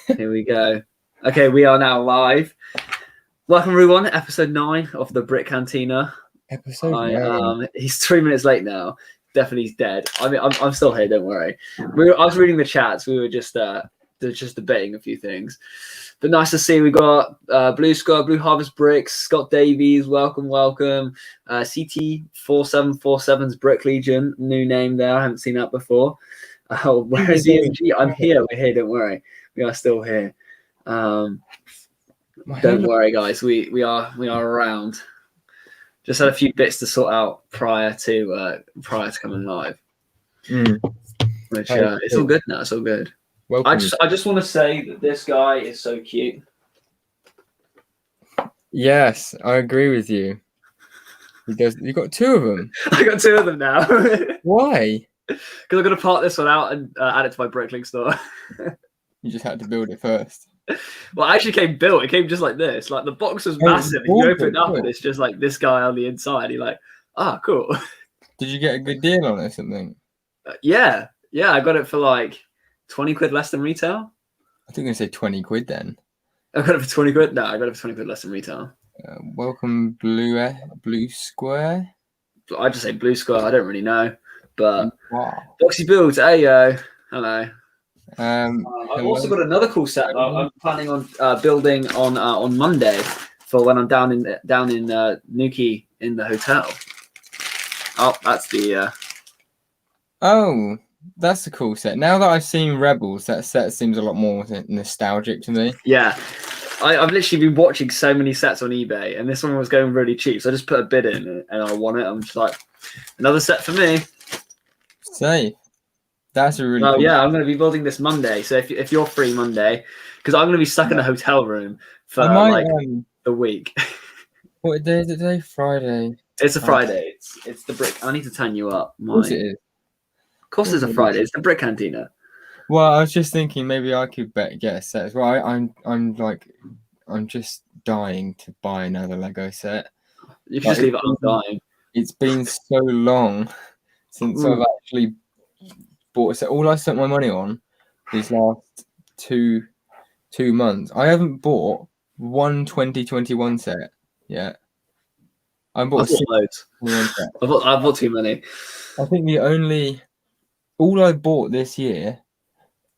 Here we go. Okay, we are now live. Welcome everyone, episode 9 of the Brick Cantina. Episode 9. He's 3 minutes late now. Definitely he's dead. I mean, I'm still here. Don't worry. I was reading the chats. We were just debating a few things. But nice to see. We got Blue Squad, Blue Harvest Bricks, Scott Davies. Welcome. CT4747's Brick Legion, new name there. I haven't seen that before. Where is EMG? I'm here. We're here. Don't worry. We are still here. Don't worry, guys. We are around. Just had a few bits to sort out prior to coming live. Which it's all good now. It's all good. Welcome. I just want to say that this guy is so cute. Yes, I agree with you. You got 2 of them. I got 2 of them now. Why? Because I'm gonna part this one out and add it to my Bricklink store. You just had to build it first. Well, it actually came built. It came just like this. Like the box was massive. You open it up and it's just like this guy on the inside. You're like, cool. Did you get a good deal on it or something? Yeah. I got it for like 20 quid less than retail. I think I'm gonna say 20 quid then. I got it for 20 quid. No, I got it for 20 quid less than retail. Welcome, Blue Square. I just say Blue Square. I don't really know, but wow. Boxy Builds. Hey yo, hello. I've also got another cool set. I'm planning on building on Monday for when I'm down in Newquay in the hotel. Oh, that's the. Oh, that's a cool set. Now that I've seen Rebels, that set seems a lot more nostalgic to me. Yeah, I've literally been watching so many sets on eBay, and this one was going really cheap, so I just put a bid in, and I won it. I'm just like, another set for me. Safe. That's a really cool yeah, I'm going to be building this Monday. So if you're free Monday, because I'm going to be stuck in a hotel room for the week. What day is it today? Friday. It's a Friday. It's the Brick. I need to turn you up. Of course it is. Of course it's a Friday. It's the Brick Cantina. Well, I was just thinking maybe I could get a set as well. I'm just dying to buy another Lego set. You can just leave it on dying. It's been so long since I've actually bought a set. All I spent my money on these last two months. I haven't bought one 2021 set yet. I bought loads. I bought too many. I think all I bought this year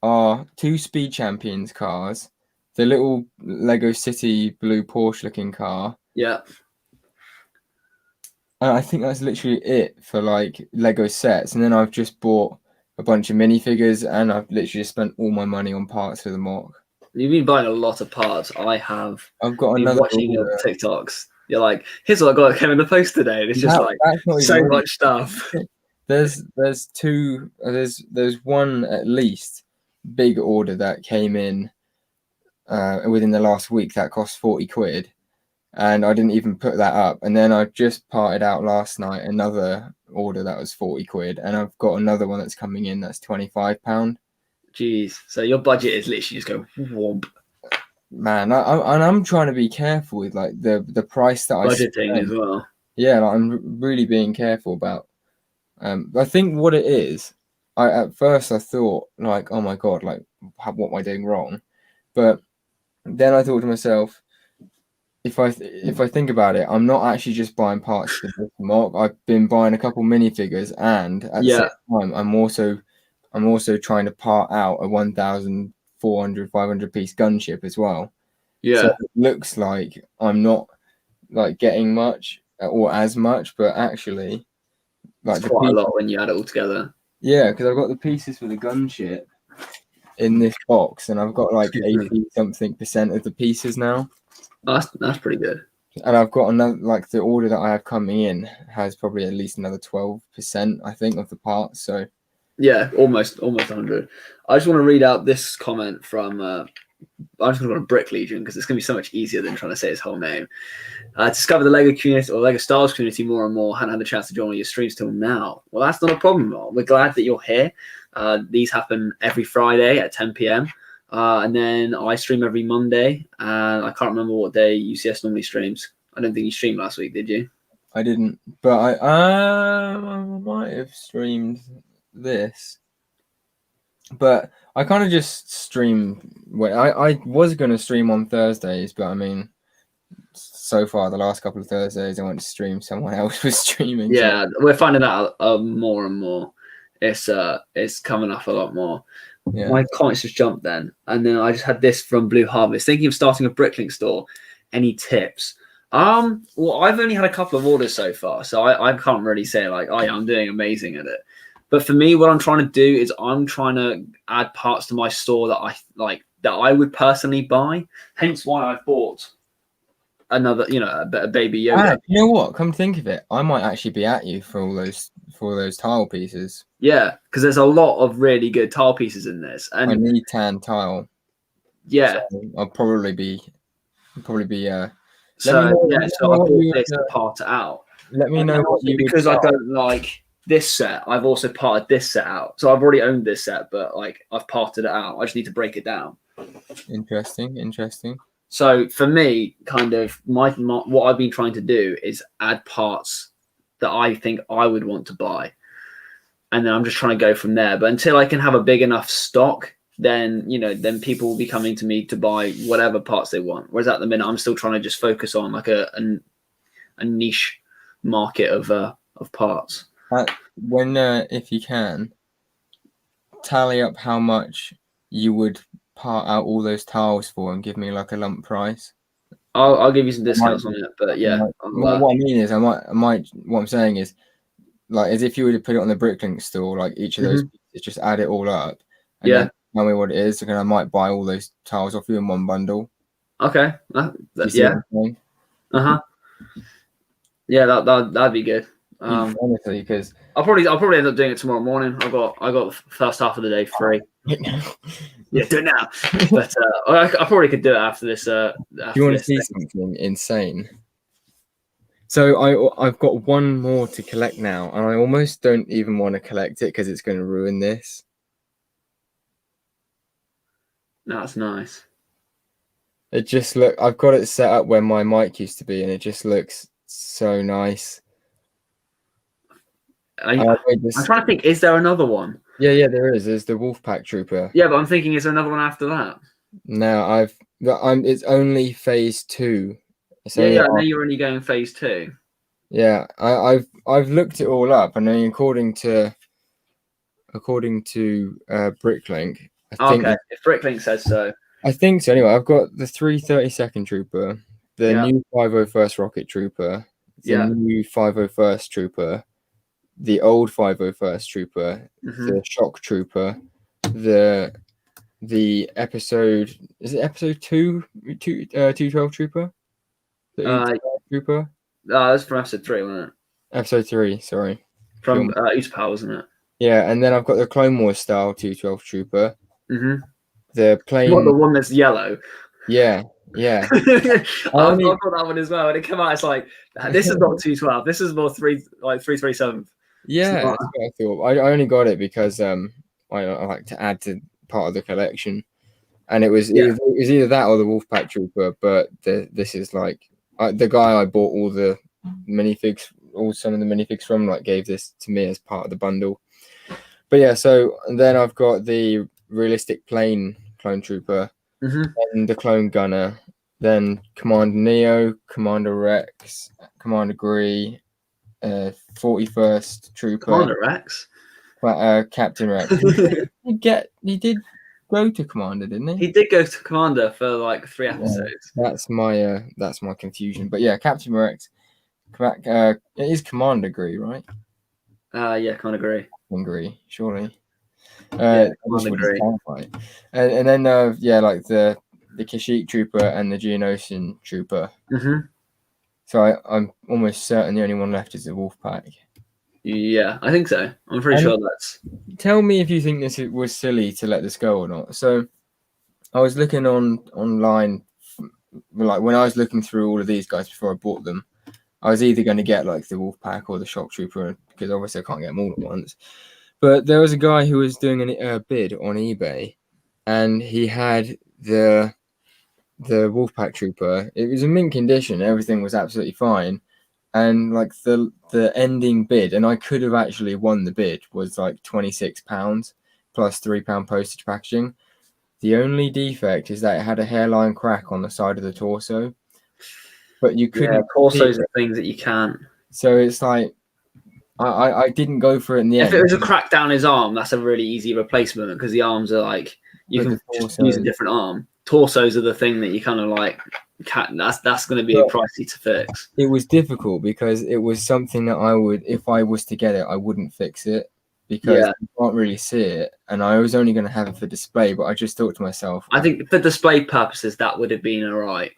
are 2 Speed Champions cars, the little Lego City blue Porsche looking car. Yeah. And I think that's literally it for like Lego sets. And then I've just bought a bunch of minifigures, and I've literally just spent all my money on parts for the mock. You've been buying a lot of parts. I've got another watching your TikToks. You're like, here's what I got that came in the post today. And it's just so much stuff. There's one at least big order that came in within the last week that cost 40 quid. And I didn't even put that up. And then I just parted out last night another order that was 40 quid. And I've got another one that's coming in that's £25. Jeez. So your budget is literally just going whomp. Man, I'm trying to be careful with like the price that budgeting as well. Yeah, like, I'm really being careful about. I think what it is, at first I thought like, oh my god, like what am I doing wrong? But then I thought to myself, if I think about it, I'm not actually just buying parts for the mock. I've been buying a couple minifigures, and at the same time, I'm also trying to part out a 1,400, 500 piece gunship as well. Yeah, so it looks like I'm not like getting much or as much, but actually, like it's quite a lot when you add it all together. Yeah, because I've got the pieces for the gunship in this box, and I've got like 80% of the pieces now. That's pretty good. And I've got another, like the order that I have coming in has probably at least another 12%, I think, of the parts. So yeah, almost 100. I just want to read out this comment from I'm just going to go to Brick Legion because it's going to be so much easier than trying to say his whole name. Discover the Lego community or Lego Stars community more and more. Hadn't had the chance to join all your streams till now. Well, that's not a problem. We're glad that you're here. These happen every Friday at 10 p.m. And then I stream every Monday. And I can't remember what day UCS normally streams. I don't think you streamed last week, did you? I didn't, but I might have streamed this. But I kind of just stream. Well, I was going to stream on Thursdays, but I mean, so far the last couple of Thursdays I went to stream, someone else was streaming. So Yeah, we're finding that out more and more. It's coming up a lot more. yeah. My comments just jumped then, and then I just had this from Blue Harvest. Thinking of starting a Bricklink store. Any tips? Well, I've only had a couple of orders so far, so I can't really say like, oh yeah, I'm doing amazing at it. But for me, what I'm trying to do is I'm trying to add parts to my store that I like, that I would personally buy. Hence why I bought another, a baby Yoda. You know what? Come to think of it, I might actually be at you for all those tile pieces. Yeah, because there's a lot of really good tile pieces in this, and I need tan tile. yeah, So I'll probably be. so I bought this would, to part it out. let me know what you because would I don't like this set. I've also parted this set out, so I've already owned this set, but like I've parted it out. I just need to break it down. Interesting. So for me, kind of my what I've been trying to do is add parts that I think I would want to buy, and then I'm just trying to go from there. But until I can have a big enough stock, then then people will be coming to me to buy whatever parts they want. Whereas at the minute, I'm still trying to just focus on like a niche market of parts. When if you can, tally up how much you would part out all those tiles for and give me like a lump price. I'll give you some discounts on it, but yeah. What I mean is, I might. What I'm saying is, like, as if you were to put it on the Bricklink store, like each of those pieces, just add it all up, and then tell me what it is. And I might buy all those tiles off you in one bundle. Okay. Yeah. Yeah, that'd be good. Honestly, because I'll probably end up doing it tomorrow morning. I got the first half of the day free. Yeah, do it now. But I probably could do it after this. Do you want to see something insane? So I've got one more to collect now, and I almost don't even want to collect it because it's going to ruin this. That's nice. It just I've got it set up where my mic used to be, and it just looks so nice. I'm trying to think. Is there another one? Yeah, there is. There's the Wolfpack Trooper. Yeah, but I'm thinking, is there another one after that? No, it's only phase 2. So I know you're only going phase 2. Yeah, I've looked it all up, and then according to Bricklink, I think if Bricklink says so. I think so. Anyway, I've got the 332nd Trooper, the new 501st Rocket Trooper, the new 501st Trooper, the old 501st Trooper, the Shock Trooper, the episode, is it episode 212 Trooper? The Trooper? That's from episode 3, wasn't it? Episode 3, sorry. From Utapau, wasn't it? Yeah, and then I've got the Clone Wars style 212 Trooper. The plane. You want the one that's yellow? Yeah. I've got that one as well. When it came out, it's like, this is not 212. This is more 337. Yeah, that's what I thought. I only got it because I like to add to part of the collection, and it was either that or the Wolfpack Trooper. But this is like the guy I bought all the minifigs, some of the minifigs from, like gave this to me as part of the bundle. But yeah, so then I've got the realistic plane clone trooper, and the clone gunner, then Commander Neo, Commander Rex, Commander Gree, 41st Trooper. Commander Rex? Captain Rex. He did go to Commander, didn't he? He did go to Commander for like 3 episodes. That's my confusion. But yeah, Captain Rex. It is Commander Gree, right? Yeah, Commander Gree. Gree, surely. Commander Gree. And then like the Kashyyyk Trooper and the Geonosian Trooper. So I'm almost certain the only one left is the Wolfpack. Yeah, I think so. I'm pretty sure that's. Tell me if you think this was silly to let this go or not. So I was looking online, like when I was looking through all of these guys before I bought them, I was either going to get like the Wolfpack or the Shock Trooper because obviously I can't get them all at once. But there was a guy who was doing a bid on eBay, and he had the Wolfpack Trooper. It was in mint condition. Everything was absolutely fine. And like the ending bid, and I could have actually won the bid, was like £26. plus £3 postage packaging. The only defect is that it had a hairline crack on the side of the torso, but you couldn't. Torsos are things that you can't. So it's like I didn't go for it in the end. If it was a crack down his arm, that's a really easy replacement because the arms are like you can just use a different arm. Torsos are the thing that you kind of like can't. That's going to be pricey to fix. It was difficult because it was something that I would, if I was to get it, I wouldn't fix it because you can't really see it, and I was only going to have it for display. But I just thought to myself, I think for display purposes, that would have been all right.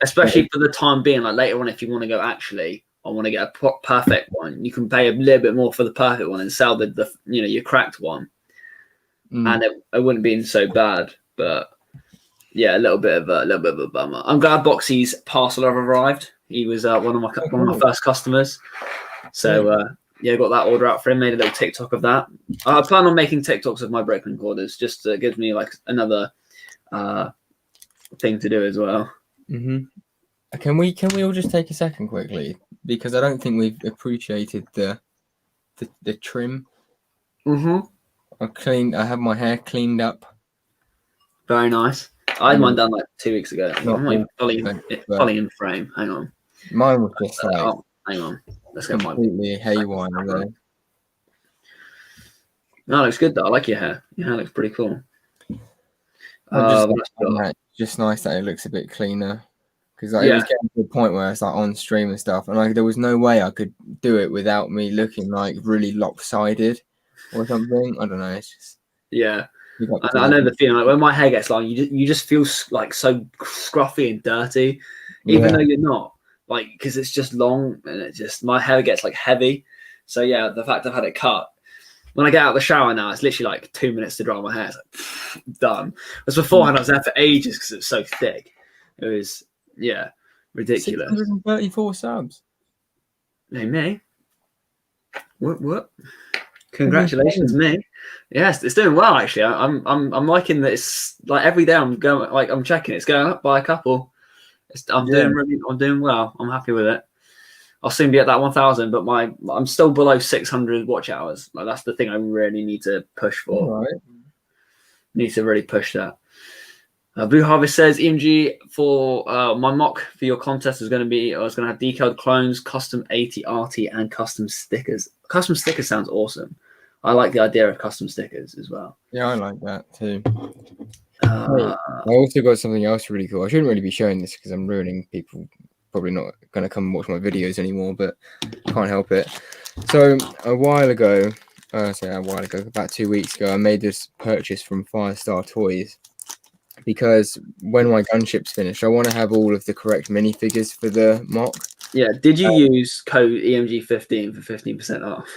Especially for the time being. Like later on, if you want to go, actually, I want to get a perfect one, you can pay a little bit more for the perfect one and sell the your cracked one, and it wouldn't be so bad. But yeah, a little bit of a bummer. I'm glad Boxy's parcel have arrived. He was one of my first customers, so yeah, got that order out for him. Made a little TikTok of that. I plan on making TikToks of my Brooklyn orders. Just gives me like another thing to do as well. Can we all just take a second quickly, because I don't think we've appreciated the trim. I have my hair cleaned up. Very nice. I had mine done like 2 weeks ago. I'm like fully in frame. Hang on. Mine was just like hang on. Let's get mine. Completely haywire there. No, it looks good though. I like your hair. Your hair looks pretty cool. Just nice that it looks a bit cleaner. Because it was getting to the point where it's like on stream and stuff, and like there was no way I could do it without me looking like really lopsided or something. I don't know. It's just I know the feeling. Like when my hair gets long, you just feel like so scruffy and dirty, even though you're not. Like because it's just long and it just my hair gets like heavy. So yeah, the fact I've had it cut. When I get out of the shower now, it's literally like 2 minutes to dry my hair. It's like done. Whereas beforehand, I was there for ages because it was so thick. It was. Yeah, ridiculous. 634 subs. Hey, me. What? Congratulations, me. Yes, it's doing well actually. I'm liking that. It's like every day I'm going, like I'm checking. It's going up by a couple. I'm doing well. I'm happy with it. I'll soon be at that 1,000, but I'm still below 600 watch hours. Like that's the thing I really need to push for. All right. Need to really push that. Blue Harvest says EMG for my mock for your contest is going to be I was going to have decaled clones, custom AT-RT, and custom stickers. Custom stickers sounds awesome. I like the idea of custom stickers as well. Yeah, I like that too. I also got something else really cool. I shouldn't really be showing this because I'm ruining people. Probably not going to come and watch my videos anymore, but can't help it. So a while ago, about 2 weeks ago, I made this purchase from Firestar Toys. Because when my gunship's finished, I want to have all of the correct minifigures for the mock. Yeah. Did you use code EMG15 for 15% off?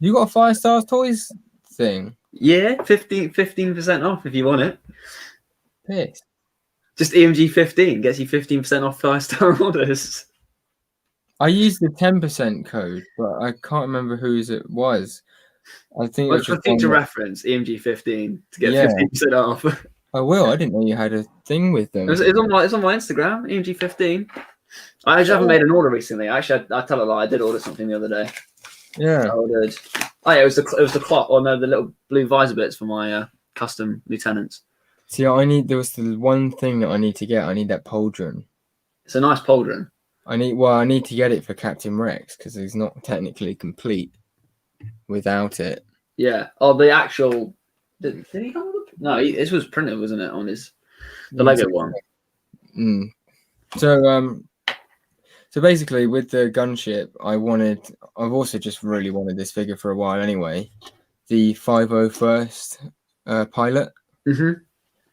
You got a Firestar Toys thing? Yeah, 15% off if you want it. Piss. Just EMG15 gets you 15% off Firestar orders. I used the 10% code, but I can't remember whose it was. I think it's for future reference, EMG15 to get 15% off. I will. I didn't know you had a thing with them. It's on my Instagram, EMG15. I actually haven't made an order recently. Actually, I tell a lie. I did order something the other day. Yeah. I ordered. Oh yeah, it was the clock. Or no, the little blue visor bits for my custom lieutenants. See, there was the one thing that I need to get. I need that pauldron. It's a nice pauldron. I need to get it for Captain Rex because he's not technically complete without it. Yeah. Oh, the actual. Did he come with it? No, this was printed, wasn't it, on the Lego one? So basically, with the gunship, I've also just really wanted this figure for a while anyway. The 501st pilot.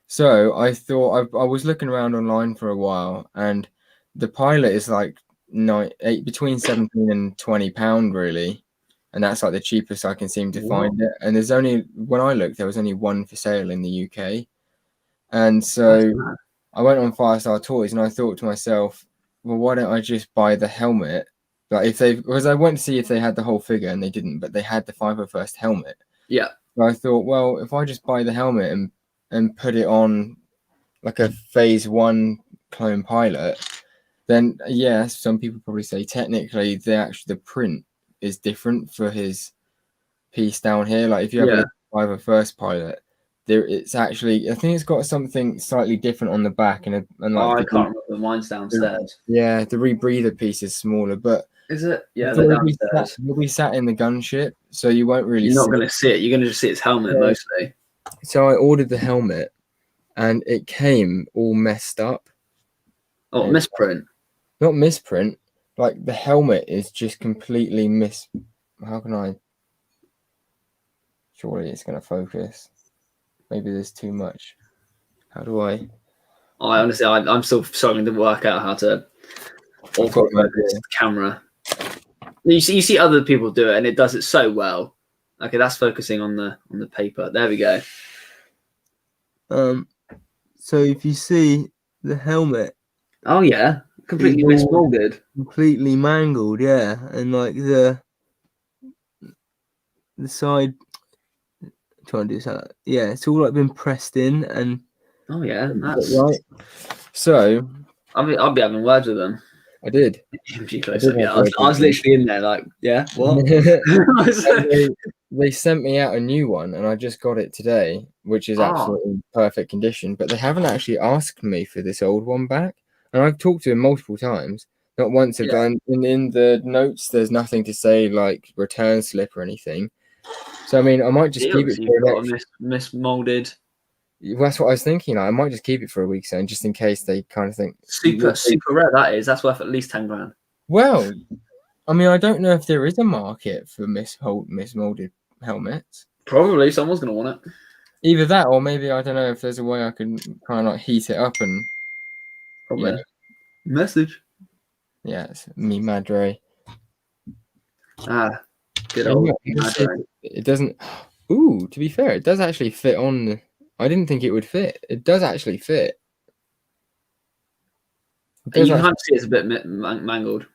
So I thought I was looking around online for a while, and the pilot is like between 17 and £20 really, and that's like the cheapest I can seem to find it. And when I looked, there was only one for sale in the UK, and so I went on Firestar Toys and I thought to myself, well, why don't I just buy the helmet? Like because I went to see if they had the whole figure and they didn't, but they had the 501st helmet. Yeah. So I thought, well, if I just buy the helmet and put it on like a phase 1 clone pilot, then yes, some people probably say technically the print is different for his piece down here. Like if you have a look at Fiverr First Pilot, there it's actually, I think it's got something slightly different on the back, and like I can't remember. Mine's downstairs. Yeah, the rebreather piece is smaller, but is it? Yeah, they're downstairs. You'll be sat in the gunship, so you won't really. You're not going to see it. You're going to just see its helmet mostly. So I ordered the helmet, and it came all messed up. Oh, misprint. Not misprint. Like the helmet is just completely How can I? Surely it's going to focus. Maybe there's too much. How do I? Honestly, I'm still struggling to work out how to autofocus the camera. You see other people do it, and it does it so well. Okay, that's focusing on the paper. There we go. So if you see the helmet. Oh yeah, completely mismolded. Completely mangled, yeah. And like the side, trying to do something. Yeah, it's all like been pressed in, and oh yeah, that's right. So I'll be having words with them. I did. I was literally in there, like, yeah, what? They sent me out a new one, and I just got it today, which is absolutely perfect condition. But they haven't actually asked me for this old one back, and I've talked to him multiple times. Not once have done. In the notes, there's nothing to say like return slip or anything. So I mean, I might just keep it for mismolded. That's what I was thinking. I might just keep it for a week, so just in case they kind of think super rare. That's worth at least 10 grand. Well, I mean, I don't know if there is a market for mismolded helmets. Probably someone's gonna want it. Either that, or maybe I don't know if there's a way I can kind of like heat it up and probably message. Yeah, it's me madre. Good old madre. It doesn't. Ooh, to be fair, it does actually fit on. I didn't think it would fit. It does actually fit. You can kind of see it's a bit mangled.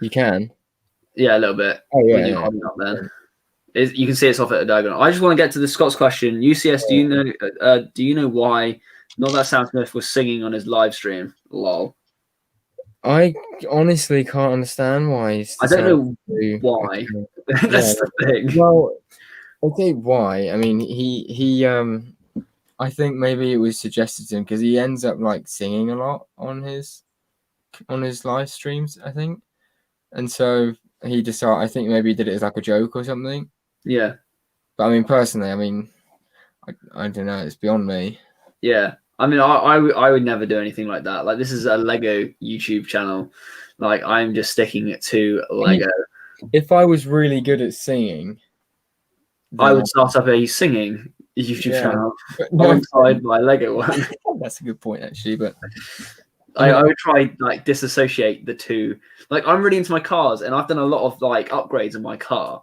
You can. Yeah, a little bit. Oh yeah. When you hold it up then. You can see it's off at a diagonal. I just want to get to the Scott's question. UCS, do you know why Not That Sam Smith was singing on his live stream? Lol. I honestly can't understand why. I don't know why. That's the thing. Well, I'll tell you why. I mean, he I think maybe it was suggested to him because he ends up like singing a lot on his live streams, I think. And so he decided, I think maybe he did it as like a joke or something. Yeah. But I mean, personally, I mean, I don't know. It's beyond me. Yeah. I mean, I would never do anything like that. Like, this is a Lego YouTube channel. Like, I'm just sticking it to Lego. If I was really good at singing, I would start up a singing YouTube channel alongside my Lego one. That's a good point, actually. But I would try like disassociate the two. Like, I'm really into my cars, and I've done a lot of like upgrades in my car.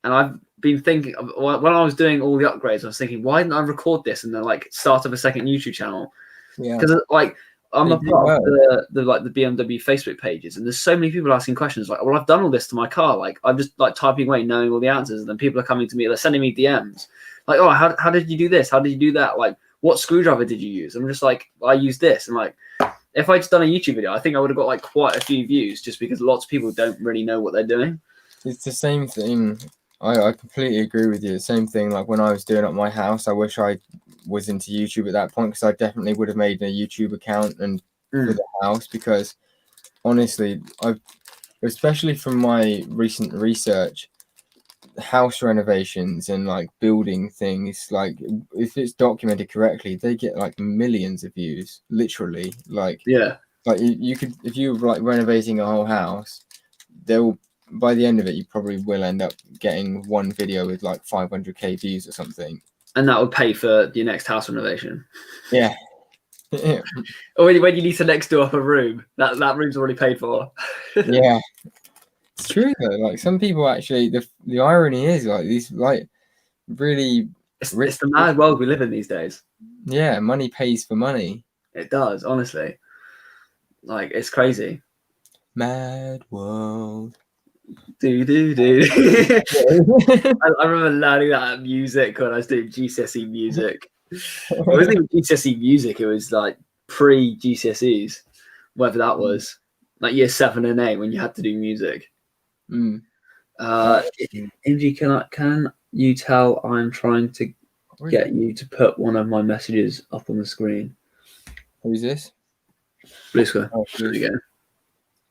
And I've been thinking, when I was doing all the upgrades, I was thinking, why didn't I record this and then like start up a second YouTube channel? Yeah. Because like I'm a part of the BMW Facebook pages, and there's so many people asking questions like, well, I've done all this to my car. Like, I'm just like typing away, knowing all the answers, and then people are coming to me, they're sending me DMs. Like, oh, how did you do this? How did you do that? Like, what screwdriver did you use? I'm just like, I used this. And like, if I'd just done a YouTube video, I think I would have got like quite a few views just because lots of people don't really know what they're doing. It's the same thing. I completely agree with you. The same thing, like when I was doing up my house, I wish I was into YouTube at that point because I definitely would have made a YouTube account and for the house because honestly, especially from my recent research, house renovations and like building things, like if it's documented correctly, they get like millions of views, literally. Like, yeah, like you could, if you're like renovating a whole house, they'll, by the end of it, you probably will end up getting one video with like 500k views or something. And that would pay for your next house renovation. Yeah. Or when you need to next door up a room, that room's already paid for. Yeah. It's true though. Like some people actually, the irony is like these like really it's the mad world we live in these days. Yeah, money pays for money. It does, honestly. Like it's crazy. Mad world. I remember learning that at music when I was doing GCSE music. It wasn't even GCSE music, it was like pre-GCSEs, whatever that was. Like year 7 and 8 when you had to do music. Ingy, can you tell I'm trying to get you to put one of my messages up on the screen? Who's this? Blue Sky. There you go.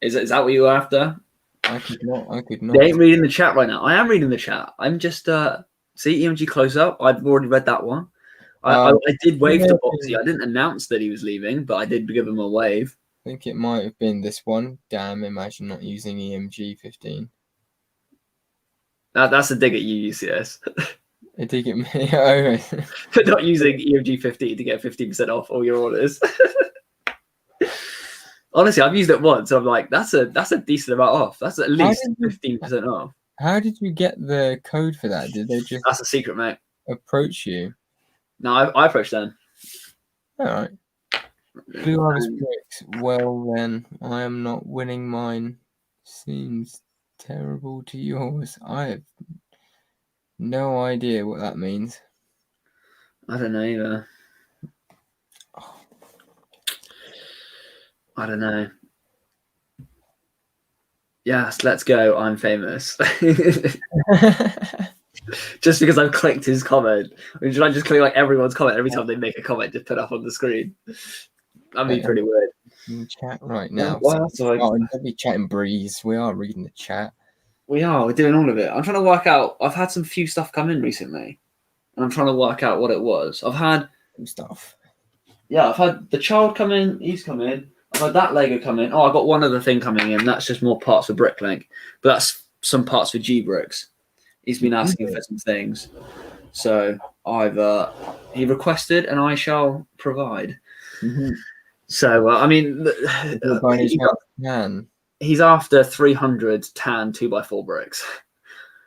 Is that what you were after? I could not. They ain't reading the chat right now. I am reading the chat. I'm just see EMG close up. I've already read that one. I did wave to Boxy. I didn't announce that he was leaving, but I did give him a wave. I think it might have been this one. Damn, imagine not using EMG 15. That's a dig at you, UCS. A dig at me. For not using EMG 15 to get 15% off all your orders. Honestly, I've used it once, so I'm like, that's a decent amount off. That's at least 15% off. How did you get the code for that? Did they just? That's a secret, mate. Approach you? No, I approached them. All right. Blue Iris Bricks. Well then, I am not winning mine. Seems terrible to yours. I have no idea what that means. I don't know either. I don't know. Yes, let's go. I'm famous. Just because I've clicked his comment. Should I just click like everyone's comment every time they make a comment to put up on the screen? That'd be pretty weird. In chat right now. Don't be chatting breeze. We are reading the chat. We're doing all of it. I'm trying to work out. I've had some few stuff come in recently, and I'm trying to work out what it was. I've had some stuff. Yeah, I've had the child come in. He's come in. I've had that Lego come in. Oh, I got one other thing coming in. That's just more parts for Bricklink, but that's some parts for G Bricks. He's been asking for some things, so he requested, and I shall provide. Mm-hmm. So I mean, he's after 300 tan 2x4 bricks.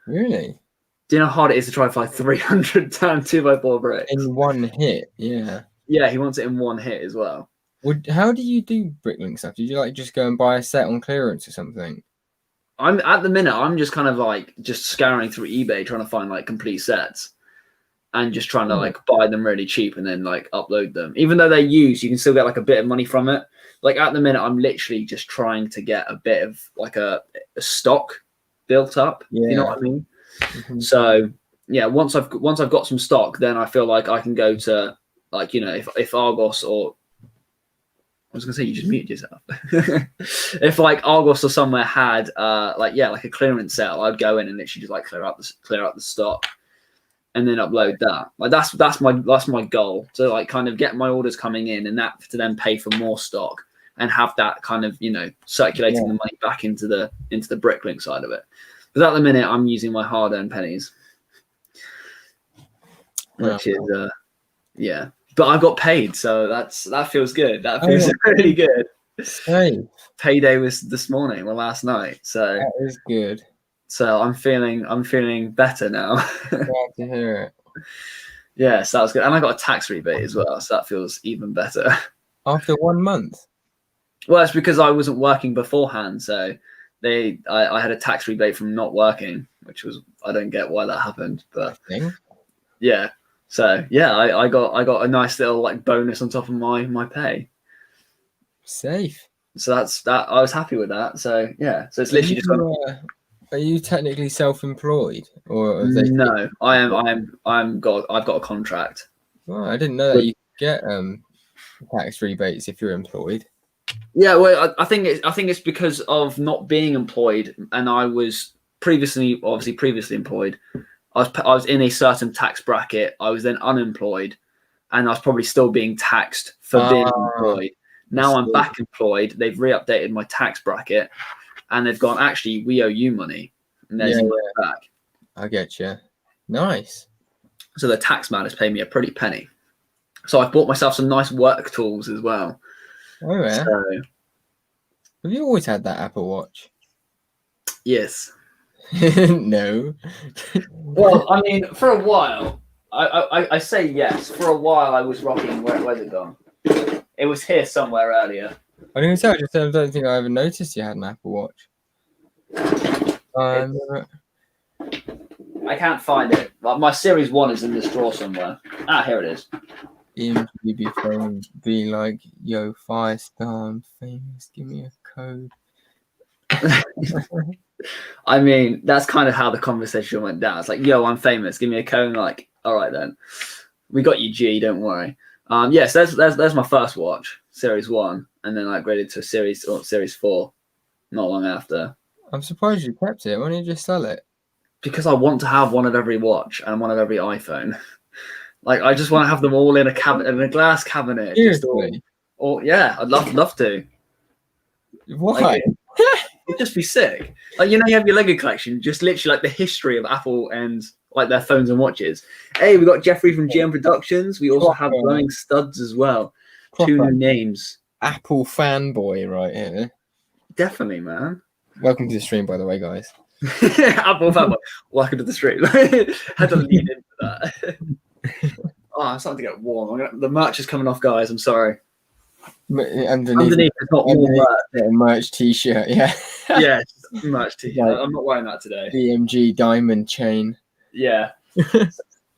Really? Do you know how hard it is to try and find 300 tan 2x4 bricks in one hit? Yeah. Yeah, he wants it in one hit as well. How do you do Bricklink stuff? Did you like just go and buy a set on clearance or something? I'm at the minute. I'm just kind of like just scouring through eBay trying to find like complete sets, and just trying to like buy them really cheap and then like upload them. Even though they're used, you can still get like a bit of money from it. Like at the minute, I'm literally just trying to get a bit of like a stock built up. Yeah. You know what I mean? Mm-hmm. So yeah, once I've got some stock, then I feel like I can go to like, you know, if Argos or I was gonna say you just muted yourself. If like Argos or somewhere had like a clearance sale, I'd go in and literally just like clear out the stock and then upload that. Like that's my goal, to like kind of get my orders coming in and that to then pay for more stock and have that kind of, you know, circulating the money back into the Bricklink side of it. But at the minute I'm using my hard-earned pennies. Which is yeah. But I got paid, so that feels good. That feels really good. Hey. Payday was this morning or last night, so that is good. So I'm feeling better now. Glad to hear it. Yeah, so that was good, and I got a tax rebate as well, so that feels even better. After 1 month? Well, it's because I wasn't working beforehand, so I had a tax rebate from not working, which was I don't get why that happened, but yeah. So yeah, I got a nice little like bonus on top of my pay. Safe. So that's that. I was happy with that. So yeah. So it's literally just. Are you technically self-employed, or no? I've got a contract. Oh, I didn't know that you could get tax rebates if you're employed. Yeah, well, I think it's because of not being employed, and I was previously employed. I was in a certain tax bracket. I was then unemployed, and I was probably still being taxed for being employed. Now I'm back employed. They've re-updated my tax bracket, and they've gone, actually, we owe you money, and there's your money back. I get you. Nice. So the tax man has paid me a pretty penny. So I've bought myself some nice work tools as well. Oh yeah. So, have you always had that Apple Watch? Yes. No. Well, I mean, for a while, I say yes. For a while, I was rocking. Where's it gone? It was here somewhere earlier. I didn't say. I don't think I ever noticed you had an Apple Watch. I can't find it. My Series 1 is in this drawer somewhere. Ah, here it is. IMDb phone be like, yo, 5-star, I'm famous. Give me a code. I mean, that's kind of how the conversation went down. It's like, yo, I'm famous. Give me a cone. Like, all right then, we got you, G. Don't worry. Yes, that's my first watch, Series 1, and then I upgraded to Series 4 not long after. I'm surprised you kept it. Why don't you just sell it? Because I want to have one of every watch and one of every iPhone. Like, I just want to have them all in a cabinet, in a glass cabinet. Seriously? Yeah, I'd love to. Why? Like, it'd just be sick. Like, you have your Lego collection, just literally like the history of Apple and like their phones and watches. Hey, we got Jeffrey from GM Productions. We also have Glowing Studs as well. Two new names. Apple fanboy right here. Definitely, man. Welcome to the stream, by the way, guys. Apple fanboy. Welcome to the stream. Had to lead into that. Oh, I'm starting to get warm. The merch is coming off, guys. I'm sorry. Underneath it's not all merch t-shirt, yeah. Yeah, merch t-shirt. Like, I'm not wearing that today. DMG diamond chain. Yeah.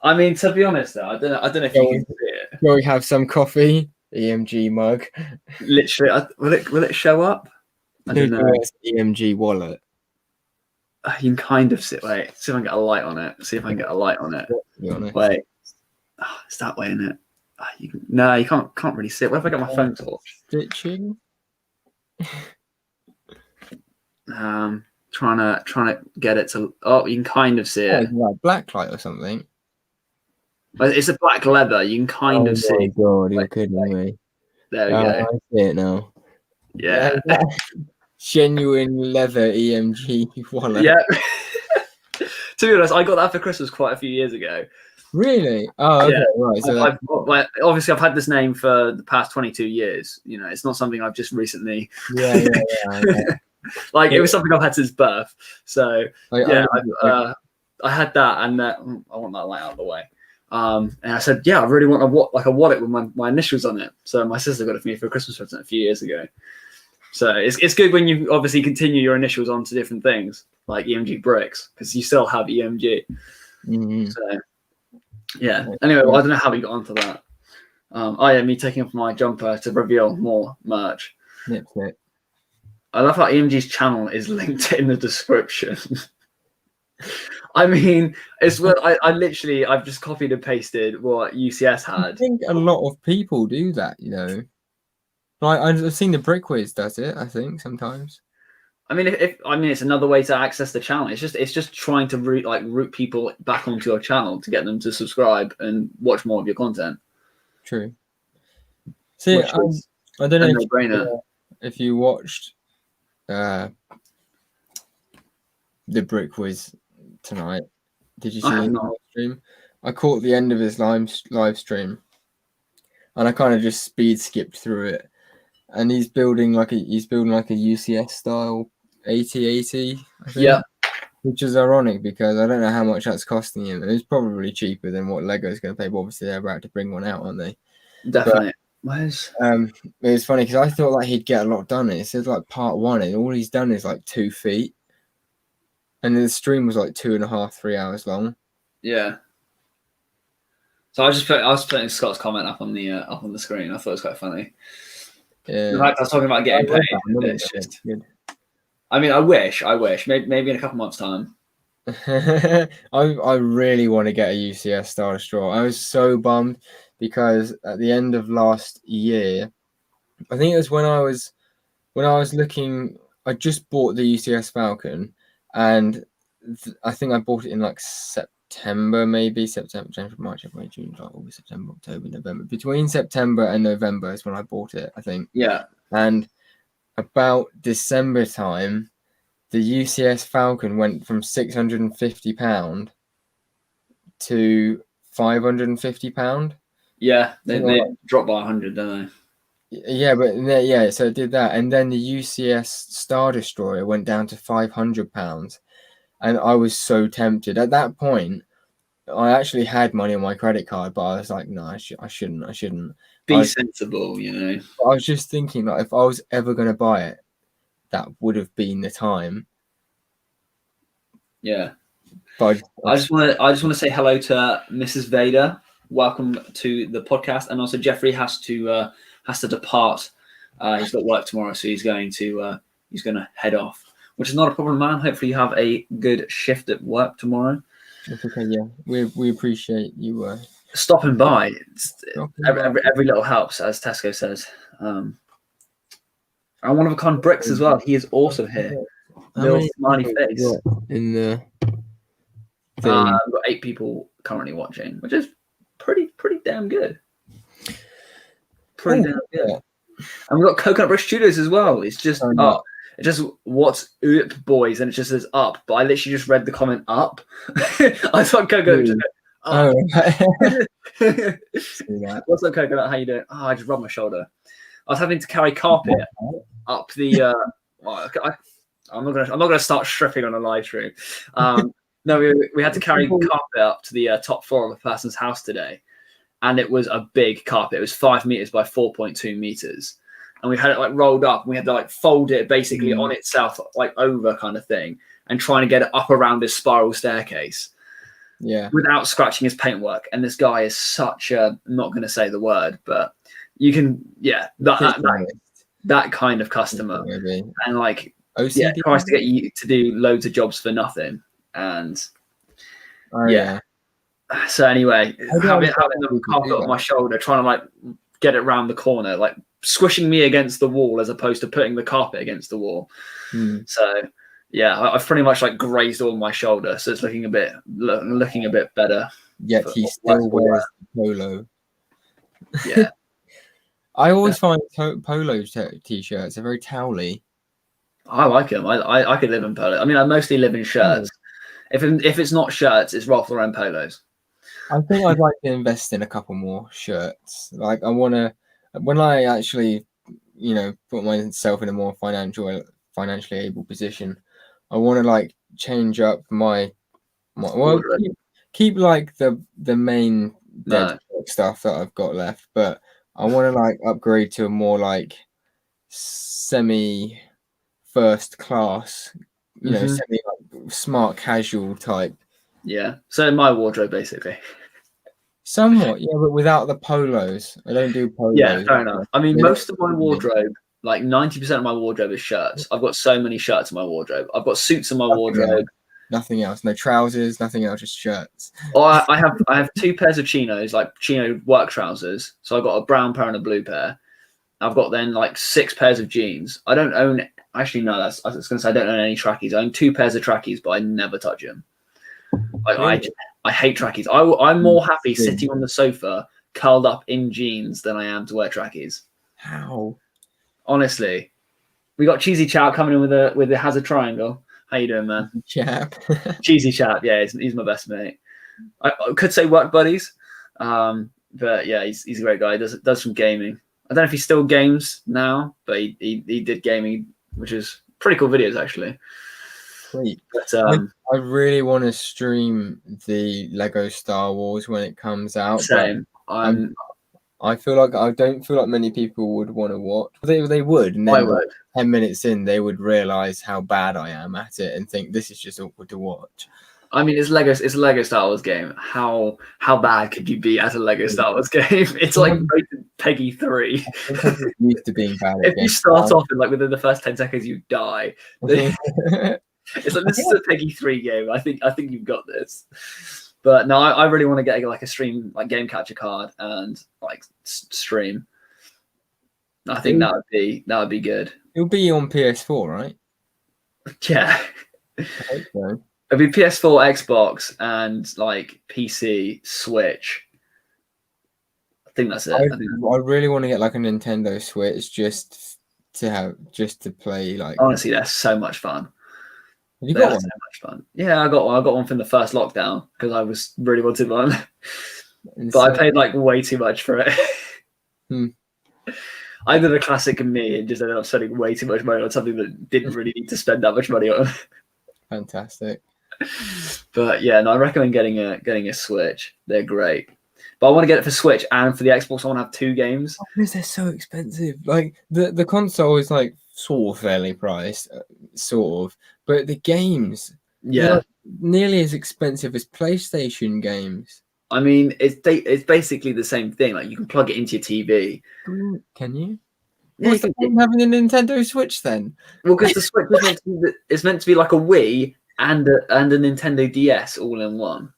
I mean, to be honest, though, I don't know if you can see it. Will we have some coffee? EMG mug. Literally, will it show up? I don't know. EMG wallet. You can kind of see. Wait, see if I can get a light on it. Wait, it's that way, isn't it? You can't really see it. What if I get my phone torch? Stitching. Trying to get it to. Oh, you can kind of see it. Like blacklight or something. It's a black leather. You can kind of see. Oh my god, you're kidding me. There we go. I see it now. Yeah. Genuine leather EMG wallet. Yeah. To be honest, I got that for Christmas quite a few years ago. Really? Oh, okay, yeah. Right. So obviously, I've had this name for the past 22 years. It's not something I've just recently. Yeah. Like it was something I've had since birth. So I had that, and I want that light out of the way. And I said, yeah, I really want a wallet with my initials on it. So my sister got it for me for a Christmas present a few years ago. So it's good when you obviously continue your initials onto different things like EMG bricks because you still have EMG. Mm-hmm. So yeah. Anyway, I don't know how we got onto that. Me taking off my jumper to reveal more merch. Yep. I love how EMG's channel is linked in the description. I mean, it's what I've just copied and pasted what UCS had. I think a lot of people do that, Like I've seen the Brick Whiz does it. I think sometimes. I mean, it's another way to access the channel. It's just trying to route people back onto your channel to get them to subscribe and watch more of your content. True. See, I don't know if you watched the Brick Whiz tonight. Did you see his live stream? I caught the end of his live stream, and I kind of just speed skipped through it. And he's building like a UCS style 8080, I think. Yeah. Which is ironic because I don't know how much that's costing him. It's probably cheaper than what Lego's going to pay, but obviously they're about to bring one out, aren't they? Definitely. But, it was funny because I thought like he'd get a lot done. It says like part 1, and all he's done is like 2 feet. And the stream was like 2.5, 3 hours long. Yeah. So I was putting Scott's comment up on the screen. I thought it was quite funny. Yeah. In fact, I was talking about getting paid. It's just good. I mean, I wish. Maybe in a couple months' time. I really want to get a UCS Star Destroyer. I was so bummed because at the end of last year, I think it was when I was looking. I just bought the UCS Falcon, and I think I bought it in like September, January, March, April, June, July, August, September, October, November. Between September and November is when I bought it, I think. Yeah. And about December time, the UCS Falcon went from £650 to £550. Yeah, they dropped by 100, don't they? Yeah, so it did that, and then the UCS Star Destroyer went down to £500, and I was so tempted. At that point, I actually had money on my credit card, but I was like, no, I shouldn't. Be sensible, I was just thinking, like, if I was ever going to buy it, that would have been the time. Yeah. But I just want to say hello to Mrs. Vader. Welcome to the podcast, and also Jeffrey has to depart. He's got work tomorrow, so he's going to head off. which is not a problem, man. Hopefully you have a good shift at work tomorrow. It's okay. Yeah, we appreciate you. Stopping by. Stopping by. Every little helps, as Tesco says. And one of a kind Bricks as well. He is also here. How Little many smiley people face. you got in the thing? We've got 8 people currently watching, which is pretty damn good. Pretty damn good. Yeah. And we've got Coconut Brick Studios as well. It's just up. It's just what's up, boys, and it just says up. But I literally just read the comment up. I thought Coconut just up. What's up, Coconut? How you doing? Oh, I just rubbed my shoulder. I was having to carry carpet up the. I'm not gonna start stripping on a live stream. No, we had to carry carpet up to the top floor of a person's house today, and it was a big carpet. It was 5 meters by 4.2 meters, and we had it like rolled up. And we had to like fold it basically on itself, like over kind of thing, and trying to get it up around this spiral staircase. Yeah. Without scratching his paintwork, and this guy is such a, I'm not going to say the word, but you can, that kind of customer, maybe. And like, OCD? tries to get you to do loads of jobs for nothing, and So anyway, having the carpet on my shoulder, trying to like get it round the corner, like squishing me against the wall as opposed to putting the carpet against the wall. So. Yeah, I've pretty much like grazed all my shoulder, so it's looking a bit better. Yet he still wears polo. Yeah, I always find polo t-shirts are very towely. I like them. I could live in polo. I mean, I mostly live in shirts. If it's not shirts, it's Ralph Lauren polos. I think I'd like to invest in a couple more shirts. Like I want to, when I actually, put myself in a more financially able position. I want to like change up my well keep like the main dead stuff that I've got left, but I want to like upgrade to a more like semi first class, semi like smart casual type. Yeah. So in my wardrobe basically. Somewhat, yeah, but without the polos. I don't do polos. Yeah, fair enough. I mean, most of my wardrobe, like 90% of my wardrobe is shirts. I've got so many shirts in my wardrobe. I've got suits in my wardrobe. Nothing else. No trousers, nothing else, just shirts. Oh, I have 2 pairs of chinos, like chino work trousers. So I've got a brown pair and a blue pair. I've got then like 6 pairs of jeans. I don't own, actually no, I was going to say I don't own any trackies. I own 2 pairs of trackies, but I never touch them. I hate trackies. I'm more happy sitting on the sofa curled up in jeans than I am to wear trackies. How? Honestly, we got Cheesy Chap coming in with a Hazard Triangle. How you doing, man? Chap. Cheesy Chap, yeah, he's my best mate. I could say work buddies, but yeah, he's a great guy. He does some gaming. I don't know if he still games now, but he did gaming, which is pretty cool videos actually. Sweet. But I really want to stream the Lego Star Wars when it comes out. Same. I feel like I don't feel like many people would want to watch. They would. And then I would. 10 minutes in, they would realize how bad I am at it and think this is just awkward to watch. I mean, it's a Lego Star Wars game. How bad could you be at a Lego Star Wars game? It's like rated Peggy 3. I'm used to being bad. If you start off and like within the first 10 seconds you die. It's like, this is a Peggy 3 game. I think you've got this. But no, I really want to get like a stream, like game capture card and like stream. I think that would be good. It'll be on PS4, right? Yeah. I hope so. It'll be PS4, Xbox, and like PC, Switch. I think that's it. I really want to get like a Nintendo Switch just to play. Like honestly, they're so much fun. Have you got one? So much fun. Yeah, I got one. I got one from the first lockdown because I was really wanted one, but I paid like way too much for it. I did a classic me and just ended up spending way too much money on something that didn't really need to spend that much money on. Fantastic. But yeah, no, I recommend getting a Switch. They're great. But I want to get it for Switch and for the Xbox. I want to have 2 games. Because they're so expensive. Like the console is like sort of fairly priced, sort of, but the games, yeah, nearly as expensive as PlayStation games. I mean, it's basically the same thing. Like you can plug it into your TV. Can you? Yeah, What's the point of having a Nintendo Switch then? well, because the Switch is meant to be like a Wii and a Nintendo DS all in one.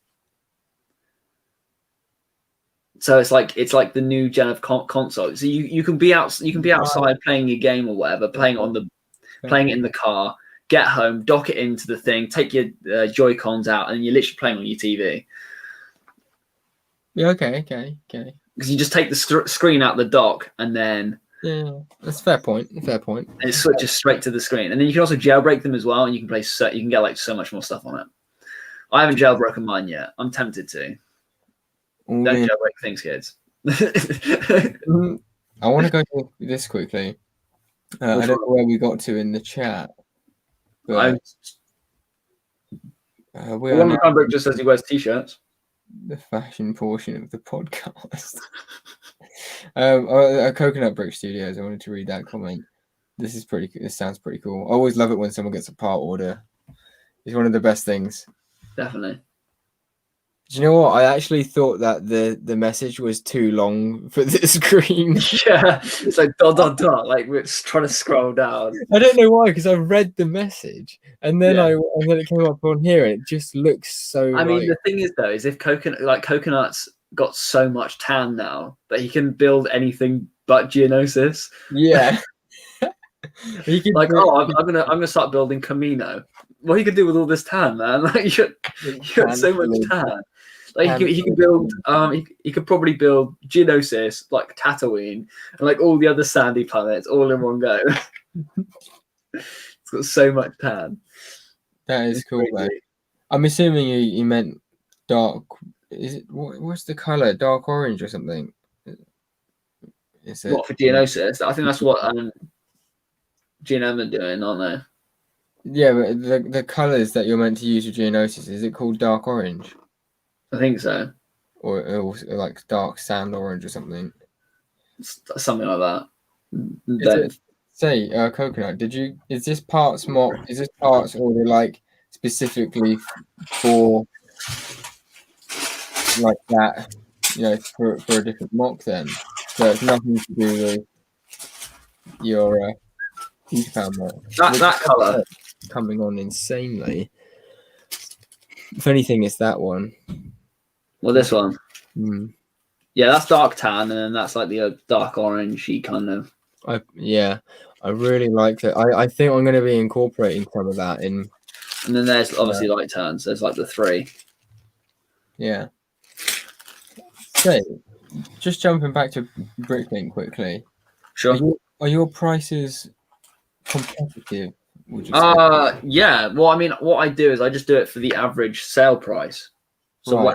So it's like the new gen of console. So you can be outside playing your game or whatever, playing it in the car, get home, dock it into the thing, take your Joy-Cons out, and you're literally playing on your TV. Yeah, okay. Because you just take the screen out the dock, and then that's a fair point. And it switches straight to the screen, and then you can also jailbreak them as well, and you can play. You can get like so much more stuff on it. I haven't jailbroken mine yet. I'm tempted to. Don't jailbreak things, kids. I want to go to this quickly. I don't know where we got to in the chat. But one Brick just says he wears t-shirts. The fashion portion of the podcast. Coconut Brick Studios. I wanted to read that comment. This sounds pretty cool. I always love it when someone gets a part order. It's one of the best things. Definitely. Do you know what? I actually thought that the message was too long for the screen. Yeah, it's like ... like we're just trying to scroll down. I don't know why, because I read the message and then it came up on here and it just looks so. I mean, the thing is though, is if Coconut's got so much tan now that he can build anything but Geonosis. Yeah. I'm gonna start building Camino. What he could do with all this tan, man? Like you got so much tan. Like he could build he could probably build Geonosis, like Tatooine, and like all the other sandy planets all in one go. It's got so much tan. That is cool, though. I'm assuming you meant dark. Is it what's the color? Dark orange or something? Is it what for Geonosis? I think that's what GNM are doing, aren't they? Yeah, but the colors that you're meant to use for Geonosis, is it called dark orange? I think so. Or like dark sand orange or something. Something like that. Coconut, is this parts mock? Is this parts order like specifically for like that, for a different mock then? So it's nothing to do with your £50 mock. That colour coming on insanely. If anything, it's that one. Well, this one. Yeah, that's dark tan, and then that's like the dark orangey kind of. I really like it. I think I'm going to be incorporating some of that in. And then there's obviously light tans. There's like the 3. Yeah. So, just jumping back to Bricklink quickly. Sure. Are your prices competitive? Would you say? Yeah. Well, I mean, what I do is I just do it for the average sale price. So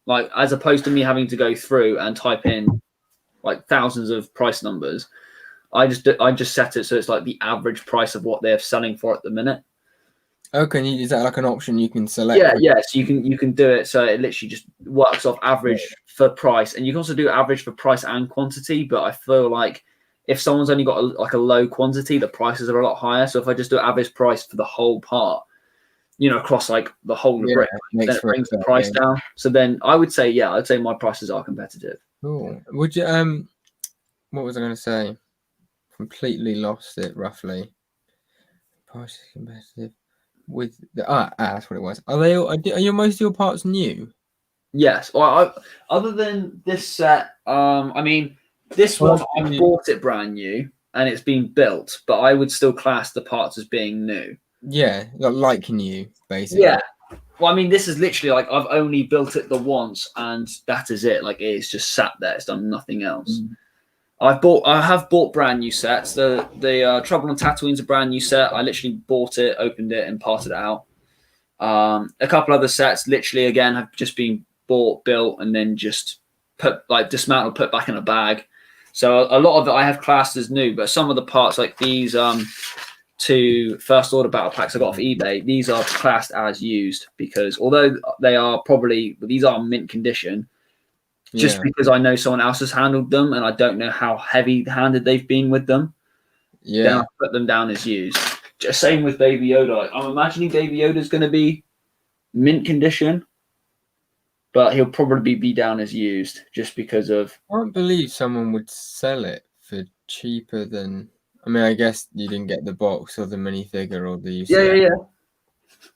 like as opposed to me having to go through and type in like thousands of price numbers, I just set it so it's like the average price of what they're selling for at the minute. Okay, is that like an option you can select? Yeah. So you can do it so it literally just works off average for price, and you can also do average for price and quantity. But I feel like if someone's only got a low quantity, the prices are a lot higher. So if I just do average price for the whole part, across like the whole of brick, then it brings the price down. So then I'd say my prices are competitive. Cool. Would you what was I going to say? Completely lost it. Roughly, prices competitive with the that's what it was. Are most of your parts new? Yes. Well, other than this set, I mean, this one I bought it brand new and it's been built, but I would still class the parts as being new. Yeah, like new, basically. Yeah. Well, I mean, this is literally like I've only built it the once, and that is it. Like it's just sat there; it's done nothing else. I have bought brand new sets. The Trouble on Tatooine's a brand new set. I literally bought it, opened it, and parted it out. A couple other sets, literally again, have just been bought, built, and then just dismantled, put back in a bag. So a lot of it I have classed as new, but some of the parts like these 2 first order battle packs I got off eBay, these are classed as used because although these are mint condition, just because I know someone else has handled them and I don't know how heavy handed they've been with them, then I put them down as used. Just same with Baby Yoda. I'm imagining Baby Yoda's going to be mint condition, but he'll probably be down as used just because of. I can't believe someone would sell it for cheaper than. I mean, I guess you didn't get the box or the minifigure or the UCS. Yeah.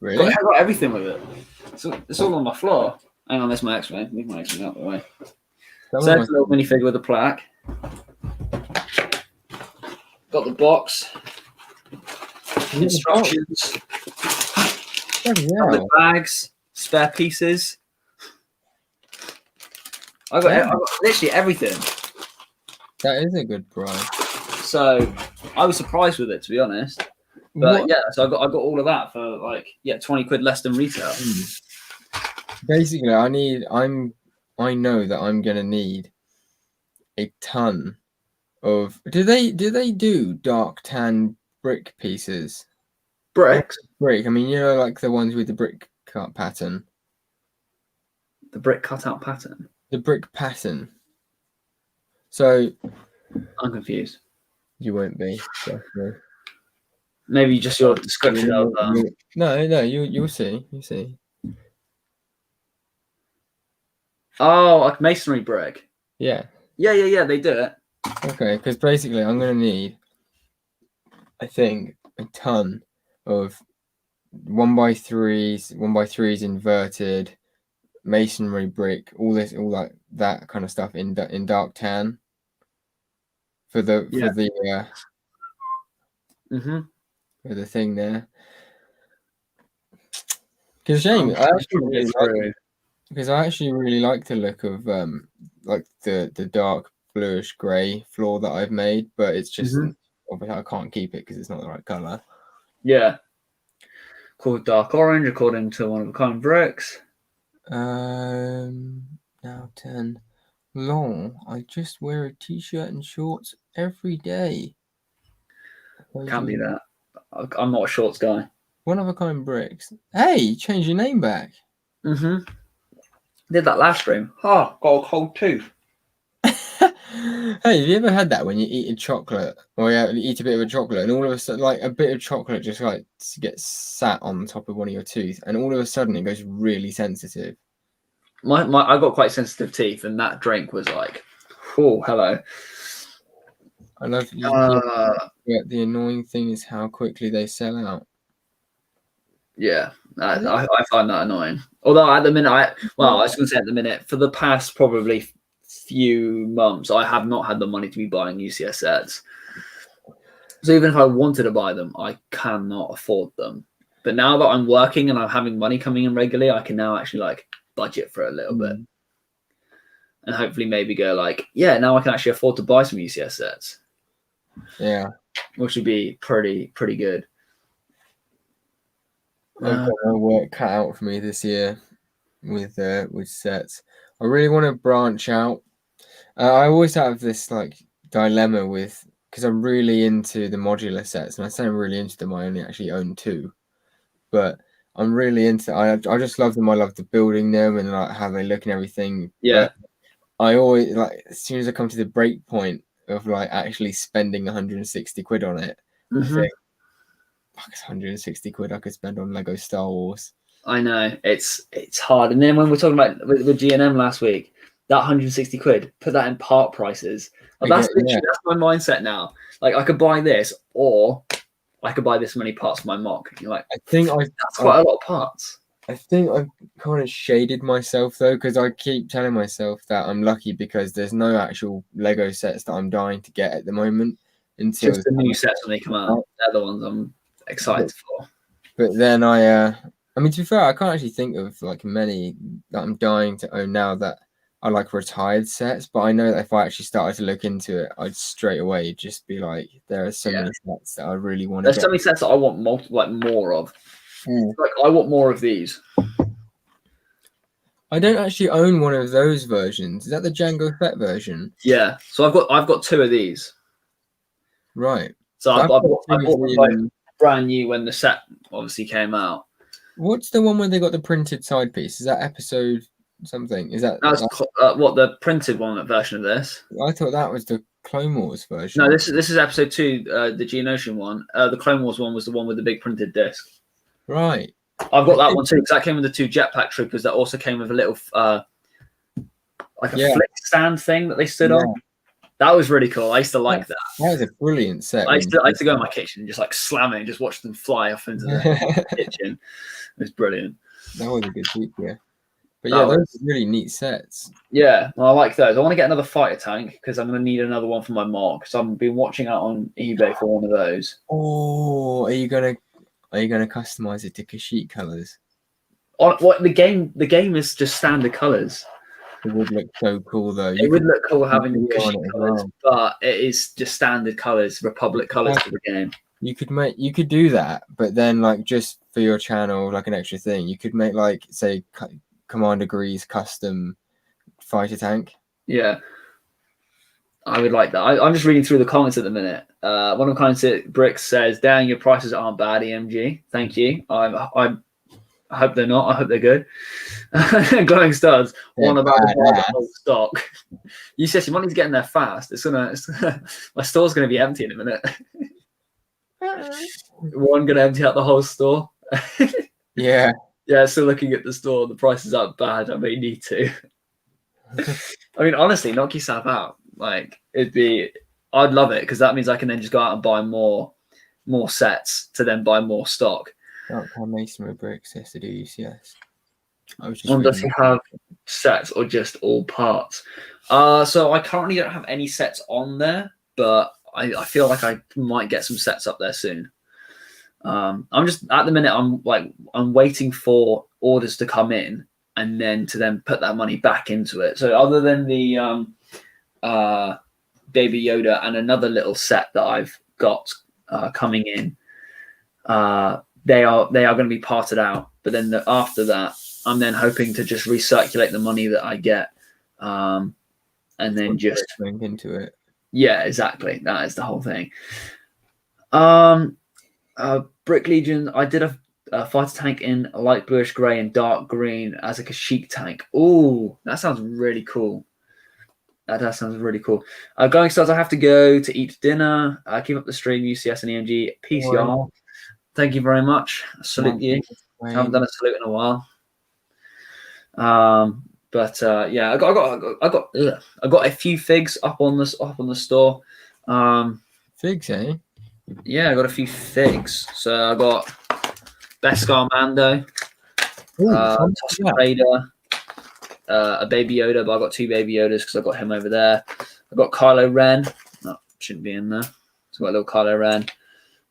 Really? I got everything with it. So it's all on my floor. Hang on, there's my X-Men. Leave my X-Men out of the way. So there's a little minifigure with a plaque. Got the box. Instructions. The bags. Spare pieces. I got literally everything. That is a good price. So I was surprised with it, to be honest. But yeah, so I got all of that for like 20 quid less than retail. Basically, I know that I'm gonna need a ton of. Do they do dark tan brick pieces? Bricks. Brick. I mean, you know, like the ones with the brick cut pattern. The brick cutout pattern. The brick pattern. So I'm confused. You won't be. Definitely. Maybe just your description of No, you'll see. You see. Oh, like masonry brick. Yeah. Yeah. They do it. Okay, because basically I'm gonna need, I think, a ton of 1x3s inverted masonry brick, all that kind of stuff in dark tan for the for the thing there. Because shame, because I actually really like the look of like the dark bluish grey floor that I've made, but it's just obviously I can't keep it because it's not the right color. Yeah. Called dark orange according to one of a kind bricks. Now 10 long. I just wear a t-shirt and shorts every day. Can't be that. I'm not a shorts guy. One of a kind bricks. Hey, change your name back. Did that last stream. Got a cold tooth. Hey, have you ever had that when you eat a chocolate or you eat a bit of a chocolate and all of a sudden, like a bit of chocolate just like gets sat on the top of one of your teeth and all of a sudden it goes really sensitive? I got quite sensitive teeth and that drink was like, oh, hello. I love you. The annoying thing is how quickly they sell out. Yeah, I find that annoying. Although at the minute, I was going to say at the minute, for the past probably few months, I have not had the money to be buying UCS sets. So even if I wanted to buy them, I cannot afford them. But now that I'm working and I'm having money coming in regularly, I can now actually like budget for it a little bit. And hopefully maybe go like, now I can actually afford to buy some UCS sets. Yeah. Which would be pretty good. I've got my work cut out for me this year with sets. I really want to branch out. I always have this like dilemma because I'm really into the modular sets, and I say I'm really into them. I only actually own 2, but I'm really into. I just love them. I love the building them and like how they look and everything. Yeah. But I always like as soon as I come to the break point of like actually spending 160 quid on it, I think, fuck, it's 160 quid I could spend on Lego Star Wars. I know it's hard. And then when we're talking about with G&M last week, that 160 quid, put that in part prices. Like, that's my mindset now. Like I could buy this, or I could buy this many parts for my mock. You're like, I think that's quite a lot of parts. I think I've kind of shaded myself though, because I keep telling myself that I'm lucky because there's no actual Lego sets that I'm dying to get at the moment. Until just the new sets when they come out. They're the ones I'm excited for. But then I mean, to be fair, I can't actually think of like many that I'm dying to own now that are like retired sets. But I know that if I actually started to look into it, I'd straight away just be like, there are so many sets that I really want to get. There's so many sets that I want more of. Like I want more of these. I don't actually own one of those versions. Is that the Jango Fett version? Yeah. So I've got 2 of these. Right. So I bought them brand new when the set obviously came out. What's the one where they got the printed side piece? Is that episode something? Is that what the printed one version of this? I thought that was the Clone Wars version. No, this is episode 2, the Geonosian one. The Clone Wars one was the one with the big printed disc. Right. I've got that one too because that came with the 2 jetpack troopers that also came with a little like a flick stand thing that they stood on. That was really cool. I used to like that. That was a brilliant set. I used to go in my kitchen and just like slam it and just watch them fly off into the kitchen. It was brilliant. That was a good feature. But That yeah, those was- are really neat sets. Yeah, well, I like those. I want to get another fighter tank because I'm going to need another one for my mod. Because I've been watching out on eBay for one of those. Oh, are you gonna customize it to Kashyyyk colors? On what the game is just standard colors. It would look so cool though. It would look cool having do it on Kashyyyk it as colors, well. but it is just standard colors, Republic colors for the game. You could do that, but then like just for your channel, like an extra thing, you could make like say Commander Grease custom fighter tank. Yeah, I would like that. I'm just reading through the comments at the minute. One of the comments, Brick says, "Dang, your prices aren't bad, EMG. Thank you. I hope they're not. I hope they're good." Glowing Stars, one about the whole stock. You said your money's getting there fast. It's gonna my store's gonna be empty in a minute. One gonna empty out the whole store. Yeah. Yeah, still looking at the store. The prices aren't bad. I may need to. I mean, honestly, knock yourself out. Like I'd love it because that means I can then just go out and buy more sets to then buy more stock. Masonry bricks, yes, to do UCS. Does he have sets or just all parts? So I currently don't have any sets on there, but I feel like I might get some sets up there soon. I'm just at the minute I'm waiting for orders to come in and then to put that money back into it. So other than the Baby Yoda and another little set that I've got coming in, they are going to be parted out. But then after that, I'm then hoping to just recirculate the money that I get, and then just link into it. Yeah, exactly. That is the whole thing. Brick Legion, I did a fighter tank in light bluish grey and dark green as a Kashyyyk tank. Ooh, that sounds really cool. That does sound really cool. Going Stars, I have to go to eat dinner. Keep up the stream, UCS and EMG. Peace, y'all. Thank you very much. I salute you. I haven't done a salute in a while. But yeah, I got a few figs up on the store. Figs, eh? Yeah, I got a few figs. So I got Beskar Mando, Tusken Raider, a Baby Yoda, but I got two Baby Yodas because I got him over there. I got Kylo Ren. That shouldn't be in there. So I got a little Kylo Ren.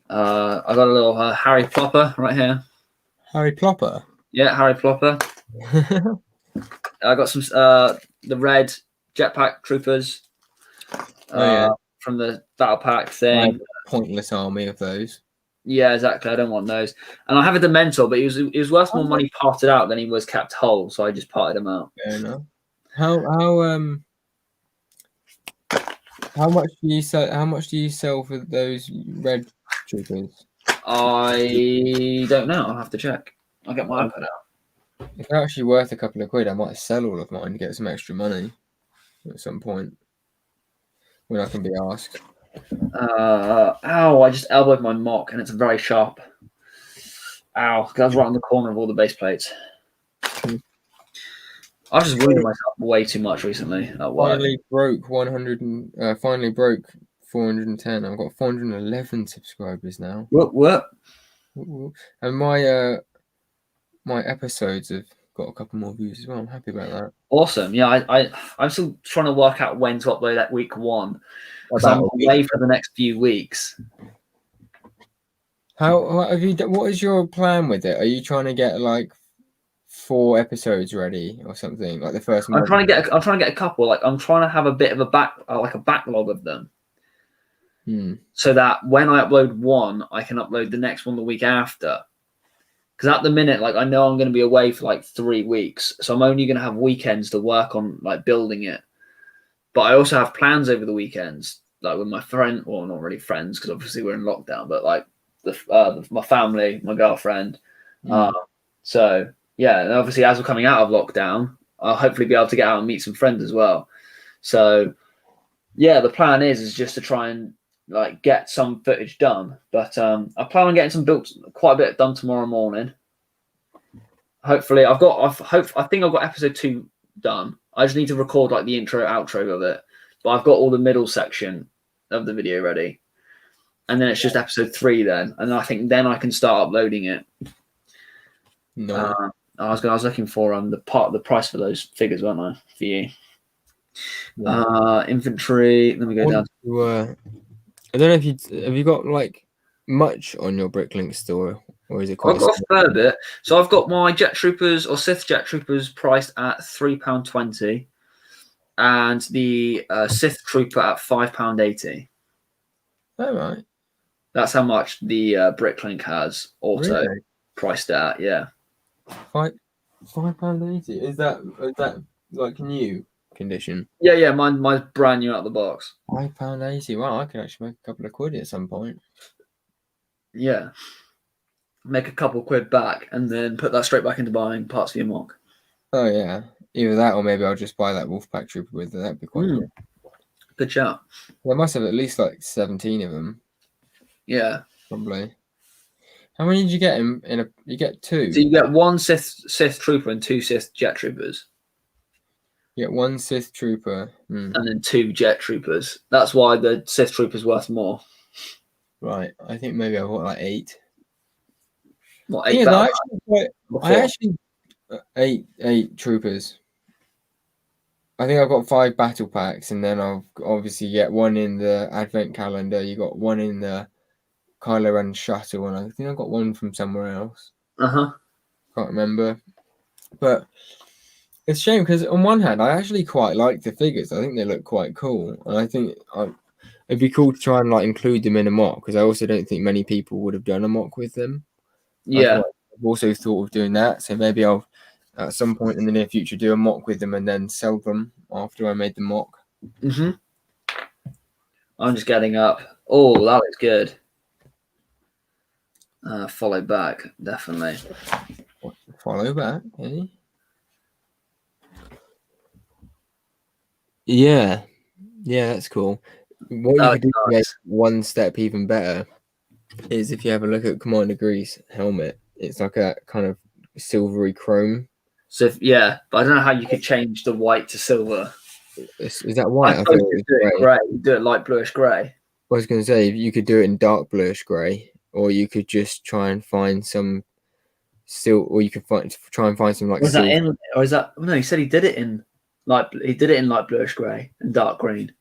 I got a little Harry Plopper right here. Harry Plopper? Yeah, Harry Plopper. I got some the red jetpack troopers from the battle pack thing. Pointless army of those. Yeah, exactly. I don't want those. And I have a Dementor, but he was worth more money parted out than he was kept whole, so I just parted him out. Fair enough. How much do you sell? How much do you sell for those red troopers? I don't know. I'll have to check. I'll get my iPad out. If they're actually worth a couple of quid, I might sell all of mine to get some extra money at some point when I can be asked. Ow! I just elbowed my mock, and it's very sharp. Ow! That was right on the corner of all the base plates. I've just wounded myself way too much recently. Finally broke 100 and finally broke 410. I've got 411 subscribers now. What? And my my episodes have got a couple more views as well. I'm happy about that. Awesome. Yeah, I'm still trying to work out when to upload that week one. Because I'm away for the next few weeks. How have you? What is your plan with it? Are you trying to get like 4 episodes ready or something like the first? I'm trying to get a couple. Like I'm trying to have a bit of a backlog of them, so that when I upload one, I can upload the next one the week after. Because at the minute, like I know I'm going to be away for like 3 weeks, so I'm only going to have weekends to work on like building it. But I also have plans over the weekends, like with my friend. Well, not really friends, because obviously we're in lockdown. But like my family, my girlfriend. So yeah, and obviously as we're coming out of lockdown, I'll hopefully be able to get out and meet some friends as well. So yeah, the plan is just to try and like get some footage done. But I plan on getting some built quite a bit done tomorrow morning. Hopefully, I think I've got episode 2 done. I just need to record like the intro, outro of it. but I've got all the middle section of the video ready, and then it's just episode 3 then, and I think then I can start uploading it. No. I was looking for the price for those figures, weren't I? For you. Inventory. Let me go down. I don't know if have you got like much on your Bricklink store, or is it quite? I've got a fair bit. So I've got my Jet Troopers or Sith Jet Troopers priced at £3.20, and the Sith Trooper at £5.80. Oh right. That's how much the Bricklink has auto priced at. Yeah. £5.80. Is that like new condition? Yeah. Mine's brand new out of the box. £5.80. Wow, I can actually make a couple of quid at some point. Yeah. Make a couple quid back and then put that straight back into buying parts for your mock. Oh yeah, either that or maybe I'll just buy that Wolfpack Trooper with it. That'd be quite cool. Good shout. There must have at least like 17 of them. Yeah. Probably. How many did you get you get 2? So you get 1 Sith Trooper and 2 Sith Jet Troopers. You get 1 Sith Trooper. And then 2 Jet Troopers. That's why the Sith Trooper's worth more. Right. I think maybe I've got like 8. What, 8? Yeah, I actually 8 troopers. I think I've got 5 battle packs, and then I'll obviously get 1 in the advent calendar. You got 1 in the Kylo Ren shuttle, and I think I got 1 from somewhere else. Can't remember. But it's a shame because on one hand, I actually quite like the figures. I think they look quite cool, and I think it'd be cool to try and like include them in a mock, because I also don't think many people would have done a mock with them. Yeah. I've also thought of doing that, so maybe I'll at some point in the near future do a mock with them and then sell them after I made the mock. I'm just getting up. Oh, that looks good. Follow back, definitely. Follow back, eh? Yeah, that's cool. What you could do to make one step even better is if you have a look at Commander Grease helmet. It's like a kind of silvery chrome. So but I don't know how you could change the white to silver. Is that white? I thought you could do it grey. You do it light bluish grey. I was going to say you could do it in dark bluish grey, or you could just try and find some or you could try and find some like. Was that in? Or is that? No, he said he did it in light bluish grey and dark green.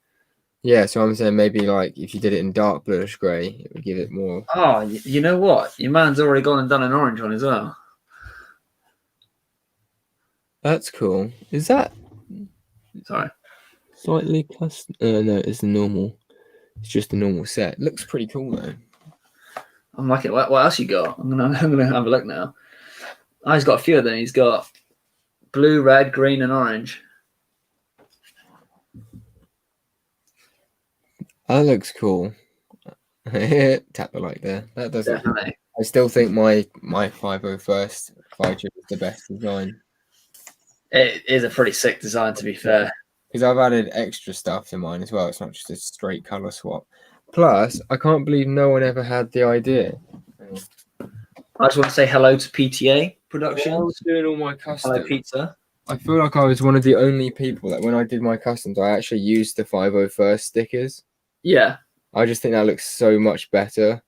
Yeah, so I'm saying maybe like if you did it in dark bluish grey, it would give it more. Oh, you know what? Your man's already gone and done an orange one as well. That's cool. Is that? Sorry. Slightly custom. No, it's the normal. It's just a normal set. Looks pretty cool though. I'm liking it. What else you got? I'm gonna have a look now. Oh, he's got a few of them. He's got blue, red, green, and orange. That looks cool. Tap the like there. That does. Definitely. I still think my 501st fighter is the best design. It is a pretty sick design, to be fair. Because I've added extra stuff to mine as well. It's not just a straight color swap. Plus, I can't believe no one ever had the idea. I just want to say hello to PTA Productions. I was doing all my customs. Hello, pizza. I feel like I was one of the only people that when I did my customs, I actually used the 501st stickers. Yeah. I just think that looks so much better.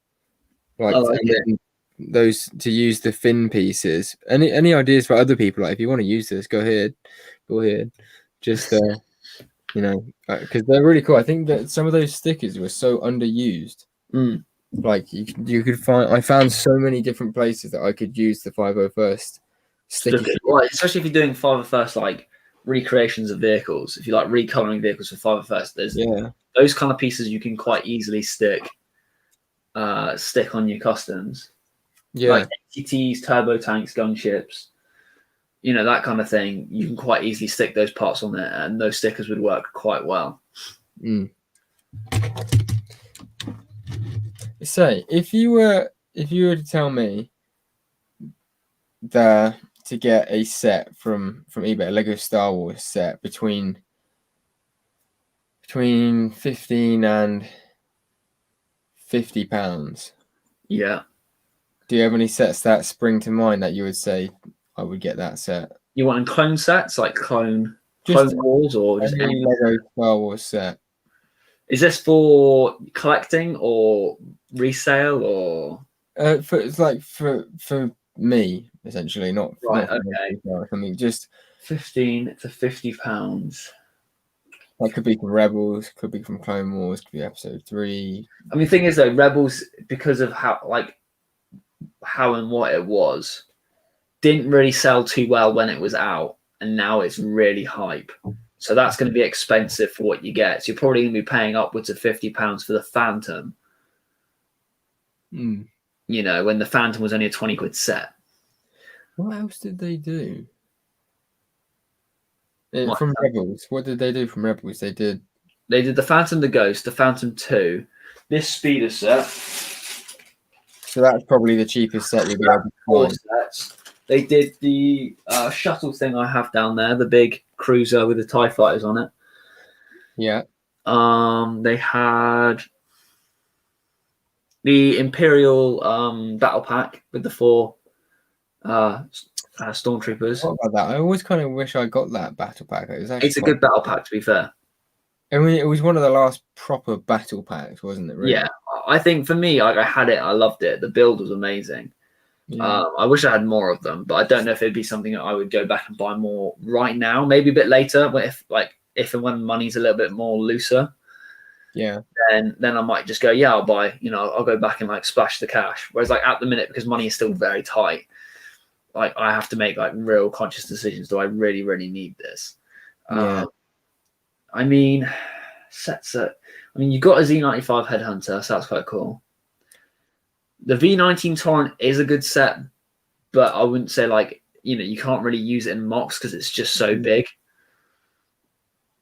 Those to use the fin pieces. Any ideas for other people? Like if you want to use this, go ahead. Just because they're really cool. I think that some of those stickers were so underused. Like you could find. I found so many different places that I could use the 501st stickers. Right, especially if you're doing 501st like recreations of vehicles. If you like recoloring vehicles for 501st, there's those kind of pieces you can quite easily stick on your customs. Like ATTs, turbo tanks, gunships, that kind of thing. You can quite easily stick those parts on there, and those stickers would work quite well. So, if you were to tell me to get a set from eBay, a Lego Star Wars set between 15 and £50. Yeah. Do you have any sets that spring to mind that you would say I would get that set? You want clone sets like clone wars, or just any Lego Star Wars set? Is this for collecting or resale or? It's like for me essentially, not Right. for Okay. myself. I mean, just 15 to 50 pounds. that could be from Rebels, could be from Clone Wars, could be Episode 3. I mean, the thing is though, Rebels, because of how and what it was, didn't really sell too well when it was out, and now it's really hype. So that's going to be expensive for what you get. So you're probably going to be paying upwards of £50 for the Phantom. Mm. You know, when the Phantom was only a 20 quid set. What else did they do? What? From Rebels, what did they do from Rebels? They did The Phantom, the Ghost, the Phantom 2, this speeder set. So that's probably the cheapest set you'll be able to Four find. sets. They did the shuttle thing I have down there, the big cruiser with the TIE fighters on it. Yeah. They had the Imperial battle pack with the 4 stormtroopers. What about that? I always kind of wish I got that battle pack. It was actually It's a good battle pack, to be fair. I mean, it was one of the last proper battle packs, wasn't it? Really? Yeah, I think for me, I had it. I loved it. The build was amazing. Yeah. I wish I had more of them, but I don't know if it'd be something that I would go back and buy more right now. Maybe a bit later, if and when money's a little bit more looser. Yeah. Then I might just go, yeah, I'll buy. I'll go back and splash the cash. Whereas at the minute, because money is still very tight, I have to make real conscious decisions. Do I really, really need this? Yeah. I mean, you've got a Z95 Headhunter, so that's quite cool. The V19 Torrent is a good set, but I wouldn't say you can't really use it in mocks because it's just so big.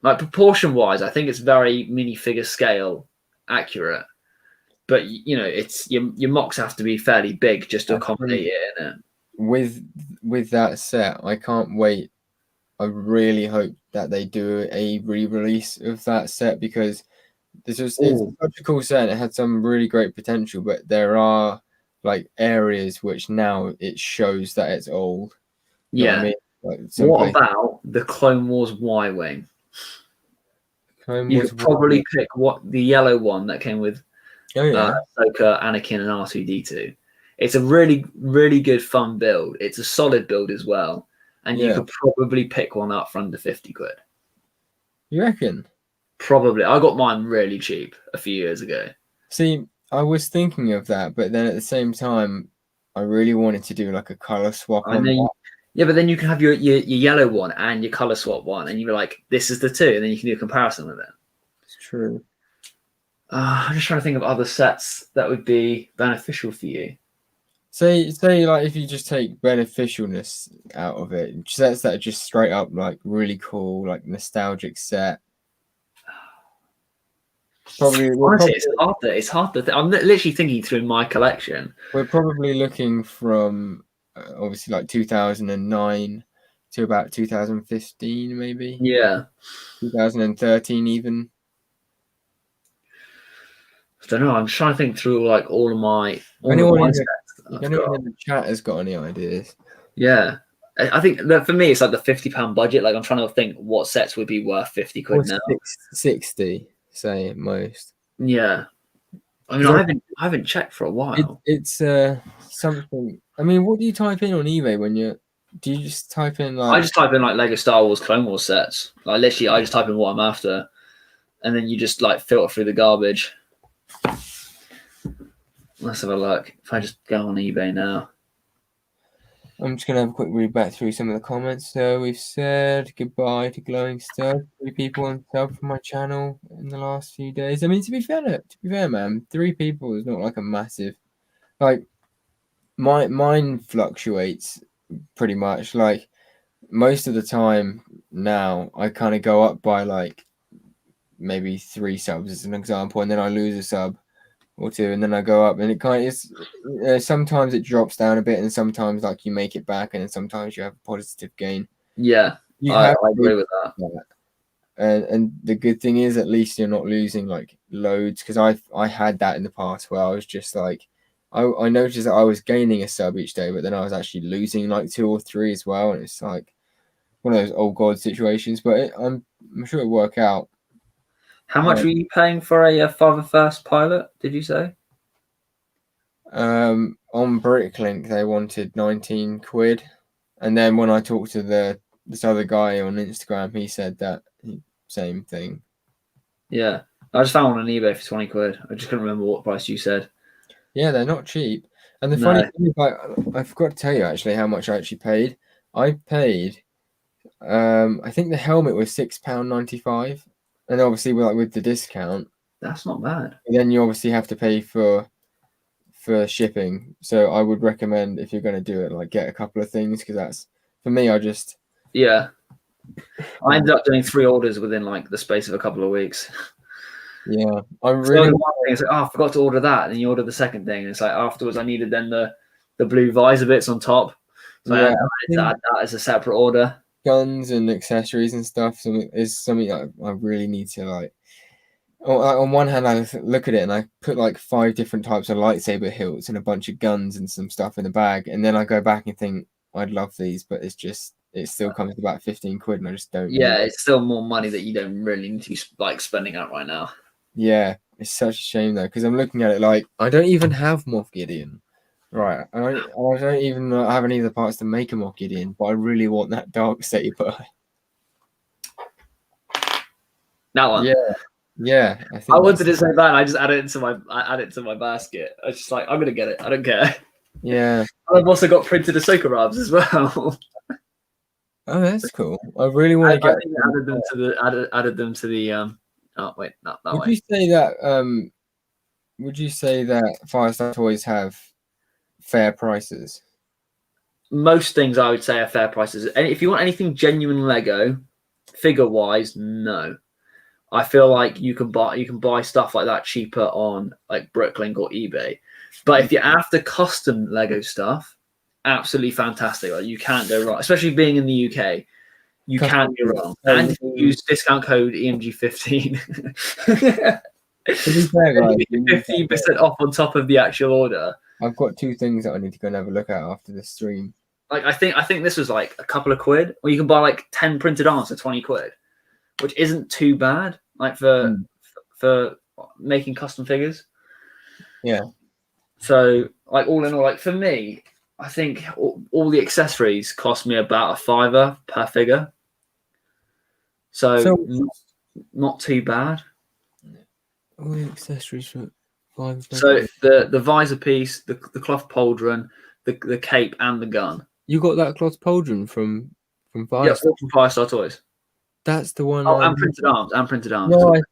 Proportion wise, I think it's very minifigure scale accurate, but it's your mocks have to be fairly big just to accommodate it in it. With that set, I can't wait. I really hope that they do a re-release of that set because it's such a cool set. It had some really great potential, but there are areas which now it shows that it's old. You know what I mean? What about the Clone Wars Y-Wing? You could probably pick the yellow one that came with Ahsoka, Anakin, and R2-D2. It's a really, really good fun build. It's a solid build as well. And you could probably pick one up for under 50 quid. You reckon? Probably. I got mine really cheap a few years ago. See, I was thinking of that, but then at the same time, I really wanted to do a color swap on that. Yeah, but then you can have your yellow one and your color swap one, and you're like, this is the two, and then you can do a comparison with it. It's true. I'm just trying to think of other sets that would be beneficial for you. Say if you just take beneficialness out of it, sets that are just straight up really cool, nostalgic set. Honestly, it's hard to I'm literally thinking through my collection. We're probably looking from obviously 2009 to about 2015, maybe. Yeah. 2013 even. I don't know. I'm trying to think through all of my. Anyone in the chat has got any ideas? Yeah, I think that for me it's the £50 budget. I'm trying to think what sets would be worth 50 quid now. 60, say at most. Yeah, I mean I haven't checked for a while. It's something. I mean, what do you type in on eBay when you? Do you just type in I just type in Lego Star Wars Clone Wars sets. Literally, I just type in what I'm after, and then you just filter through the garbage. Let's have a look. If I just go on eBay now. I'm just going to have a quick read back through some of the comments. So we've said goodbye to Glowing Stud. 3 people on sub from my channel in the last few days. I mean, to be fair, man, 3 people is not a massive. Mine fluctuates pretty much. Most of the time now, I kind of go up by maybe 3 subs as an example, and then I lose a sub or 2, and then I go up, and it kind of is. Sometimes it drops down a bit, and sometimes you make it back, and then sometimes you have a positive gain. Yeah, I agree with that. And the good thing is, at least you're not losing loads, because I had that in the past where I was just I noticed that I was gaining a sub each day, but then I was actually losing 2 or 3 as well, and it's one of those oh god situations. But I'm sure it'll work out. How much were you paying for a Father First pilot? Did you say? On Bricklink, they wanted 19 quid, and then when I talked to this other guy on Instagram, he said that same thing. Yeah, I just found one on eBay for 20 quid. I just couldn't remember what price you said. Yeah, they're not cheap. And the funny thing is, like, I forgot to tell you actually how much I actually paid. I paid, I think the helmet was £6.95, and obviously with the discount, that's not bad. then you obviously have to pay for shipping. So I would recommend, if you're going to do it, like, get a couple of things, because that's, for me, I ended up doing 3 orders within like the space of a couple of weeks. Yeah, I really. So one thing, it's like, I forgot to order that, and then you order the second thing, and it's like afterwards I needed then the blue visor bits on top. So I had to add that as a separate order. Guns and accessories and stuff is something I really need to, like. On one hand, I look at it and I put like 5 different types of lightsaber hilts and a bunch of guns and some stuff in the bag, and then I go back and think I'd love these, but it still comes to about 15 quid, and I just don't. Yeah, it's still more money that you don't really need to be like spending out right now. Yeah, it's such a shame though, because I'm looking at it like I don't even have Moff Gideon, right? I don't even have any of the parts to make a Moff Gideon, but I really want that dark saber. That one. Yeah. I wanted to say that, and I just added it to my basket. I was just like, I'm gonna get it. I don't care. Yeah. I've also got printed Ahsoka Rabs as well. Oh, that's cool. I really want to get. I think added them to the. Oh wait, not that way. Would you say that Firestar Toys have fair prices? Most things I would say are fair prices. And if you want anything genuine Lego, figure wise, no. I feel like you can buy stuff like that cheaper on like Bricklink or eBay. But if you're after custom Lego stuff, absolutely fantastic. Like, you can't go wrong, especially being in the UK. You can't go wrong. And if you use discount code EMG15, 15% off on top of the actual order. I've got 2 things that I need to go and have a look at after this stream. Like I think this was like a couple of quid, or you can buy like 10 printed arms for 20 quid, which isn't too bad. Like for making custom figures. Yeah. So like all in all, like for me, I think all the accessories cost me about £5 per figure. So not too bad. All the accessories for £5. So the visor piece, the cloth pauldron, the cape, and the gun. You got that cloth pauldron from Firestar? Yeah, from Firestar Toys. That's the one. Oh, and printed arms. No, I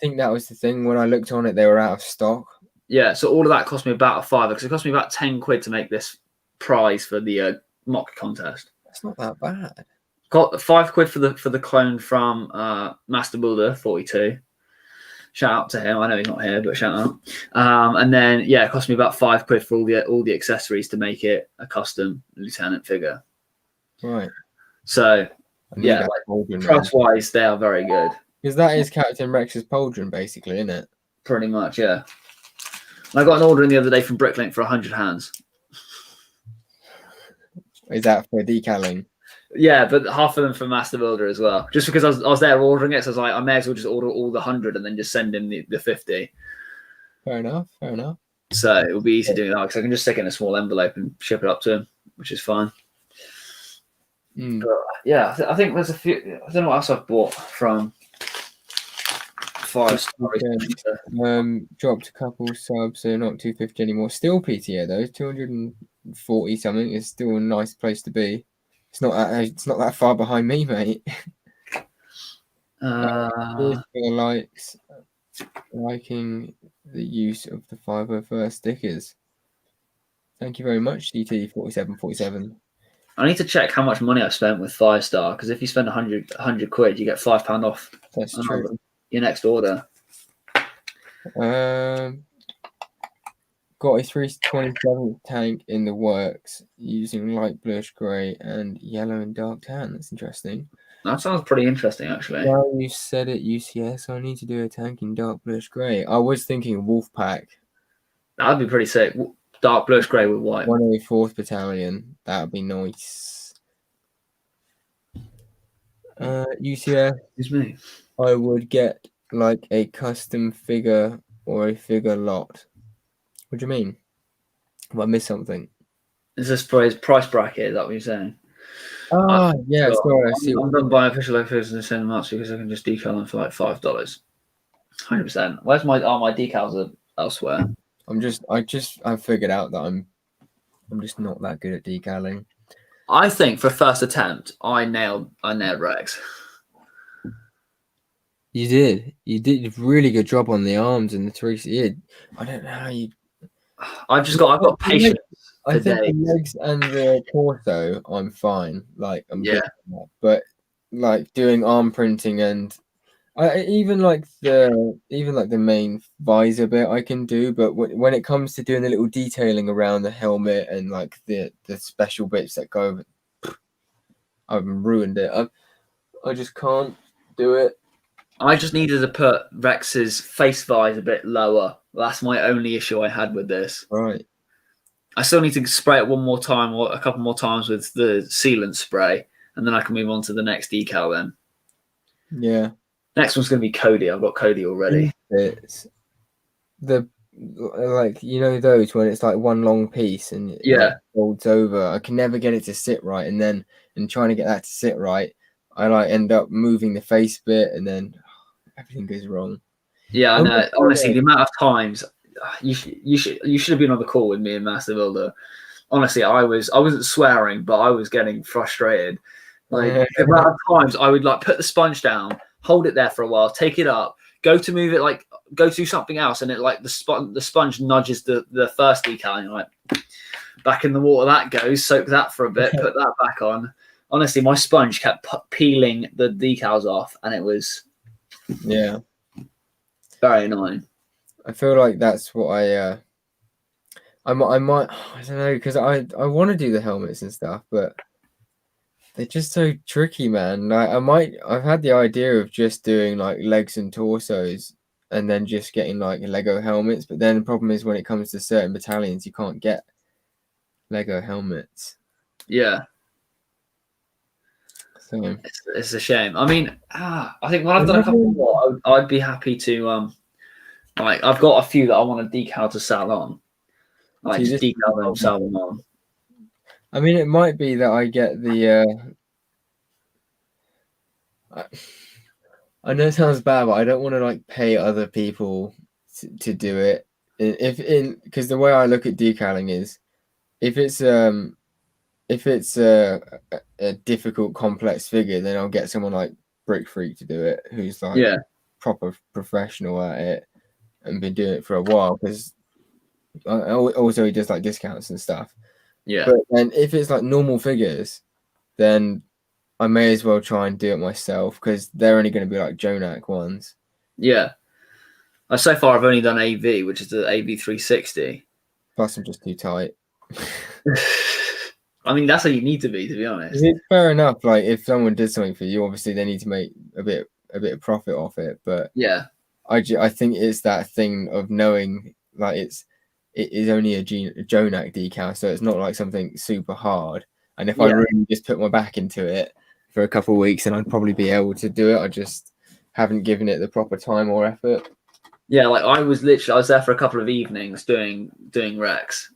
think that was the thing. When I looked on it, they were out of stock. Yeah, so all of that cost me about £5 because it cost me about 10 quid to make this prize for the mock contest. That's not that bad. Got 5 quid for the clone from Master Builder 42. Shout out to him. I know he's not here, but shout out. And then it cost me about 5 quid for all the accessories to make it a custom lieutenant figure. Right. So like, price wise, they are very good. Because that is Captain Rex's pauldron, basically, isn't it? Pretty much, yeah. I got an order in the other day from Bricklink for 100 hands. Is that for decaling? Yeah, but half of them for Master Builder as well. Just because I was there ordering it, so I was like, I may as well just order all the 100 and then just send him the 50. Fair enough. So it will be easy doing that because I can just stick it in a small envelope and ship it up to him, which is fine. But, yeah, I think there's a few. I don't know what else I've bought from Firestar. Dropped a couple subs, so not 250 anymore. Still PTA though, 240 something. Is still a nice place to be. It's not that far behind me, mate. Liking the use of the 501st stickers. Thank you very much, CT4747. I need to check how much money I've spent with Firestar, because if you spend 100 quid, you get £5 off. That's true. Your next order. Got a 327 tank in the works using light bluish grey and yellow and dark tan. That's interesting. That sounds pretty interesting, actually. Now you said it, UCS. I need to do a tank in dark bluish grey. I was thinking Wolfpack. That'd be pretty sick. Dark bluish grey with white. 104th Battalion. That would be nice. UCS. Excuse me. I would get like a custom figure or a figure lot. What do you mean? Have I missed something? Is this for his price bracket? Is that what you're saying? Ah, yeah, So sorry, I see. I'm done buying official Lego figures and sending them out because I can just decal them for like $5. 100%. Where's my my decals are elsewhere. I figured out that I'm just not that good at decaling. I think for first attempt, I nailed Rex. You did a really good job on the arms and the three. Yeah, I don't know how you. I've got patience. I think the legs and the torso, I'm fine. Like I'm good at that. But like doing arm printing and even like the main visor bit I can do, but when it comes to doing the little detailing around the helmet and like the special bits that go over, I've ruined it. I just can't do it. I just needed to put Rex's face visor a bit lower. That's my only issue I had with this. Right. I still need to spray it one more time or a couple more times with the sealant spray, and then I can move on to the next decal then. Yeah. Next one's going to be Cody. I've got Cody already. It's the like those when it's like one long piece and it like folds over. I can never get it to sit right, and then trying to get that to sit right, I like end up moving the face bit, and then everything goes wrong. Yeah, I know. Honestly, the amount of times you should have been on the call with me and Master Builder. Honestly, I wasn't swearing, but I was getting frustrated. Like the amount of times I would like put the sponge down, hold it there for a while, take it up, go to move it, like go to something else, and it like the sponge nudges the first decal, and you're like back in the water that goes, soak that for a bit, put that back on. Honestly, my sponge kept peeling the decals off, and it was very annoying. I feel like that's what I might I don't know, because I want to do the helmets and stuff, but they're just so tricky, man. Like I've had the idea of just doing like legs and torsos and then just getting like Lego helmets, but then the problem is when it comes to certain battalions, you can't get Lego helmets. Yeah. So it's a shame. I mean, I think when I've done a couple more, I'd be happy to like I've got a few that I want to decal to sell on. Like just decal them, sell them on. I mean, it might be that I get the. I know it sounds bad, but I don't want to like pay other people to do it. Because the way I look at decaling is, if it's a difficult, complex figure, then I'll get someone like Brick Freak to do it, who's like proper professional at it and been doing it for a while. Because also he does like discounts and stuff. Yeah. But then if it's like normal figures, then I may as well try and do it myself because they're only going to be like Jonak ones. Yeah. So far I've only done AV, which is the AV360. Plus I'm just too tight. I mean, that's how you need to be honest. It's fair enough. Like if someone did something for you, obviously they need to make a bit of profit off it. But yeah, I think it's that thing of knowing like it is only a Jonak decal, so it's not like something super hard. And if I really just put my back into it for a couple of weeks, then I'd probably be able to do it. I just haven't given it the proper time or effort. Yeah, like I was there for a couple of evenings doing Rex.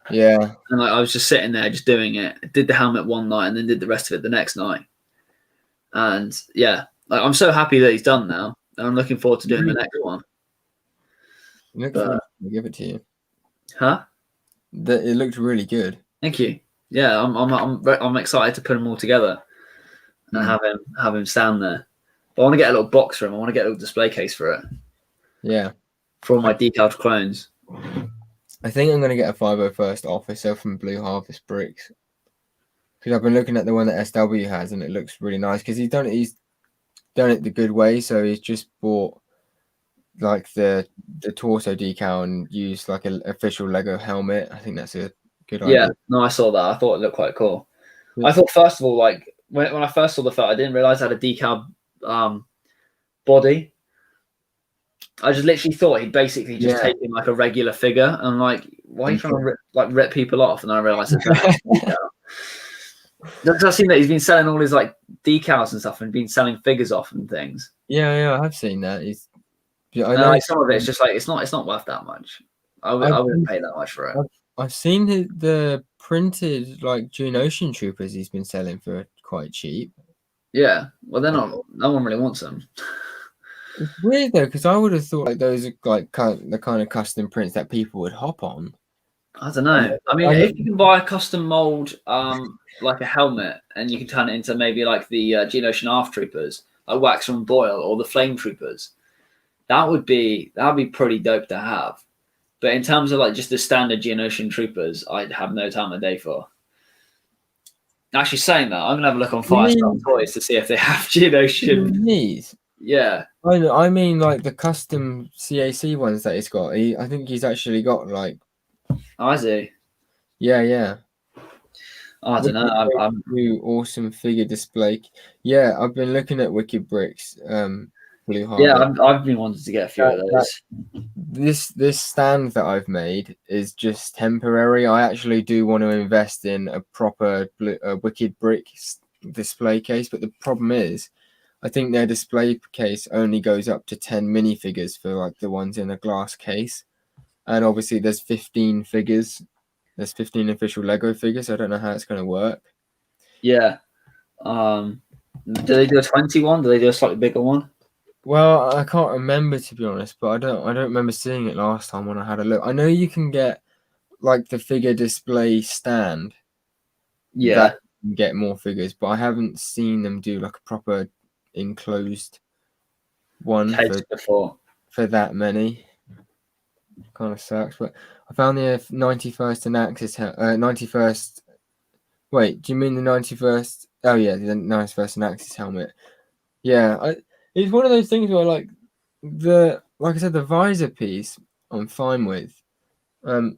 Yeah. And like I was just sitting there just doing it. Did the helmet one night and then did the rest of it the next night. And yeah, like I'm so happy that he's done now. And I'm looking forward to doing the next one. I'll give it to you. Huh? It looked really good. Thank you. Yeah, I'm excited to put them all together and have him stand there. But I want to get a little box for him. I want to get a little display case for it. Yeah. For all my decaled clones. I think I'm going to get a 501st Officer from Blue Harvest Bricks. Because I've been looking at the one that SW has and it looks really nice. Because he's done it the good way. So he's just bought like the torso decal and used like an official Lego helmet. I think that's a good idea. Yeah, no, I saw that. I thought it looked quite cool. Yeah. I thought first of all, like when I first saw the photo, I didn't realize I had a decal body. I just literally thought he'd basically just taken like a regular figure and like, why are you trying to rip people off? And then I realized that. I've seen that he's been selling all his like decals and stuff and been selling figures off and things. Yeah, I have seen that. I No, know. like some of it's just like it's not worth that much. I I've wouldn't pay that much for it. I've, I've seen the printed like Geonosian troopers he's been selling for quite cheap. Yeah, well, they're not. No one really wants them. It's weird though, because I would have thought like those are like the kind of custom prints that people would hop on. I don't know. I mean, I know, if you can buy a custom mold, like a helmet, and you can turn it into maybe like the Geonosian Arf Troopers, like Wax and Boil, or the Flame Troopers, that'd be pretty dope to have. But in terms of like just the standard Geonosian Troopers, I'd have no time of day for. Actually, saying that, I'm gonna have a look on you Firestar mean Toys to see if they have Geonosian. these? Yeah, I mean like the custom CAC ones that he's got. I think he's actually got like I see. yeah. I don't know. Wicked Bricks new awesome figure display. Yeah, I've been looking at Wicked Bricks, Blue Yeah, Harbor. I've been wanting to get a few of That those. this stand that I've made is just temporary. I actually do want to invest in a proper Wicked Brick display case, but the problem is, I think their display case only goes up to 10 minifigures for like the ones in a glass case, and obviously there's 15 figures. There's 15 official Lego figures. So I don't know how it's going to work. Yeah. Do they do a 21? Do they do a slightly bigger one? Well, I can't remember to be honest, but I don't remember seeing it last time when I had a look. I know you can get like the figure display stand Yeah. that can get more figures, but I haven't seen them do like a proper enclosed one Case before. for that many. Kind of sucks, but I found the 91st and Axis 91st. Wait, do you mean the 91st? Oh yeah, the 91st and Axis helmet. Yeah, it's one of those things where like like I said, the visor piece I'm fine with. For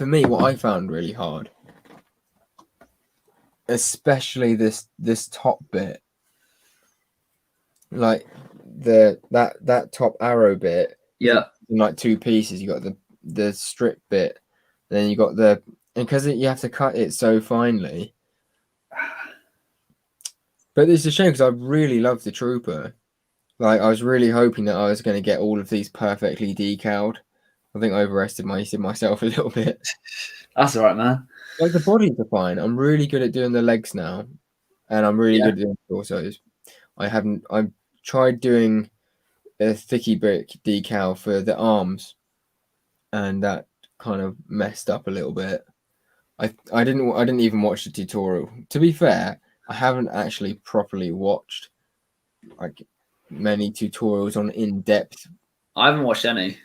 me, what I found really hard, especially this top bit, like that top arrow bit, Yeah. in like two pieces. You got the strip bit, then you got the and because you have to cut it so finely. But it's a shame because I really love the trooper. Like I was really hoping that I was going to get all of these perfectly decaled. I think I overestimated myself a little bit. That's all right, man. Like the bodies are fine. I'm really good at doing the legs now, and I'm really Yeah. good at doing the torsos. I've tried doing a thicky brick decal for the arms, and that kind of messed up a little bit. I didn't even watch the tutorial. To be fair, I haven't actually properly watched like many tutorials on in-depth I haven't watched any.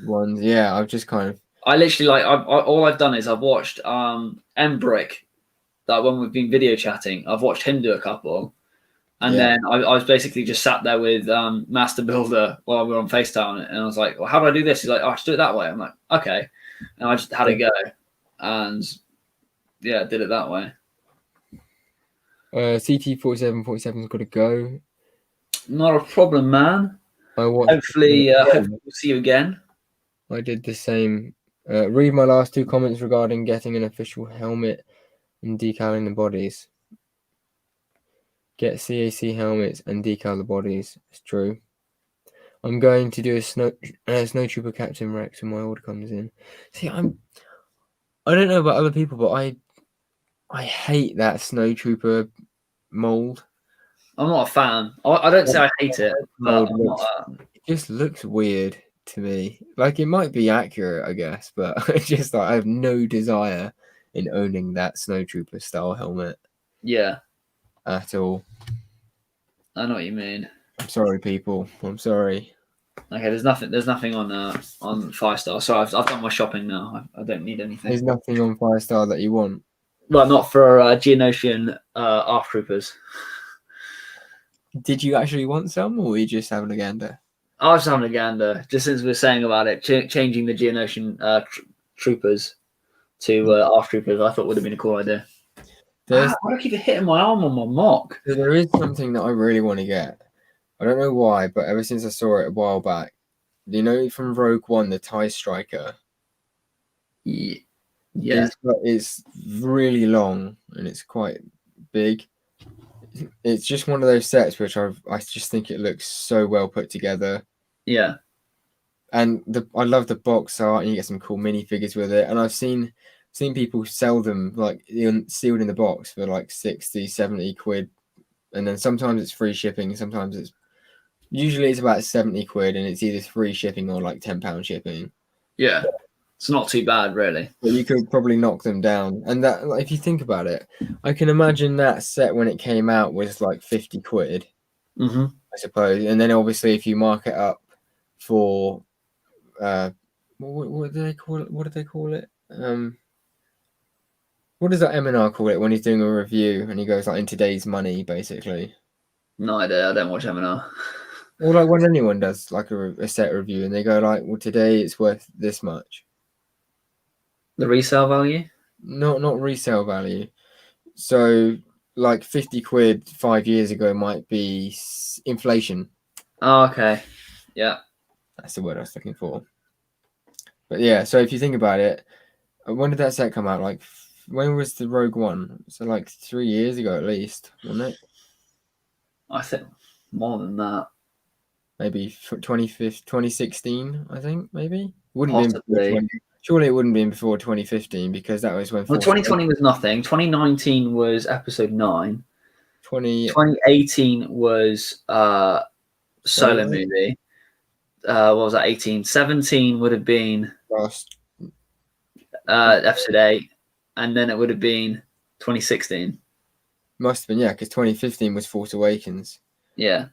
ones. Yeah, I've just kind of I literally like all I've done is I've watched Brick, that when we've been video chatting. I've watched him do a couple, and yeah. then I was basically just sat there with Master Builder while we were on FaceTime, and I was like, "Well, how do I do this?" He's like, "Oh, just do it that way." I'm like, "Okay," and I just had a go, and yeah, did it that way. CT4747's got to go. Not a problem, man. Hopefully we'll see you again. I did the same. Read my last two comments regarding getting an official helmet and decaling the bodies. Get CAC helmets and decal the bodies. It's true. I'm going to do a snowtrooper Captain Rex when my order comes in. See, I don't know about other people, but I hate that snowtrooper mold. I'm not a fan. I don't say I hate it, but Mold I'm not. it just looks weird to me. Like it might be accurate, I guess, but it's just like I have no desire in owning that snowtrooper style helmet Yeah, at all. I know what you mean. I'm sorry, people. I'm sorry. Okay, there's nothing on Firestar. So I've done my shopping now. I don't need anything. There's nothing on Firestar that you want. Well, not for Geonosian Arf Troopers. Did you actually want some, or were you just having a gander? I was having a gander, just since we were saying about it, changing the Geonosian Troopers to Arf Troopers. I thought would have been a cool idea. Why do I keep hitting my arm on my mock? There is something that I really want to get. I don't know why, but ever since I saw it a while back, you know from Rogue One, the TIE Striker? Yeah. It's really long and it's quite big. it's just one of those sets which I just think it looks so well put together. Yeah. And I love the box art, and you get some cool minifigures with it. And I've seen people sell them like sealed in the box for like 60, 70 quid. And then sometimes it's free shipping, sometimes usually it's about 70 quid, and it's either free shipping or like £10 shipping. Yeah. It's not too bad, really. But you could probably knock them down. And that, like, if you think about it, I can imagine that set when it came out was like 50 quid, Mm-hmm. I suppose. And then obviously if you mark it up for what do they call it? What do they call it? What does that M&R call it when he's doing a review and he goes like in today's money, basically? No idea. I don't watch M&R. Or like when anyone does like a set review and they go like, well, today it's worth this much. The resale value? Not resale value. So like 50 quid 5 years ago might be inflation. Oh, okay. Yeah. That's the word I was looking for. But yeah, so if you think about it, when did that set come out? Like, when was the Rogue One? So like 3 years ago at least, wasn't it? I think more than that. Maybe 2016, I think, maybe? Wouldn't Possibly. be surely it wouldn't be before 2015 because that was when Well, 2020 was nothing. 2019 was episode 9. 2018 was solo movie. What was that? 18. 17 would have been episode 8, and then it would have been 2016. Must have been, yeah, because 2015 was Force Awakens. Yeah.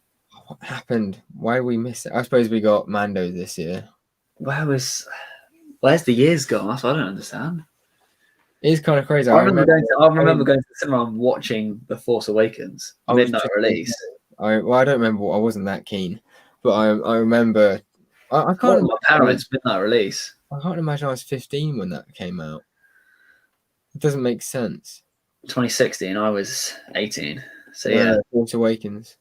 What happened? Why did we miss it? I suppose we got Mando this year. Where's the years gone? That's what I don't understand. It's kind of crazy. I remember going to the cinema and watching The Force Awakens midnight release. I don't remember. I wasn't that keen, but I remember. I can't. My parents' midnight release. I can't imagine I was 15 when that came out. It doesn't make sense. 2016, I was 18. So yeah, Force Awakens.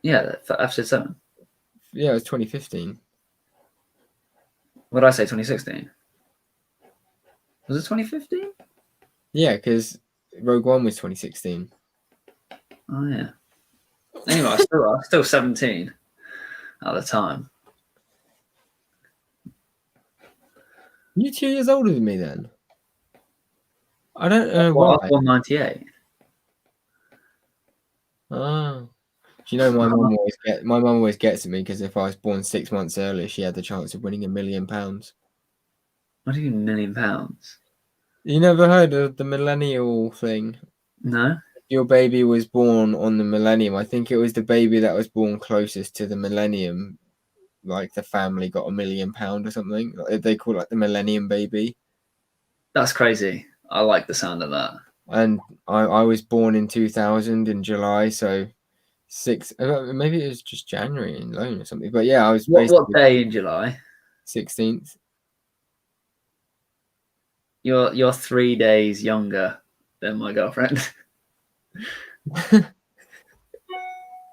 Yeah, episode 7. Yeah, it was 2015. What did I say? 2016. Was it 2015? Yeah, because Rogue One was 2016. Oh yeah. Anyway, I was still 17 at the time. You're 2 years older than me then. I don't know why. I was born 98. Oh. Do you know my mum always gets at me because if I was born 6 months earlier, she had the chance of winning £1 million. What do you mean £1 million? You never heard of the millennial thing? No. Your baby was born on the millennium. I think it was the baby that was born closest to the millennium. Like the family got £1 million or something. They call it like the millennium baby. That's crazy. I like the sound of that. And I was born in 2000 in July, so maybe it was just January in loan or something. But yeah, I was what day in July? 16th. You're 3 days younger than my girlfriend.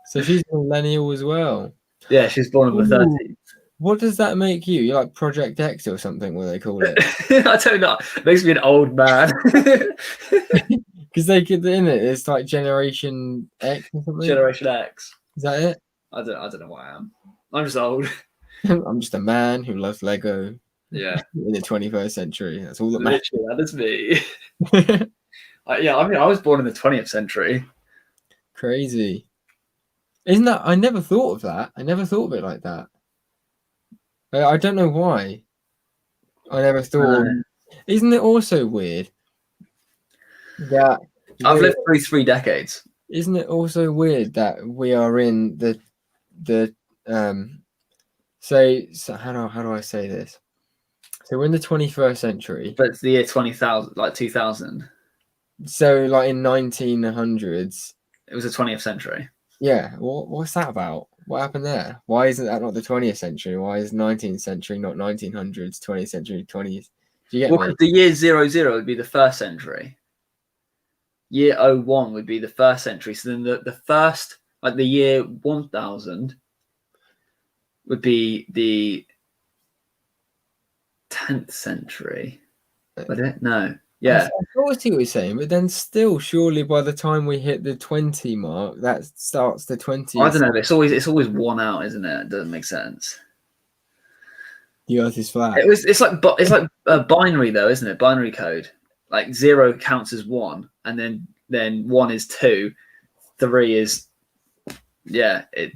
So she's a millennial as well. Yeah, she's born on the 13th. What does that make you? You're like Project X or something, what they call it. I don't know. It makes me an old man. Because they get in it. It's like Generation X or something. Generation X. Is that it? I don't know what I am. I'm just old. I'm just a man who loves Lego. Yeah. In the 21st century. That's all that matters. Literally, that is me. Yeah, I mean, I was born in the 20th century. Crazy. Isn't that? I never thought of that. I never thought of it like that. I don't know why. I never thought. Isn't it also weird that I've lived through 3 decades? Isn't it also weird that we are in the so how do I say this? So we're in the 21st century. But it's the year 20,000, like 2000. So like in 1900s. It was the 20th century. Yeah. What's that about? What happened there? Why isn't that not the 20th century? Why is 19th century not 1900s, 20th century, 20th? Do you get me? Because the year 00 would be the first century. Year 01 would be the first century. So then the first, like the year 1000 would be the 10th century. Would it? No. Yeah. I sort of see what you're saying, but then still, surely by the time we hit the 20 mark, that starts the 20. I don't know. It's always one out, isn't it? It doesn't make sense. The Earth is flat. It's like binary though, isn't it? Binary code. Like 0 counts as 1, and then 1 is 2, 3 is it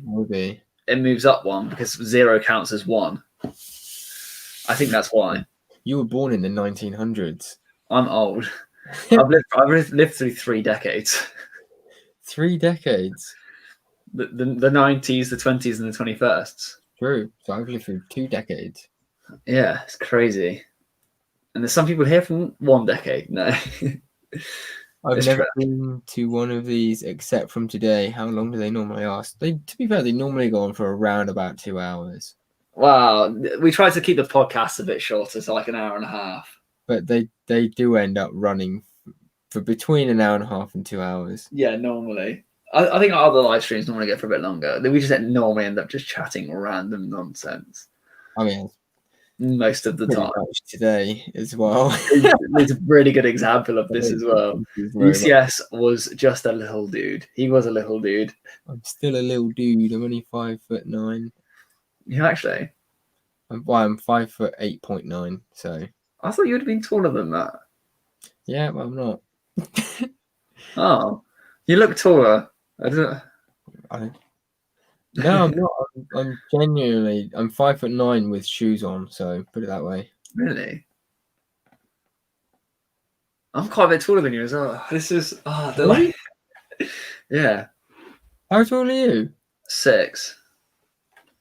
moves up 1 because 0 counts as 1. I think that's why. You were born in the 1900s. I'm old. I've lived through 3 decades. 3 decades. The 90s, the 20s, and the 21st. True. So I've lived through 2 decades. Yeah, it's crazy. And there's some people here from 1 decade. No. I've never been to one of these except from today. How long do they normally last? To be fair, they normally go on for around about 2 hours. Wow. We try to keep the podcast a bit shorter, so like an hour and a half. But they do end up running for between an hour and a half and 2 hours. Yeah, normally. I think our other live streams normally go for a bit longer. We just normally end up just chatting random nonsense. I mean, most of the time. Today as well. It's a really good example of this as well. UCS was just a little dude. He was a little dude. I'm still a little dude. I'm only 5'9". You actually? I'm 5'8.9". So I thought you would have been taller than that. Yeah, but I'm not. Oh, you look taller. No, I'm not. I'm genuinely. I'm 5'9" with shoes on. So put it that way. Really? I'm quite a bit taller than you as well. This is Really? Yeah. How tall are you? 6.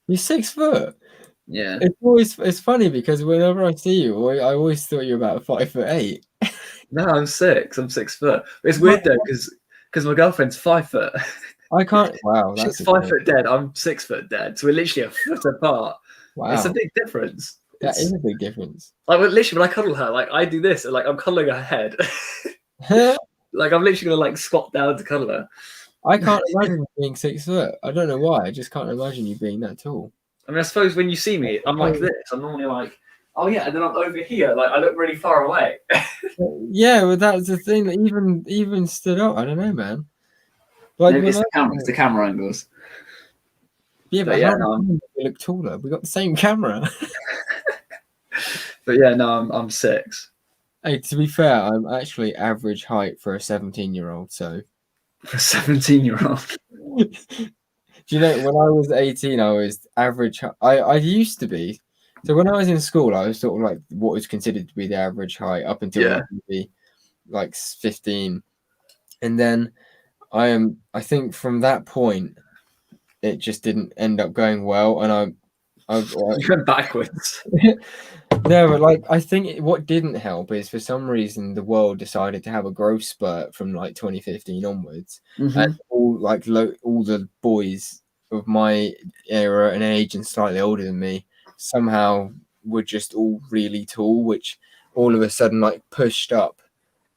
You're 6 foot. Yeah. It's funny because whenever I see you, I always thought you were about 5'8". No, I'm 6. I'm 6 foot. It's weird though because my girlfriend's 5 foot. I can't. Wow, she's 5 foot dead. I'm 6 foot dead. So we're literally a foot apart. Wow, it's a big difference. That is a big difference. Like literally, when I cuddle her, like I do this, and like I'm cuddling her head. Like I'm literally gonna like squat down to cuddle her. I can't imagine you being 6 foot. I don't know why. I just can't imagine you being that tall. I mean, I suppose when you see me, I'm like this. I'm normally like, oh yeah, and then I'm over here. Like I look really far away. Yeah, but that's the thing that even stood up. I don't know, man. Like maybe it's the camera angles. Yeah, but how do you look taller? We got the same camera. But yeah, no, I'm 6. Hey, to be fair, I'm actually average height for a 17-year-old. So for a 17-year-old. Do you know, when I was 18, I was average. I used to be. So when I was in school, I was sort of like what was considered to be the average height up until maybe like 15. And then I think from that point, it just didn't end up going well. And you went backwards. No, but like I think what didn't help is for some reason the world decided to have a growth spurt from like 2015 onwards, and all the boys of my era and age and slightly older than me somehow were just all really tall, which all of a sudden like pushed up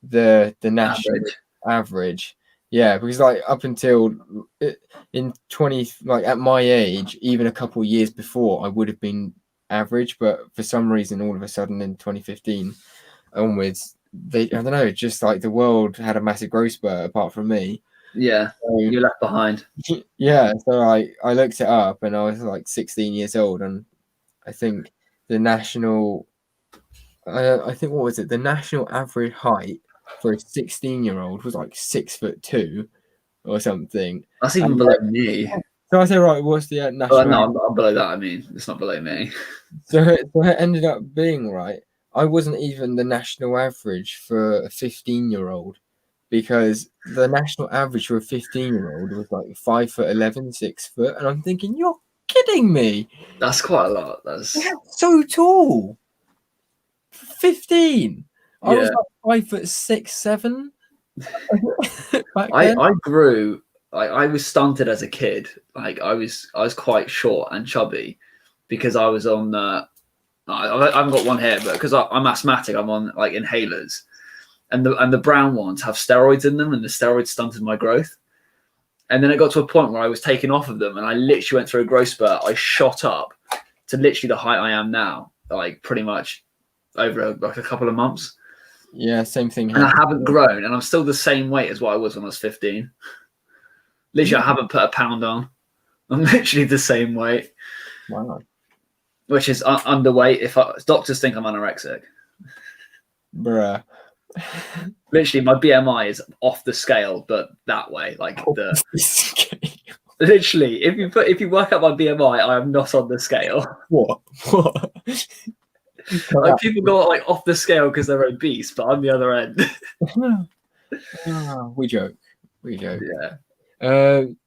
the national average. Yeah, because like up until in 20, like at my age, even a couple of years before, I would have been average, but for some reason all of a sudden in 2015 onwards I don't know, just like the world had a massive growth spurt apart from me. So, you're left behind. Yeah, so I looked it up and I was like 16 years old, and I think the national the national average height for a 16-year-old was like 6'2" or something. That's even below me. So I said, right, what's the national? No, I'm below that. I mean, it's not below me. So it ended up being right. I wasn't even the national average for a 15-year-old, because the national average for a 15-year-old was like 5'11", 6 foot, and I'm thinking, you're kidding me. That's quite a lot. That's so tall. 15. I was like 5'6", 7. I grew. I was stunted as a kid. Like I was quite short and chubby because I was on. I haven't got one here, but because I'm asthmatic, I'm on like inhalers, and the brown ones have steroids in them, and the steroids stunted my growth. And then it got to a point where I was taken off of them, and I literally went through a growth spurt. I shot up to literally the height I am now, like pretty much over a couple of months. Yeah, same thing And I happened. haven't grown, and I'm still the same weight as what I was when I was 15. Literally, I haven't put a pound on. I'm literally the same weight. Wow. Which is underweight. If doctors think I'm anorexic. Bruh. Literally, my BMI is off the scale, but that way, like the. Okay. Literally, if you work out my BMI, I am not on the scale. What? Like people go like off the scale because they're obese, but I'm the other end. We joke. Yeah. I'm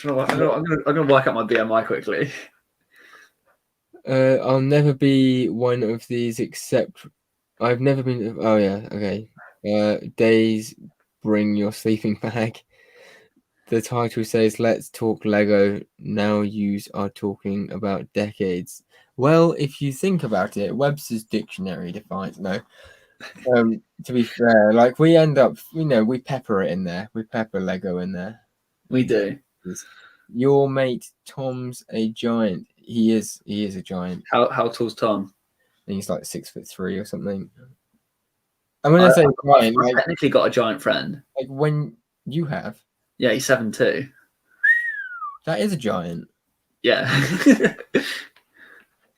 I'm gonna work out my BMI quickly. I'll never be one of these except I've never been. Oh yeah, okay. Days, bring your sleeping bag. The title says, "Let's talk Lego." Now yous are talking about decades. Well, if you think about it, Webster's dictionary defines no. To be fair, like we end up, we pepper it in there. We pepper Lego in there. We do. Your mate Tom's a giant. He is a giant. How tall's Tom? I think he's like 6'3" or something. I mean, I say giant. I've technically got a giant friend. Like when you have. Yeah, he's 7'2". That is a giant. Yeah.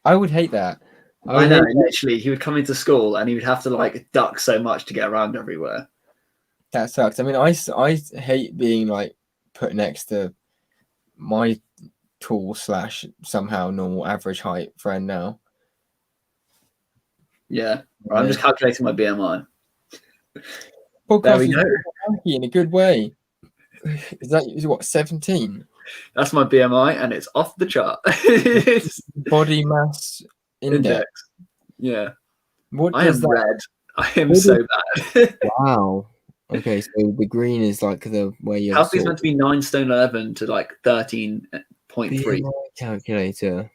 I would hate that. I know. Literally, he would come into school and he would have to like duck so much to get around everywhere. That sucks. I mean, I hate being like put next to my tall / somehow normal average height friend now. Yeah. Right, I'm just calculating my BMI. There we go. In a good way. Is what 17? That's my BMI, and it's off the chart. Body mass index. Yeah. What I am red. I am so bad. Wow. Okay, so the green is like the where you're. Healthy's meant to be 9 stone 11 to like 13.3. BMI calculator.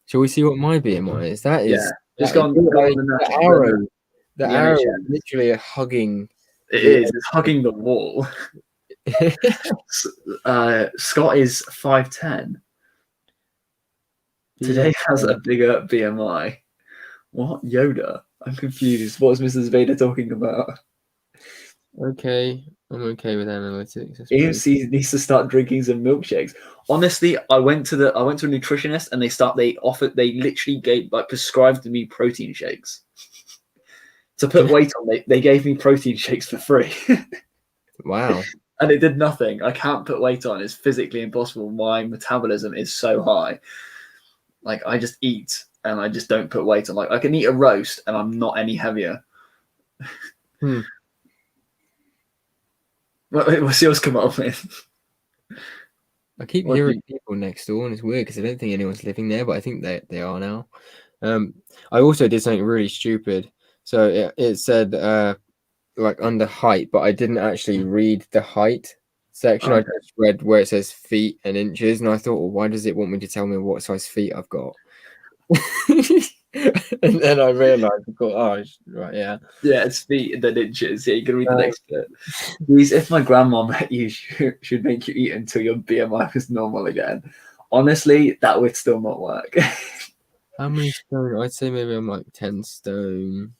Shall we see what my BMI is? That is. Yeah. Just go on the arrow. The arrow is literally hugging. It is. It's hugging the wall. Scott is 5'10". Today has a bigger BMI. What? Yoda? I'm confused. What is Mrs. Vader talking about? Okay, I'm okay with analytics. AMC needs to start drinking some milkshakes. Honestly, I went to a nutritionist and they literally prescribed me protein shakes. To put weight on, they gave me protein shakes for free. Wow. And it did nothing. I can't put weight on. It's physically impossible. My metabolism is so high. Like, I just eat and I just don't put weight on. Like, I can eat a roast and I'm not any heavier. What's yours come up with? I keep hearing people next door, and it's weird because I don't think anyone's living there, but I think they are now. I also did something really stupid. So it said like under height, but I didn't actually read the height section. Okay. I just read where it says feet and inches, and I thought, well, why does it want me to tell me what size feet I've got? And then I realised, right, yeah, it's feet and then inches. Yeah, you can read the next bit. Please, if my grandma met you, should make you eat until your BMI was normal again. Honestly, that would still not work. How many stone? I'd say maybe I'm like 10 stone.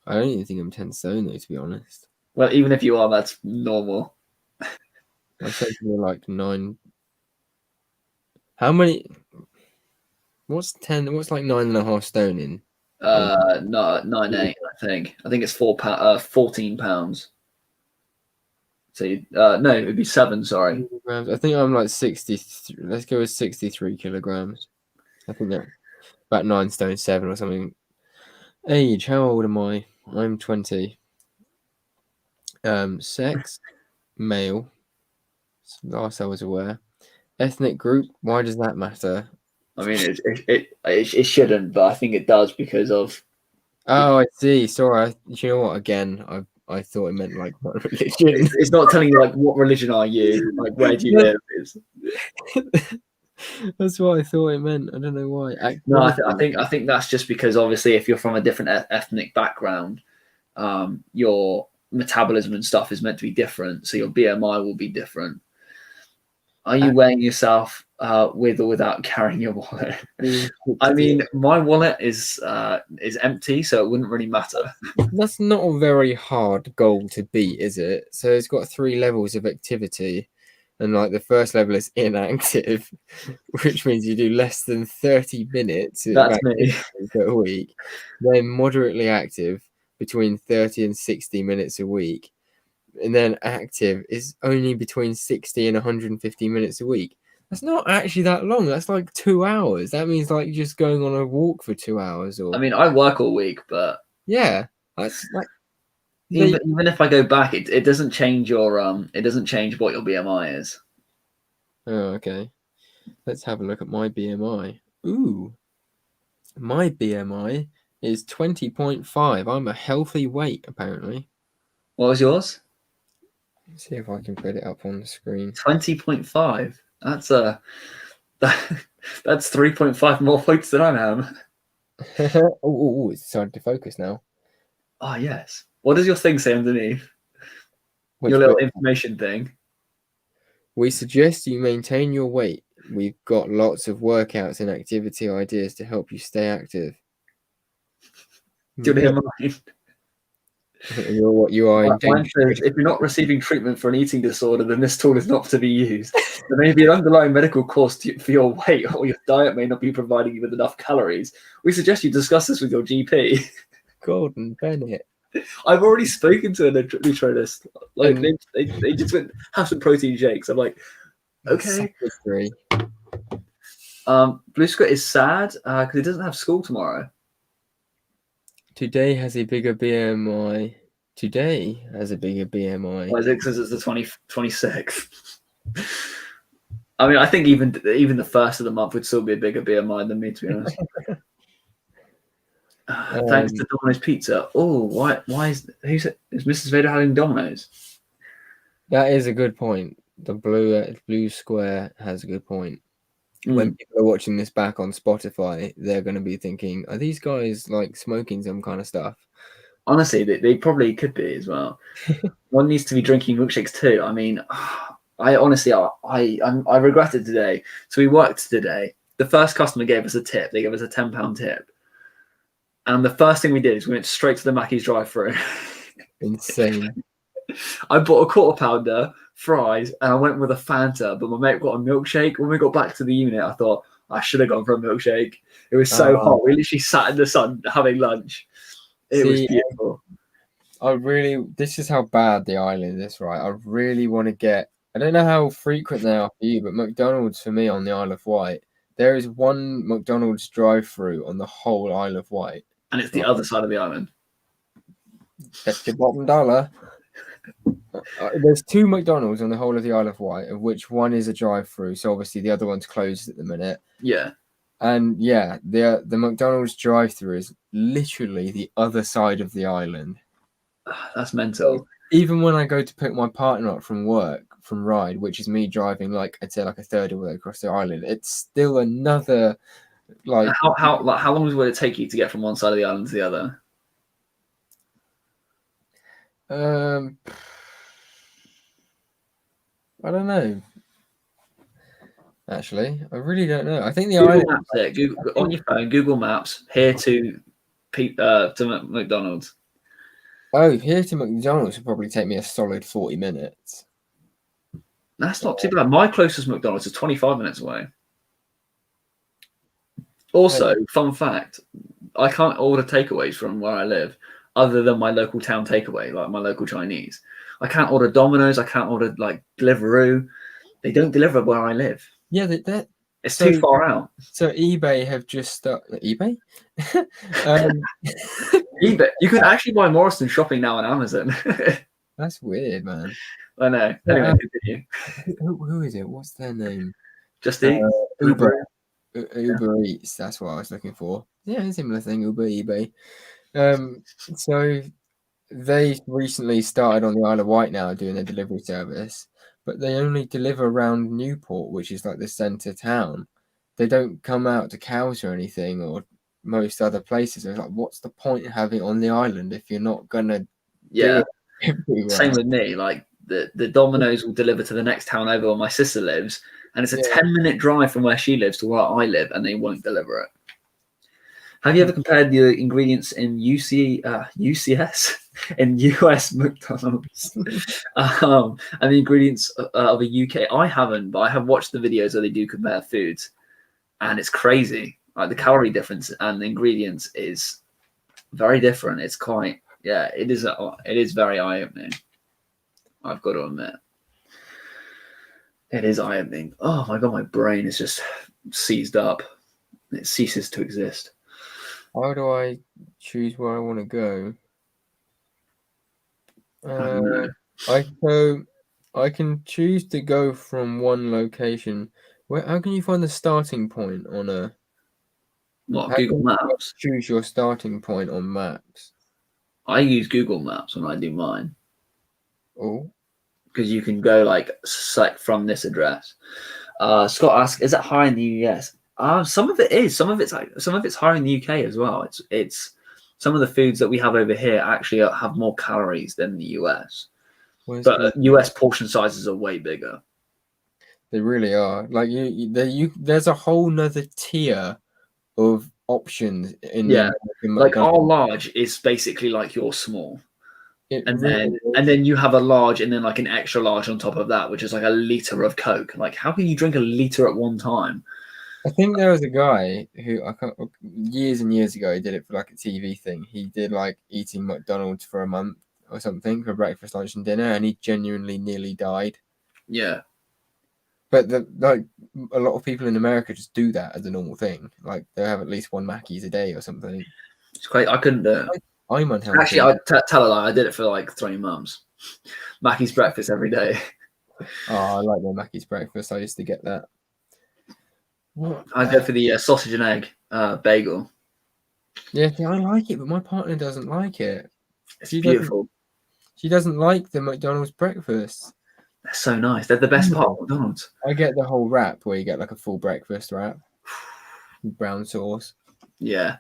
I don't even think I'm 10 stone though, to be honest. Well, even if you are, that's normal. I'd say you're like 9. How many? What's 10? What's like 9.5 stone in? No, 9.8. I think it's 14 pounds. So no, it'd be 7. Sorry. I think I'm like 63. Let's go with 63 kilograms. I think that's about 9 stone 7 or something. Age? How old am I? I'm 20. Sex? Male. Last I was aware. Ethnic group? Why does that matter? I mean, it shouldn't, but I think it does because of. Oh, I see. Sorry. You know what? Again, I thought it meant like what religion. It's not telling you like what religion are you, like where do you live. That's what I thought it meant. I don't know why. No, I think that's just because obviously if you're from a different ethnic background, your metabolism and stuff is meant to be different, so your BMI will be different. Are you weighing yourself with or without carrying your wallet? I mean, my wallet is empty, so it wouldn't really matter. That's not a very hard goal to beat, is it? So it's got 3 levels of activity, and like the first level is inactive, which means you do less than 30 minutes of That's me. activity per week. Then moderately active, between 30 and 60 minutes a week. And then active is only between 60 and 150 minutes a week. That's not actually that long. That's like 2 hours. That means like just going on a walk for 2 hours, or I mean, I work all week, but yeah, that's like even if I go back, it doesn't change it doesn't change what your BMI is. Oh, okay. Let's have a look at my BMI. Ooh, my BMI is 20.5. I'm a healthy weight, apparently. What was yours? Let's see if I can put it up on the screen. 20.5. That's that's 3.5 more points than I am. Oh, it's starting to focus now. Oh yes. What does your thing say underneath? Which Your little bit? information thing. We suggest you maintain your weight. We've got lots of workouts and activity ideas to help you stay active. Do you want to hear mine? You're what you are in Mine danger. says, if you're not receiving treatment for an eating disorder, then this tool is not to be used. There may be an underlying medical cause for your weight, or your diet may not be providing you with enough calories. We suggest you discuss this with your GP. Gordon Bennett. I've already spoken to a nutritionist. Like And- they just went have some protein shakes. I'm like, okay. Blue Squid is sad because he doesn't have school tomorrow. Today has a bigger BMI. Today has a bigger BMI. Why is it? Because it's the 26th. I mean, I think even the first of the month would still be a bigger BMI than me, to be honest. Thanks to Domino's Pizza. Oh, why is Mrs. Vader having Domino's? That is a good point. The blue square has a good point. When people are watching this back on Spotify, they're going to be thinking, are these guys like smoking some kind of stuff? Honestly, they probably could be as well. One needs to be drinking milkshakes too. I mean, I honestly, I regret it today. So we worked today. The first customer gave us a tip. They gave us a £10 tip. And the first thing we did is we went straight to the Mackey's drive-thru. Insane. I bought a quarter pounder, fries, and I went with a Fanta, but my mate got a milkshake. When we got back to the unit, I thought I should have gone for a milkshake. It was so hot. We literally sat in the sun having lunch. It was beautiful. This is how bad the island is, right? I really want to get, I don't know how frequent they are for you, but McDonald's for me on the Isle of Wight, there is one McDonald's drive-through on the whole Isle of Wight. And it's the other side of the island. That's the bottom dollar. There's 2 McDonald's on the whole of the Isle of Wight, of which one is a drive-through. So obviously the other one's closed at the minute. Yeah. And yeah, the McDonald's drive-through is literally the other side of the island. That's mental. So even when I go to pick my partner up from work, from Ride, which is me driving I'd say a third of the way across the island, it's still another how long would it take you to get from one side of the island to the other? I don't know. Actually, I really don't know. I think the Google island Maps it. On your phone, Google Maps here to McDonald's. Oh, here to McDonald's would probably take me a solid 40 minutes. That's not too bad. My closest McDonald's is 25 minutes away. Also, fun fact, I can't order takeaways from where I live other than my local town takeaway, like my local Chinese. I can't order Domino's. I can't order Deliveroo. They don't deliver where I live. Yeah, it's too far out. So eBay have just started. eBay? eBay. You can actually buy Morrison shopping now on Amazon. That's weird, man. I know. Anyway, continue. Who is it? What's their name? Just Eat. Uber Eats. That's what I was looking for. Yeah, a similar thing. Uber, eBay. So they recently started on the Isle of Wight now doing their delivery service, but they only deliver around Newport, which is like the centre town. They don't come out to Cowes or anything, or most other places. It's like, what's the point of having it on the island if you're not gonna? Yeah. Same with me. Like the Domino's will deliver to the next town over where my sister lives, and it's a Yeah. 10-minute drive from where she lives to where I live, and they won't deliver it. Have you ever compared the ingredients in UCS in US McDonald's and the ingredients of a UK? I haven't, but I have watched the videos where they do compare foods, and it's crazy. Like the calorie difference and the ingredients is very different. It's quite, yeah, it is very eye-opening. I've got to admit, it is eye-opening. Oh my god, my brain is just seized up. It ceases to exist. How do I choose where I want to go? I don't know. I can choose to go from one location. How can you find the starting point on a? What, How can Google you Maps? choose your starting point on maps? I use Google Maps when I do mine Oh, because you can go like select from this address. Scott asks, is it high in the US? Some of it is. Some of it's higher in the UK as well. It's some of the foods that we have over here actually have more calories than the US, where's but Google? US portion sizes are way bigger. They really are. Like there's a whole nother tier of options in the Yeah, American like our McDonald's. large is basically like your small, It and really then you have a large, and then like an extra large on top of that, which is like a liter of Coke. Like, how can you drink a liter at one time? I think there was a guy who years and years ago he did it for like a TV thing. He did like eating McDonald's for a month or something for breakfast, lunch, and dinner, and he genuinely nearly died. Yeah, But a lot of people in America just do that as a normal thing. Like they have at least one Mackey's a day or something. it's great. I couldn't do it. I'm unhealthy. Actually, tell a lie. I did it for like 3 months. Mackey's breakfast every day. Oh, I like my Mackey's breakfast. I used to get that. What? I go for the sausage and egg bagel. Yeah, I like it, but my partner doesn't like it. It's She beautiful. She doesn't like the McDonald's breakfast. They're so nice. They're the best part of McDonald's. I get the whole wrap where you get like a full breakfast wrap, brown sauce. Yeah,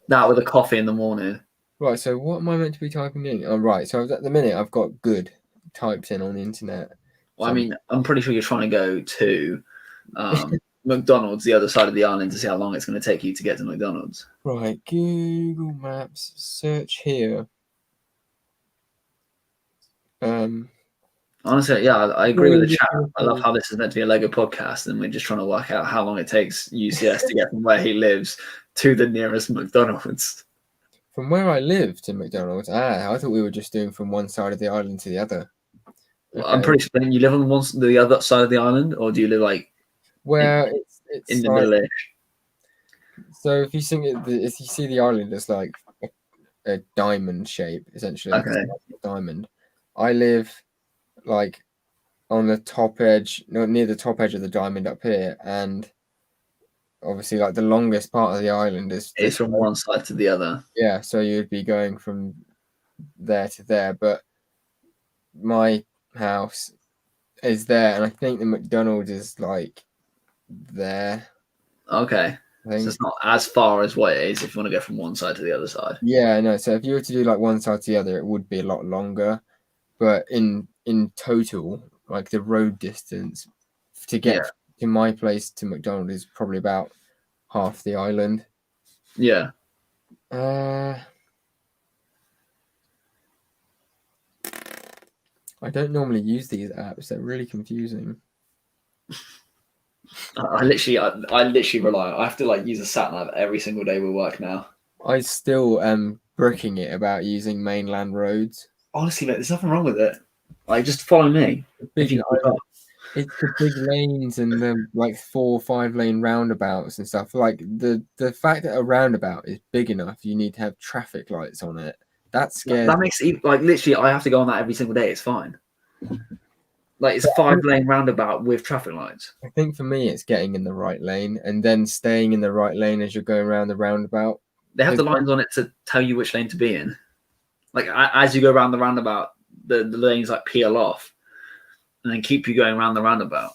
that with a coffee in the morning. Right, so what am I meant to be typing in? Oh, right, so at the minute I've got good typed in on the internet. Well, I mean, I'm pretty sure you're trying to go to McDonald's, the other side of the island, to see how long it's going to take you to get to McDonald's. Right, Google Maps, search here. Honestly, yeah, I agree with the chat. I love how this is meant to be a Lego podcast, and we're just trying to work out how long it takes UCS to get from where he lives to the nearest McDonald's. From where I live to McDonald's. I thought we were just doing from one side of the island to the other. Okay. I'm pretty sure you live on the other side of the island, or do you live like it's in the like, middle-ish? So if you if you see the island as like a diamond shape, essentially, Okay. like a diamond. I live like on the top edge, near the top edge of the diamond up here, and obviously like the longest part of the island is It's from one side to the other. Yeah, so you'd be going from there to there, but my house is there, and I think the McDonald's is like there. Okay. I think. So it's not as far as what it is if you want to go from one side to the other side. Yeah, I know. So if you were to do like one side to the other, it would be a lot longer. But in total, like the road distance to get to my place to McDonald's is probably about half the island. Yeah. I don't normally use these apps. They're really confusing. I literally rely. I have to like use a sat nav every single day with work now. I still am bricking it about using mainland roads. Honestly, mate, there's nothing wrong with it. Like, just follow me. It's the big lanes and the like 4 or 5 lane roundabouts and stuff. Like the fact that a roundabout is big enough, you need to have traffic lights on it. That scares. That makes it like literally. I have to go on that every single day. It's fine. Like it's 5-lane roundabout with traffic lights. I think for me, it's getting in the right lane and then staying in the right lane as you're going around the roundabout. They have the lines on it to tell you which lane to be in. Like as you go around the roundabout, the lanes like peel off, and then keep you going around the roundabout.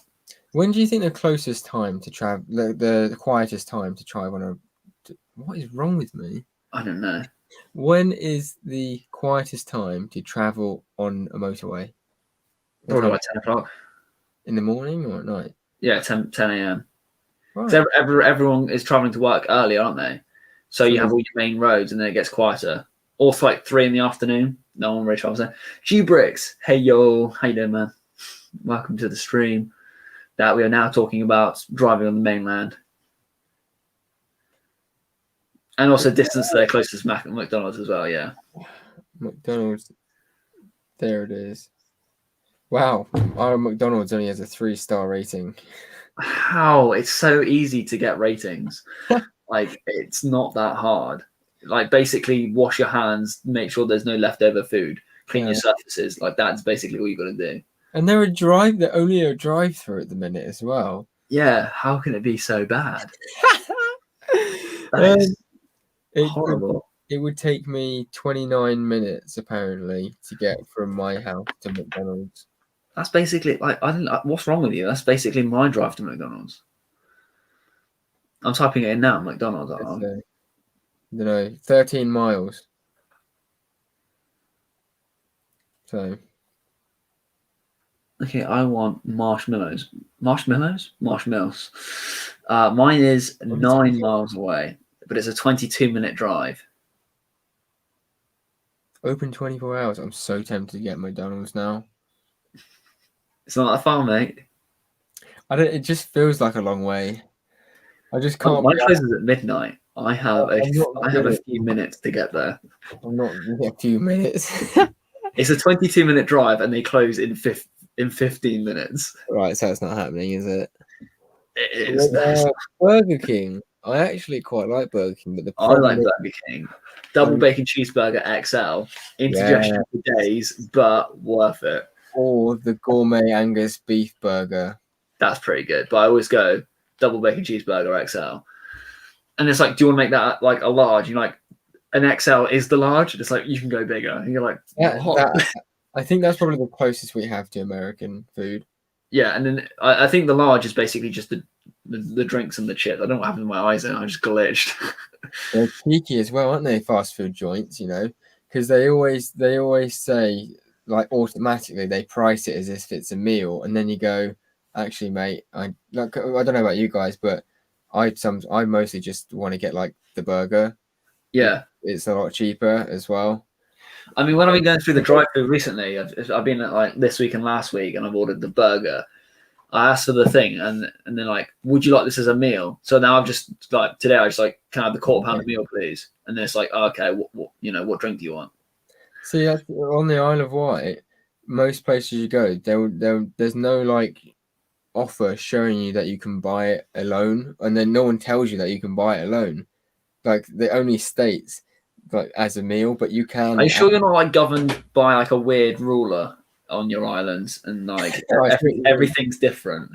When do you think the closest time to travel, the quietest time to drive on a? What is wrong with me? I don't know. When is the quietest time to travel on a motorway? Probably like 10 o'clock in the morning or at night. Yeah, 10 a.m. Right. Because everyone is traveling to work early, aren't they? So you True. have all your main roads, and then it gets quieter. Or for like 3 in the afternoon. No one really travels there. G-Bricks, hey yo, how you doing, man? Welcome to the stream. That we are now talking about driving on the mainland, and also distance to their closest McDonald's as well. Yeah. McDonald's. There it is. Wow, our McDonald's only has a 3-star rating. How it's so easy to get ratings. Like it's not that hard. Like basically wash your hands, make sure there's no leftover food, clean your surfaces. Like that's basically all you got to do. And they're only a drive-through at the minute as well. Yeah, how can it be so bad? That is horrible. It would take me 29 minutes apparently to get from my house to McDonald's. That's basically like I don't. What's wrong with you? That's basically my drive to McDonald's. I'm typing it in now. McDonald's. I don't know, 13 miles. So. Okay, I want marshmallows. Marshmallows? Marshmallows. Mine is 9 miles away, but it's a 22-minute drive. Open 24 hours. I'm so tempted to get McDonald's now. It's not that far, mate. It just feels like a long way. I just can't. Mine closes at midnight. I have a few minutes to get there. I'm not a few minutes. It's a 22-minute drive, and they close in 15 minutes. Right, so it's not happening, is it? It is. Burger King. I actually quite like Burger King, but I like Burger King. Double bacon cheeseburger XL. Indigestion for days, but worth it. Or the gourmet Angus beef burger. That's pretty good. But I always go double bacon cheeseburger XL. And it's like, do you want to make that like a large? You're like, an XL is the large. It's like, you can go bigger. And you're like, I think that's probably the closest we have to American food. Yeah, and then I think the large is basically just the drinks and the chips. I don't know what happened to my eyes then. I just glitched. They're cheeky as well, aren't they? Fast food joints, because they always say like automatically they price it as if it's a meal, and then you go, actually, mate, I don't know about you guys, but I mostly just want to get like the burger. Yeah, it's a lot cheaper as well. I mean, when I've been going through the drive-thru recently, I've been at like this week and last week, and I've ordered the burger. I asked for the thing, and they're like, "Would you like this as a meal?" So now I've just like today, I just like, "Can I have the quarter pounder meal, please?" And then it's like, oh, "Okay, what drink do you want?" See, on the Isle of Wight, most places you go, there's no like offer showing you that you can buy it alone, and then no one tells you that you can buy it alone. Like it only states like as a meal, but you can. Are you sure you're not like governed by like a weird ruler on your islands and like everything's different?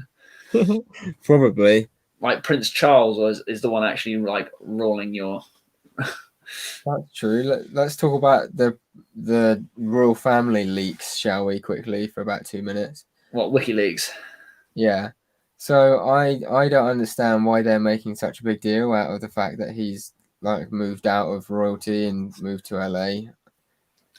Probably. Like Prince Charles is the one actually like ruling your. That's true. Let's talk about the royal family leaks, shall we? Quickly for about 2 minutes. What, WikiLeaks? Yeah. So I don't understand why they're making such a big deal out of the fact that he's like moved out of royalty and moved to LA.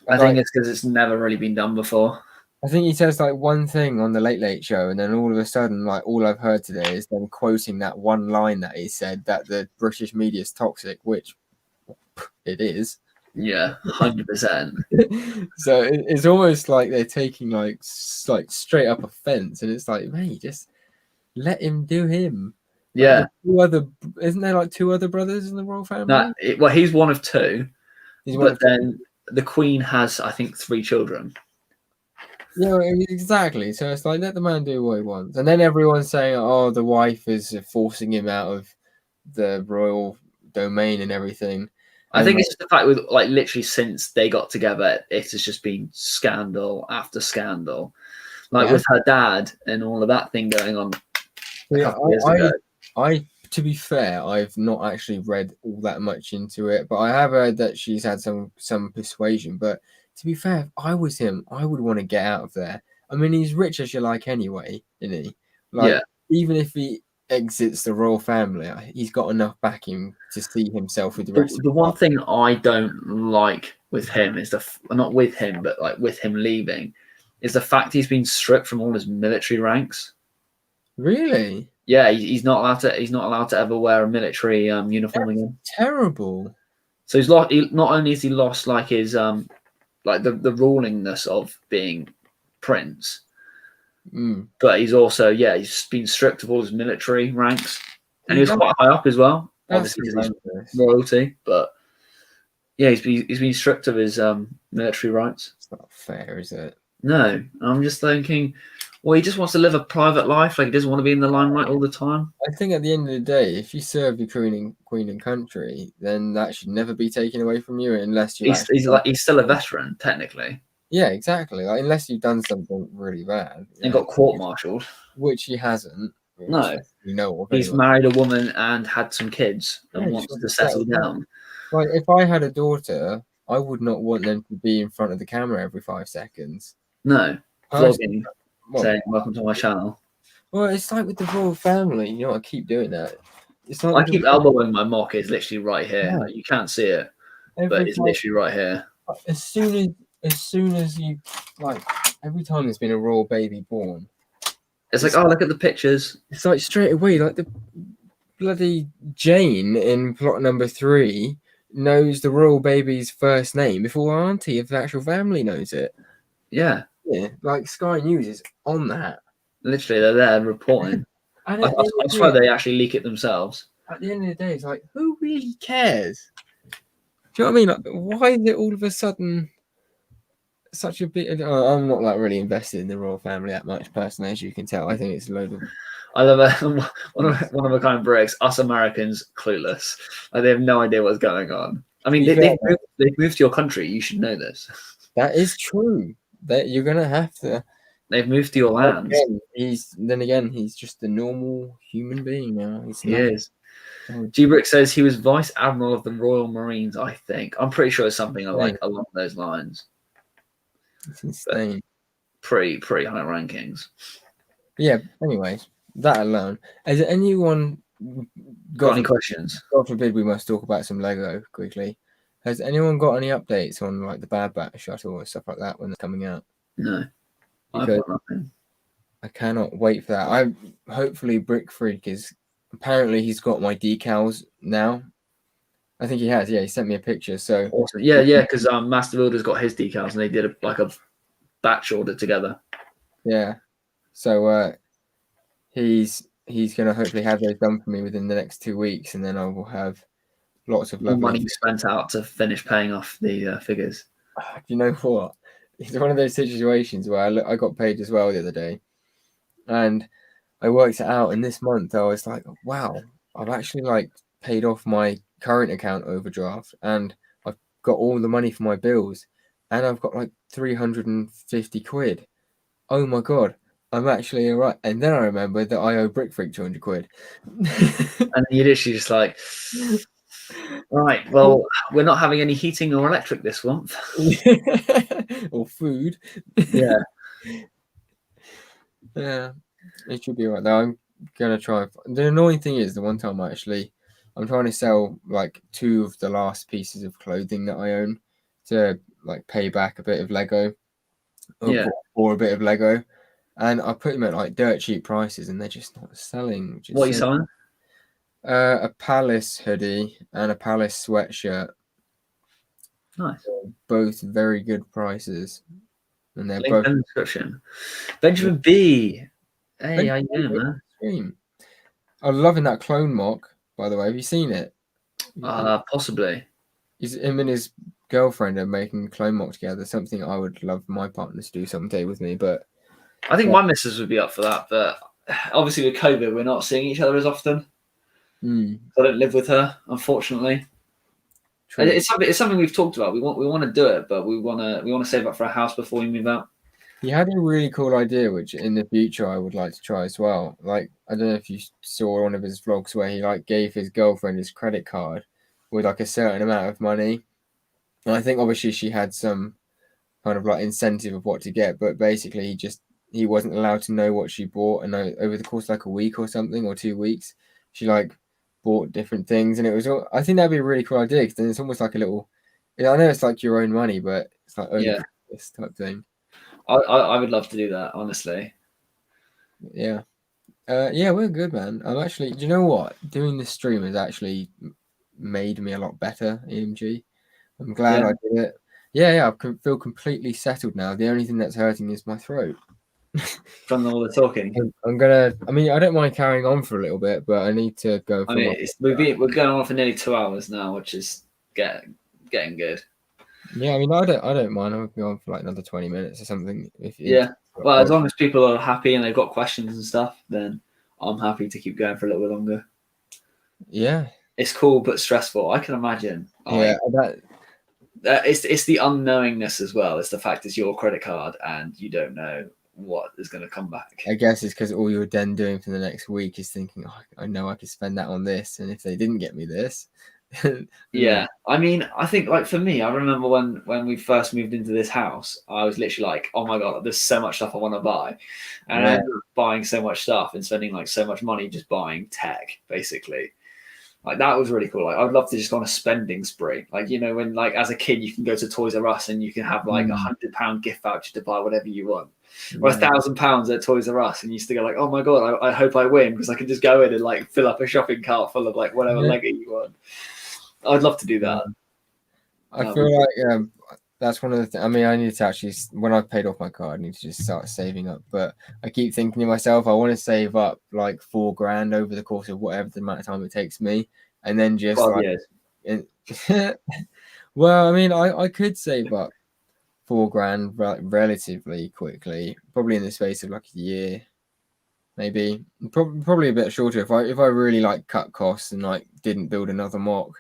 I think it's because it's never really been done before. I think he says like one thing on the Late Late Show, and then all of a sudden, like all I've heard today is them quoting that one line that he said that the British media is toxic, which it is. Yeah, 100%. So it's almost like they're taking like straight up offense, and it's like, mate, just let him do him. Yeah. Isn't there like 2 other brothers in the royal family? Well, he's one of 2. Then the Queen has, I think, 3 children. Yeah, exactly. So it's like, let the man do what he wants. And then everyone's saying, oh, the wife is forcing him out of the royal domain and everything. I think it's just the fact with like literally since they got together, it has just been scandal after scandal. Like with her dad and all of that thing going on a couple of years ago. To be fair, I've not actually read all that much into it, but I have heard that she's had some persuasion. But to be fair, if I was him, I would want to get out of there. I mean, he's rich as you like anyway, isn't he? Like, even if he exits the royal family, he's got enough backing to see himself with the rest of the one thing I don't like with him is not with him, but like with him leaving, is the fact he's been stripped from all his military ranks. Really? Yeah, he's not allowed to. He's not allowed to ever wear a military uniform again. Terrible. So he's lost. Not only has he lost like his like the rulingness of being prince, but he's also he's been stripped of all his military ranks, and he was quite high up as well. Obviously, because he's royalty, but yeah, he's been stripped of his military rights. It's not fair, is it? No, I'm just thinking, well, he just wants to live a private life. Like he doesn't want to be in the limelight all the time. I think at the end of the day, if you serve your queen and country, then that should never be taken away from you unless you. He's still a veteran technically. Yeah, exactly. Like unless you've done something really bad and got court-martialed, which he hasn't. No, you know of. He's married a woman and had some kids and wants to settle down. Like if I had a daughter, I would not want them to be in front of the camera every 5 seconds. No, vlogging, saying "Welcome to my channel." Well, it's like with the royal family. You know, I keep doing that. It's like I keep elbowing my mock. It's literally right here. Yeah. Like, you can't see it, but it's literally right here. As soon as you like, every time there's been a royal baby born, it's like, oh, look at the pictures. It's like straight away, like the bloody Jane in plot number 3 knows the royal baby's first name before Auntie of the actual family knows it. Yeah. Yeah, like Sky News is on that. Literally, they're there reporting. I swear they actually leak it themselves. At the end of the day, it's like, who really cares? Do you know what I mean? Like, why is it all of a sudden such a big... I'm not like really invested in the royal family that much, personally, as you can tell. I think it's a load of... I love one of a kind bricks. Us Americans, clueless. Like, they have no idea what's going on. I mean, they've moved to your country. You should know this. That is true. That you're gonna have to. They've moved to your lands. Again, he's just a normal human being now. He is. G-Brick says he was Vice Admiral of the Royal Marines, I think. I'm pretty sure it's something like along those lines. It's insane. Pretty high rankings. Yeah, anyways, that alone. Has anyone got any questions? God forbid we must talk about some Lego quickly. Has anyone got any updates on like the Bad Batch shuttle and stuff like that when they're coming out? No. I've got nothing. I cannot wait for that. Hopefully Brick Freak is apparently he's got my decals now. I think he has. Yeah, he sent me a picture. So awesome. Yeah, because Master Builder's got his decals and they did a batch order together. Yeah. So he's gonna hopefully have those done for me within the next 2 weeks, and then I will have lots of money spent out to finish paying off the figures. Do you know what? It's one of those situations where I got paid as well the other day, and I worked it out. And this month I was like, wow, I've actually like paid off my current account overdraft, and I've got all the money for my bills, and I've got like 350 quid. Oh my god, I'm actually all right. And then I remembered that I owe Brick Freak 200 quid. And you literally just like, right, well, we're not having any heating or electric this month. Or food. Yeah. Yeah, it should be right though. I'm going to try. The annoying thing is the one time I'm trying to sell like 2 of the last pieces of clothing that I own to like pay back a bit of Lego. Or a bit of Lego. And I put them at like dirt cheap prices and they're just not selling. What are you selling? A Palace hoodie and a Palace sweatshirt. Nice. Both very good prices. And they're both in the description. Benjamin B. Hey, how you doing, man? I'm loving that clone mock, by the way. Have you seen it? Possibly. Him and his girlfriend are making a clone mock together. Something I would love my partner to do someday with me, but I think my missus would be up for that. But obviously with COVID, we're not seeing each other as often. I don't live with her, unfortunately. True. It's something we've talked about. We want to do it, but we want to save up for a house before we move out. He had a really cool idea, which in the future I would like to try as well. Like, I don't know if you saw one of his vlogs where he like gave his girlfriend his credit card with like a certain amount of money. And I think obviously she had some kind of like incentive of what to get, but basically he wasn't allowed to know what she bought. And over the course of like a week or something or 2 weeks, she like bought different things. And it was, I think that'd be a really cool idea because then it's almost like a little, I know it's like your own money, but it's like this type thing. I would love to do that, honestly. Yeah. Yeah, we're good, man. I'm actually. Do you know what? Doing this stream has actually made me a lot better. EMG. I'm glad Yeah. I did it. Yeah. I feel completely settled now. The only thing that's hurting is my throat. From all the talking. I'm gonna. I mean, I don't mind carrying on for a little bit, but I need to go and I fill mean, my. we're going on for nearly 2 hours now, which is getting good. Yeah, I mean, I don't mind. I'll be on for like another 20 minutes or something. If Yeah. Well, as long as people are happy and they've got questions and stuff, then I'm happy to keep going for a little bit longer. yeah, It's cool but stressful. I can imagine. yeah, It's the unknowingness as well. It's the fact it's your credit card and you don't know what is going to come back. I guess it's because all you're then doing for the next week is thinking, oh, I know I could spend that on this, and if they didn't get me this, Yeah, I mean, I think like for me, I remember when we first moved into this house, I was literally like, oh my god, there's so much stuff I want to buy, and I yeah, ended up buying so much stuff and spending like so much money just buying tech, basically. Like that was really cool. Like I'd love to just go on a spending spree. Like when like as a kid you can go to Toys R Us and you can have like £100 gift voucher to buy whatever you want, or £1,000 at Toys R Us, and you used to go like, oh my god, I hope I win because I can just go in and like fill up a shopping cart full of like whatever Lego you want. I'd love to do that. I feel like that's one of the things. I mean, I need to actually, when I've paid off my car, I need to just start saving up. But I keep thinking to myself, I want to save up like $4,000 over the course of whatever the amount of time it takes me, and then just 12 like, well, I mean, I could save up $4,000 relatively quickly, probably in the space of like a year, maybe, probably a bit shorter if I really like cut costs and like didn't build another mock.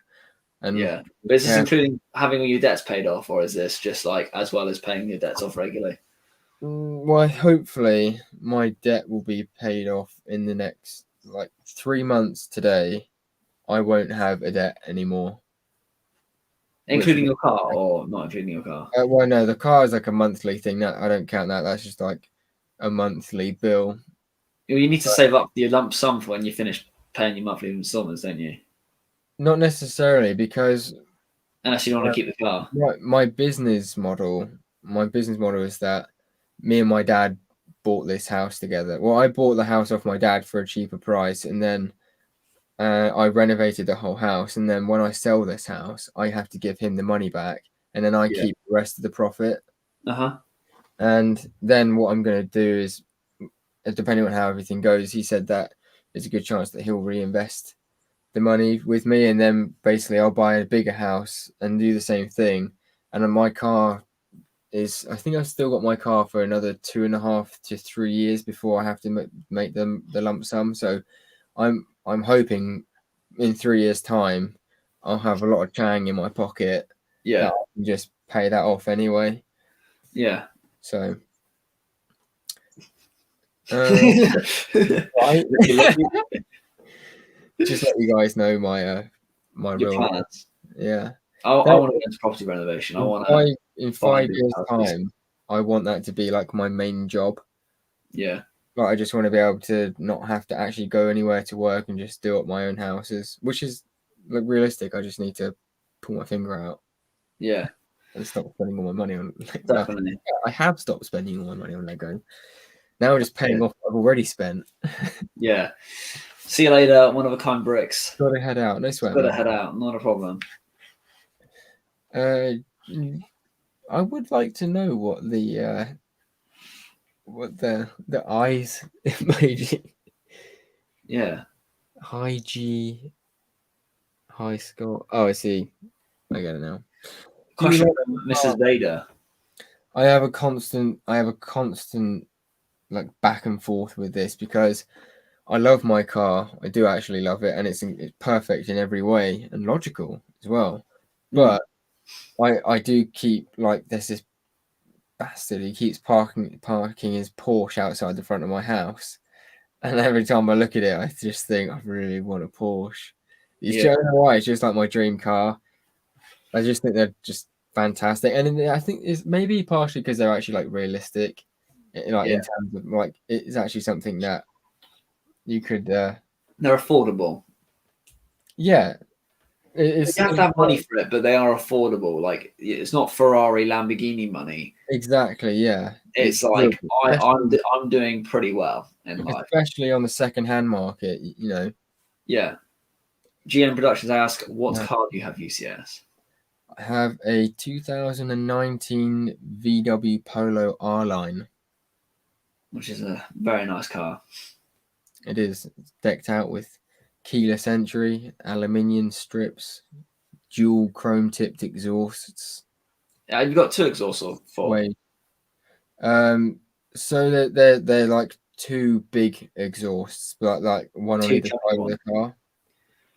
And yeah, but is this including having all your debts paid off, or is this just like as well as paying your debts off regularly? Well, hopefully my debt will be paid off in the next like 3 months today. I won't have a debt anymore. Including your car or not including your car? Well, no, the car is like a monthly thing. That I don't count that. That's just like a monthly bill. You need to save up your lump sum for when you finish paying your monthly installments, don't you? Not necessarily, because unless you don't want to keep the car. My business model is that me and my dad bought this house together. Well, I bought the house off my dad for a cheaper price, and then I renovated the whole house. And then when I sell this house, I have to give him the money back, and then I keep the rest of the profit. And then what I'm going to do is, depending on how everything goes, he said that there's a good chance that he'll reinvest the money with me, and then basically I'll buy a bigger house and do the same thing. And then my car is, I think I've still got my car for another 2.5 to 3 years before I have to make them the lump sum. So I'm hoping in 3 years' time I'll have a lot of chang in my pocket. Yeah, that I can just pay that off anyway. Yeah. So. Just let you guys know my your real plans. Yeah. I want to get into property renovation. In 5 years' time, I want that to be like my main job. Yeah. Like I just want to be able to not have to actually go anywhere to work and just do up my own houses, which is like realistic. I just need to pull my finger out. Yeah. And stop spending all my money on. Definitely. I have stopped spending all my money on Lego. Now I'm just paying off what I've already spent. Yeah. See you later, one of a kind bricks. Gotta head out. No sweat. Gotta head out. Not a problem. I would like to know what the eyes emoji. Yeah. High G. High score. Oh, I see. I get it now. Question from Mrs. Vader. I have a constant like back and forth with this because I love my car. I do actually love it, and it's perfect in every way and logical as well. But I do keep like there's this bastard. He keeps parking his Porsche outside the front of my house, and every time I look at it, I just think I really want a Porsche. I don't know why. It's just like my dream car. I just think they're just fantastic, and I think it's maybe partially because they're actually like realistic, in terms of like it's actually something that you could. They're affordable. Yeah, it's You have to have money for it, but they are affordable. Like it's not Ferrari, Lamborghini money. exactly, yeah. It's Good, like I'm doing pretty well in life. especially on the second-hand market. You know, Yeah. GM Productions ask, what yeah. car do you have, UCS? I have a 2019 VW Polo R line. Which is a very nice car. It is decked out with keyless entry, aluminium strips, dual chrome tipped exhausts. You've got 2 exhausts or 4? Wait, so they're like two big exhausts, but like one on 2 either channel side of one. the car.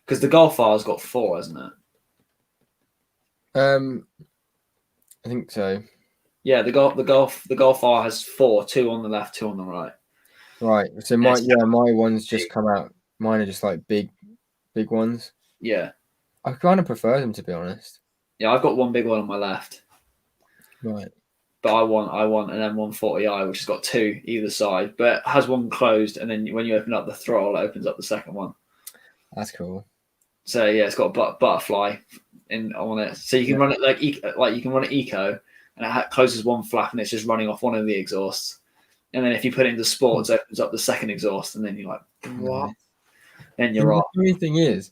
Because the Golf R's got 4, hasn't it? I think so. Yeah, the Golf R has 4, 2 on the left, 2 on the right. Right. So my ones just come out. Mine are just like big ones. Yeah. I kind of prefer them, to be honest. Yeah, I've got one big one on my left. Right. But I want an M140i, which has got 2 either side, but it has one closed, and then when you open up the throttle, it opens up the second one. That's cool. So yeah, it's got a butterfly on it, so you can run it like you can run it eco, and it closes one flap, and it's just running off one of the exhausts. And then if you put it into sports, it opens up the second exhaust, and then you're like, what? Nice. Then you're off. The funny thing is,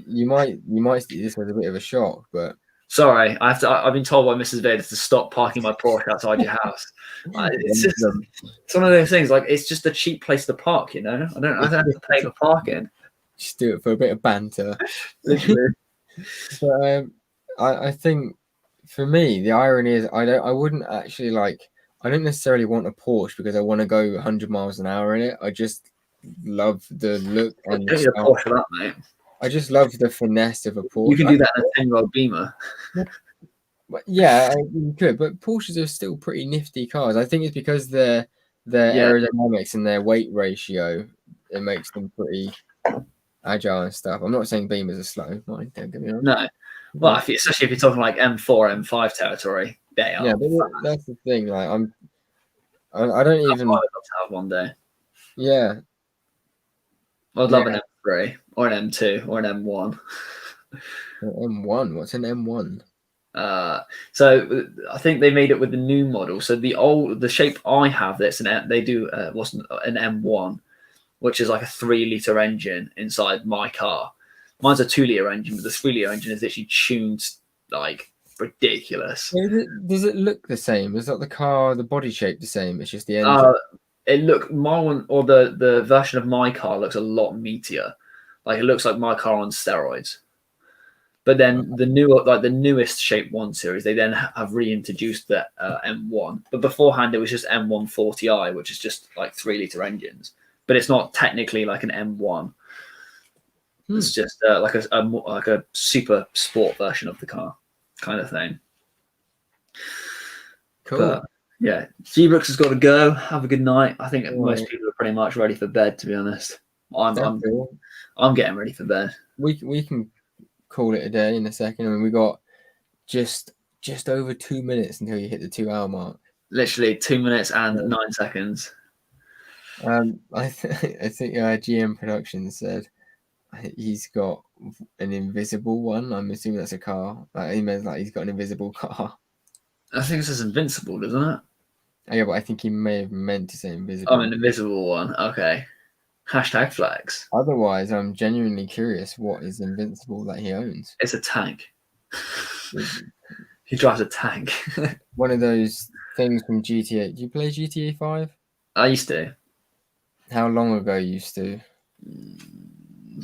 you might see this as a bit of a shock, but Sorry, I've been told by Mrs. Vader to stop parking my Porsche outside your house. It's one of those things. Like it's just a cheap place to park. You know, I don't have to pay for parking. just do it for a bit of banter. Literally. But I think for me, the irony is I wouldn't actually like. I don't necessarily want a Porsche because I want to go 100 miles an hour in it. I just love the look and Don't need a Porsche for that, mate. I just love the finesse of a Porsche. You can do that in a 10-year-old Beamer. But yeah, you could. But Porsches are still pretty nifty cars. I think it's because their aerodynamics and their weight ratio, it makes them pretty agile and stuff. I'm not saying Beamers are slow. Mind, don't get me wrong. No. Well, especially if you're talking like M4, M5 territory, they are. Yeah, but that's the thing. Like I don't even. I'd love to have one day. Yeah. I'd love an M3 or an M2 or an M1. M1. What's an M1? So I think they made it with the new model. So the shape I have, they do wasn't an M1, which is like a 3-liter engine inside my car. Mine's a 2-liter engine, but the 3-liter engine is literally tuned like ridiculous. Does it look the same? Is that the body shape the same? It's just the engine. My one or the version of my car looks a lot meatier. Like it looks like my car on steroids. But then the newest Shape 1 series, they then have reintroduced the M1. But beforehand, it was just M140i, which is just like 3-liter engines. But it's not technically like an M1. It's just like a super sport version of the car, kind of thing. Cool. But, yeah, G-Brooks has got to go. Have a good night. I think most people are pretty much ready for bed, to be honest. I'm getting ready for bed. We can call it a day in a second. I mean, we got just over 2 minutes until you hit the 2-hour mark. Literally 2 minutes and 9 seconds. I think GM Productions said he's got an invisible one. I'm assuming that's a car. Like he meant like he's got an invisible car. I think it says invincible, doesn't it? Oh, yeah, but I think he may have meant to say invisible. Oh, an invisible one. Okay. Hashtag flex. Otherwise, I'm genuinely curious what is invincible that he owns. It's a tank. He drives a tank. One of those things from GTA. Do you play GTA 5? I used to. How long ago you used to?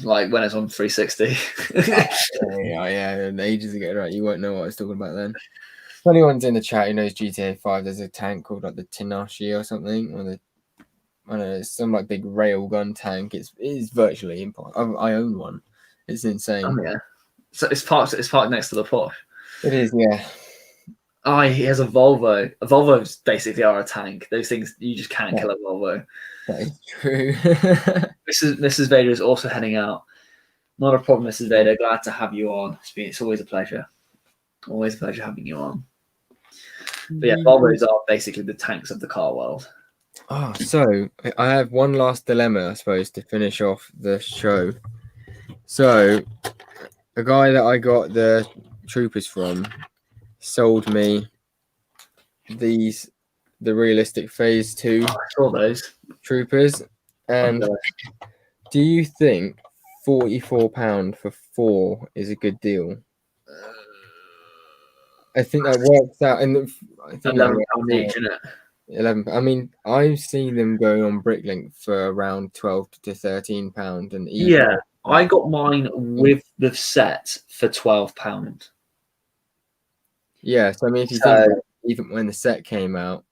Like when it's on 360. yeah, ages ago, right? You won't know what I was talking about then. If anyone's in the chat who knows GTA 5, there's a tank called like the Tinashi or something, or I don't know, it's some like big railgun tank. It is virtually impossible. I own one. It's insane. Oh yeah. So it's parked next to the Porsche. It is, yeah. Oh, he has a Volvo. A Volvos basically are a tank. Those things you just can't kill a Volvo. That is true. Mrs. Vader is also heading out. Not a problem, Mrs. Vader. Glad to have you on. It's always a pleasure. Always a pleasure having you on. But yeah, Volvos are basically the tanks of the car world. Oh, so I have one last dilemma, I suppose, to finish off the show. So a guy that I got the troopers from sold me the realistic phase 2 I saw those. troopers. And do you think £44 for 4 is a good deal? I think that works out. I think that works £11 each, isn't it? 11. I mean, I've seen them going on Bricklink for around £12 to £13, and even Yeah, I got mine with the set for £12. yeah. So I mean, if you think about it, even when the set came out,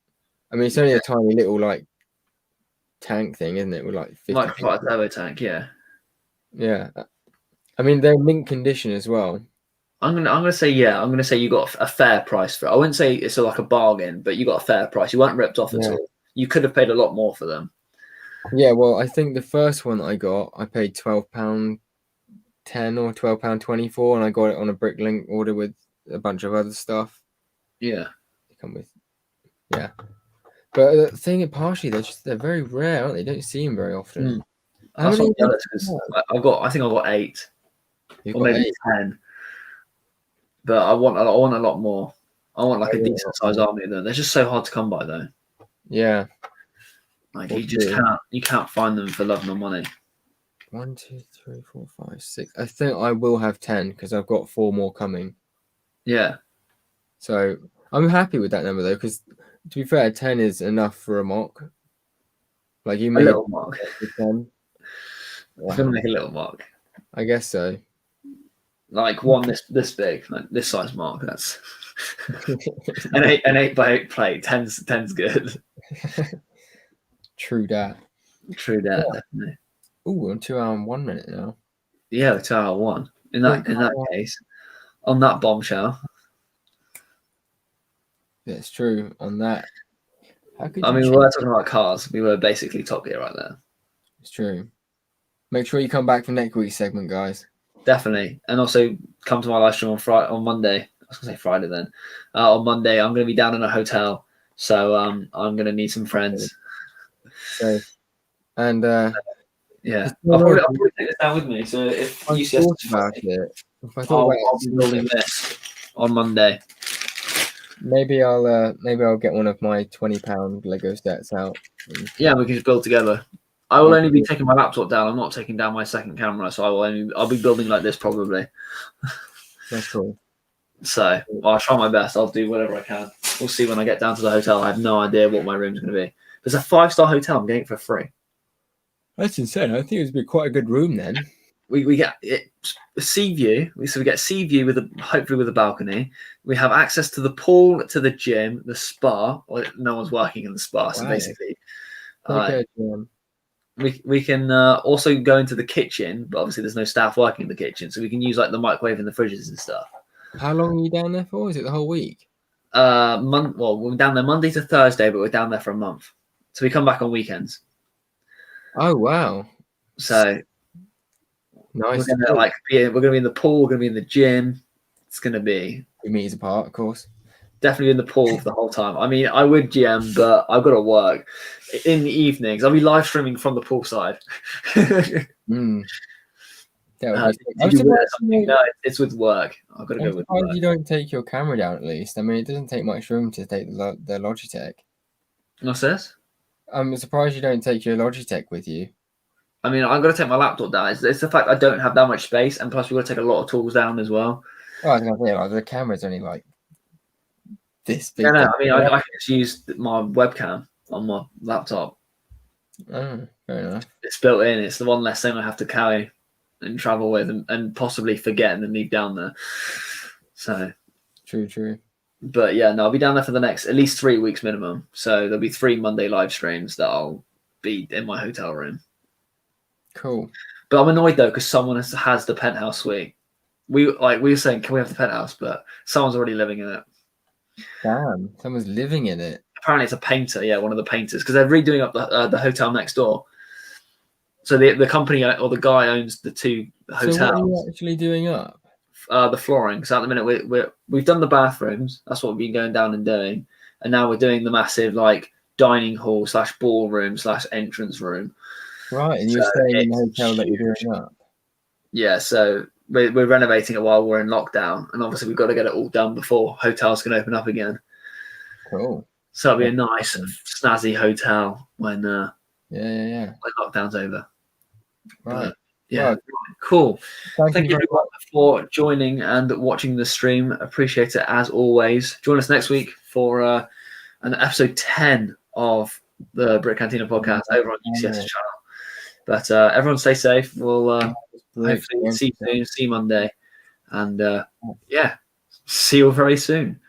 I mean, it's only a tiny little like tank thing, isn't it? With like 50. Like quite a turbo tank, yeah. Yeah. I mean, they're mint condition as well. I'm gonna say yeah. I'm gonna say you got a fair price for it. I wouldn't say it's like a bargain, but you got a fair price. You weren't ripped off at all. You could have paid a lot more for them. Yeah, well, I think the first one that I got, I paid £12.10 or £12.24, and I got it on a Bricklink order with a bunch of other stuff. Yeah, They come with, yeah. But the thing, partially, they're very rare, aren't they? You don't see them very often. That's what I'm jealous because I think I got 8, or maybe 8. 10. But I want a lot more. I want like a decent sized army of them. They're just so hard to come by though. Yeah. Like you can't find them for love nor money. 1, 2, 3, 4, 5, 6. I think I will have 10 because I've got 4 more coming. Yeah. So I'm happy with that number though, because to be fair, 10 is enough for a mock. Like you made a little mark. 10. I'm gonna make a little mark. I guess so. Like one this big, like this size mark. That's an 8x8 plate. 10's good. True that. Definitely. Oh, we're on 2 hours and 1 minute now. Yeah, 2 hour 1. In that case, on that bombshell. That's true. On that, We were talking about cars. We were basically Top Gear right there. It's true. Make sure you come back for next week's segment, guys. Definitely, and also come to my live stream on Monday. I was gonna say Friday then. On Monday, I'm gonna be down in a hotel, so I'm gonna need some friends. So, and yeah, I'll probably take this down with me. So if you thought about it, I'll be building this on Monday. Maybe I'll get one of my £20 Lego sets out. Yeah, we can just build together. I will only be taking my laptop down. I'm not taking down my second camera, so I'll be building like this probably. That's cool. So I'll try my best. I'll do whatever I can. We'll see when I get down to the hotel. I have no idea what my room's going to be. There's a 5-star hotel. I'm getting it for free. That's insane. I think it would be quite a good room then. We get sea view. So we get sea view hopefully with a balcony. We have access to the pool, to the gym, the spa. Well, no one's working in the spa, so basically, we can also go into the kitchen. But obviously, there's no staff working in the kitchen, so we can use like the microwave and the fridges and stuff. How long are you down there for? Is it the whole week? Well, we're down there Monday to Thursday, but we're down there for a month. So we come back on weekends. Oh wow! So nice. We're gonna be in the pool. We're gonna be in the gym. It's gonna be 2 meters apart, of course. Definitely in the pool for the whole time. I mean, I would GM, but I've got to work in the evenings. I'll be live streaming from the poolside. No, it's with work. I've got to go with work. You don't take your camera down at least. I mean, it doesn't take much room to take the Logitech. What's this? I'm surprised you don't take your Logitech with you. I mean, I've got to take my laptop down. It's the fact I don't have that much space, and plus we've got to take a lot of tools down as well. Oh, I was going to say, like, the camera's only like this big. No, I mean, I can just use my webcam on my laptop. Oh, fair enough. It's built in. It's the one less thing I have to carry and travel with and possibly forget and then leave down there. So true. But yeah, no, I'll be down there for the next at least 3 weeks minimum. So there'll be 3 Monday live streams that I'll be in my hotel room. Cool. But I'm annoyed though because someone has the penthouse suite. We were saying, can we have the penthouse? But someone's already living in it. Damn, someone's living in it. Apparently, it's a painter. Yeah, one of the painters because they're redoing up the hotel next door. So the company or the guy owns the 2 hotels. So what are you actually doing up? The flooring. So at the minute we've done the bathrooms. That's what we've been going down and doing, and now we're doing the massive like dining hall / ballroom / entrance room. Right, and you're staying in the hotel that you're doing up. Yeah, so we're renovating it while we're in lockdown, and obviously we've got to get it all done before hotels can open up again. Cool. So it'll be a nice, snazzy hotel when Yeah. when lockdown's over. Right. But, yeah, Well, cool. Thank you very everyone for joining and watching the stream. Appreciate it as always. Join us next week for an episode 10 of the Brick Cantina podcast over on UCS's channel. But everyone stay safe. We'll hopefully see you soon, see you Monday. And see you all very soon.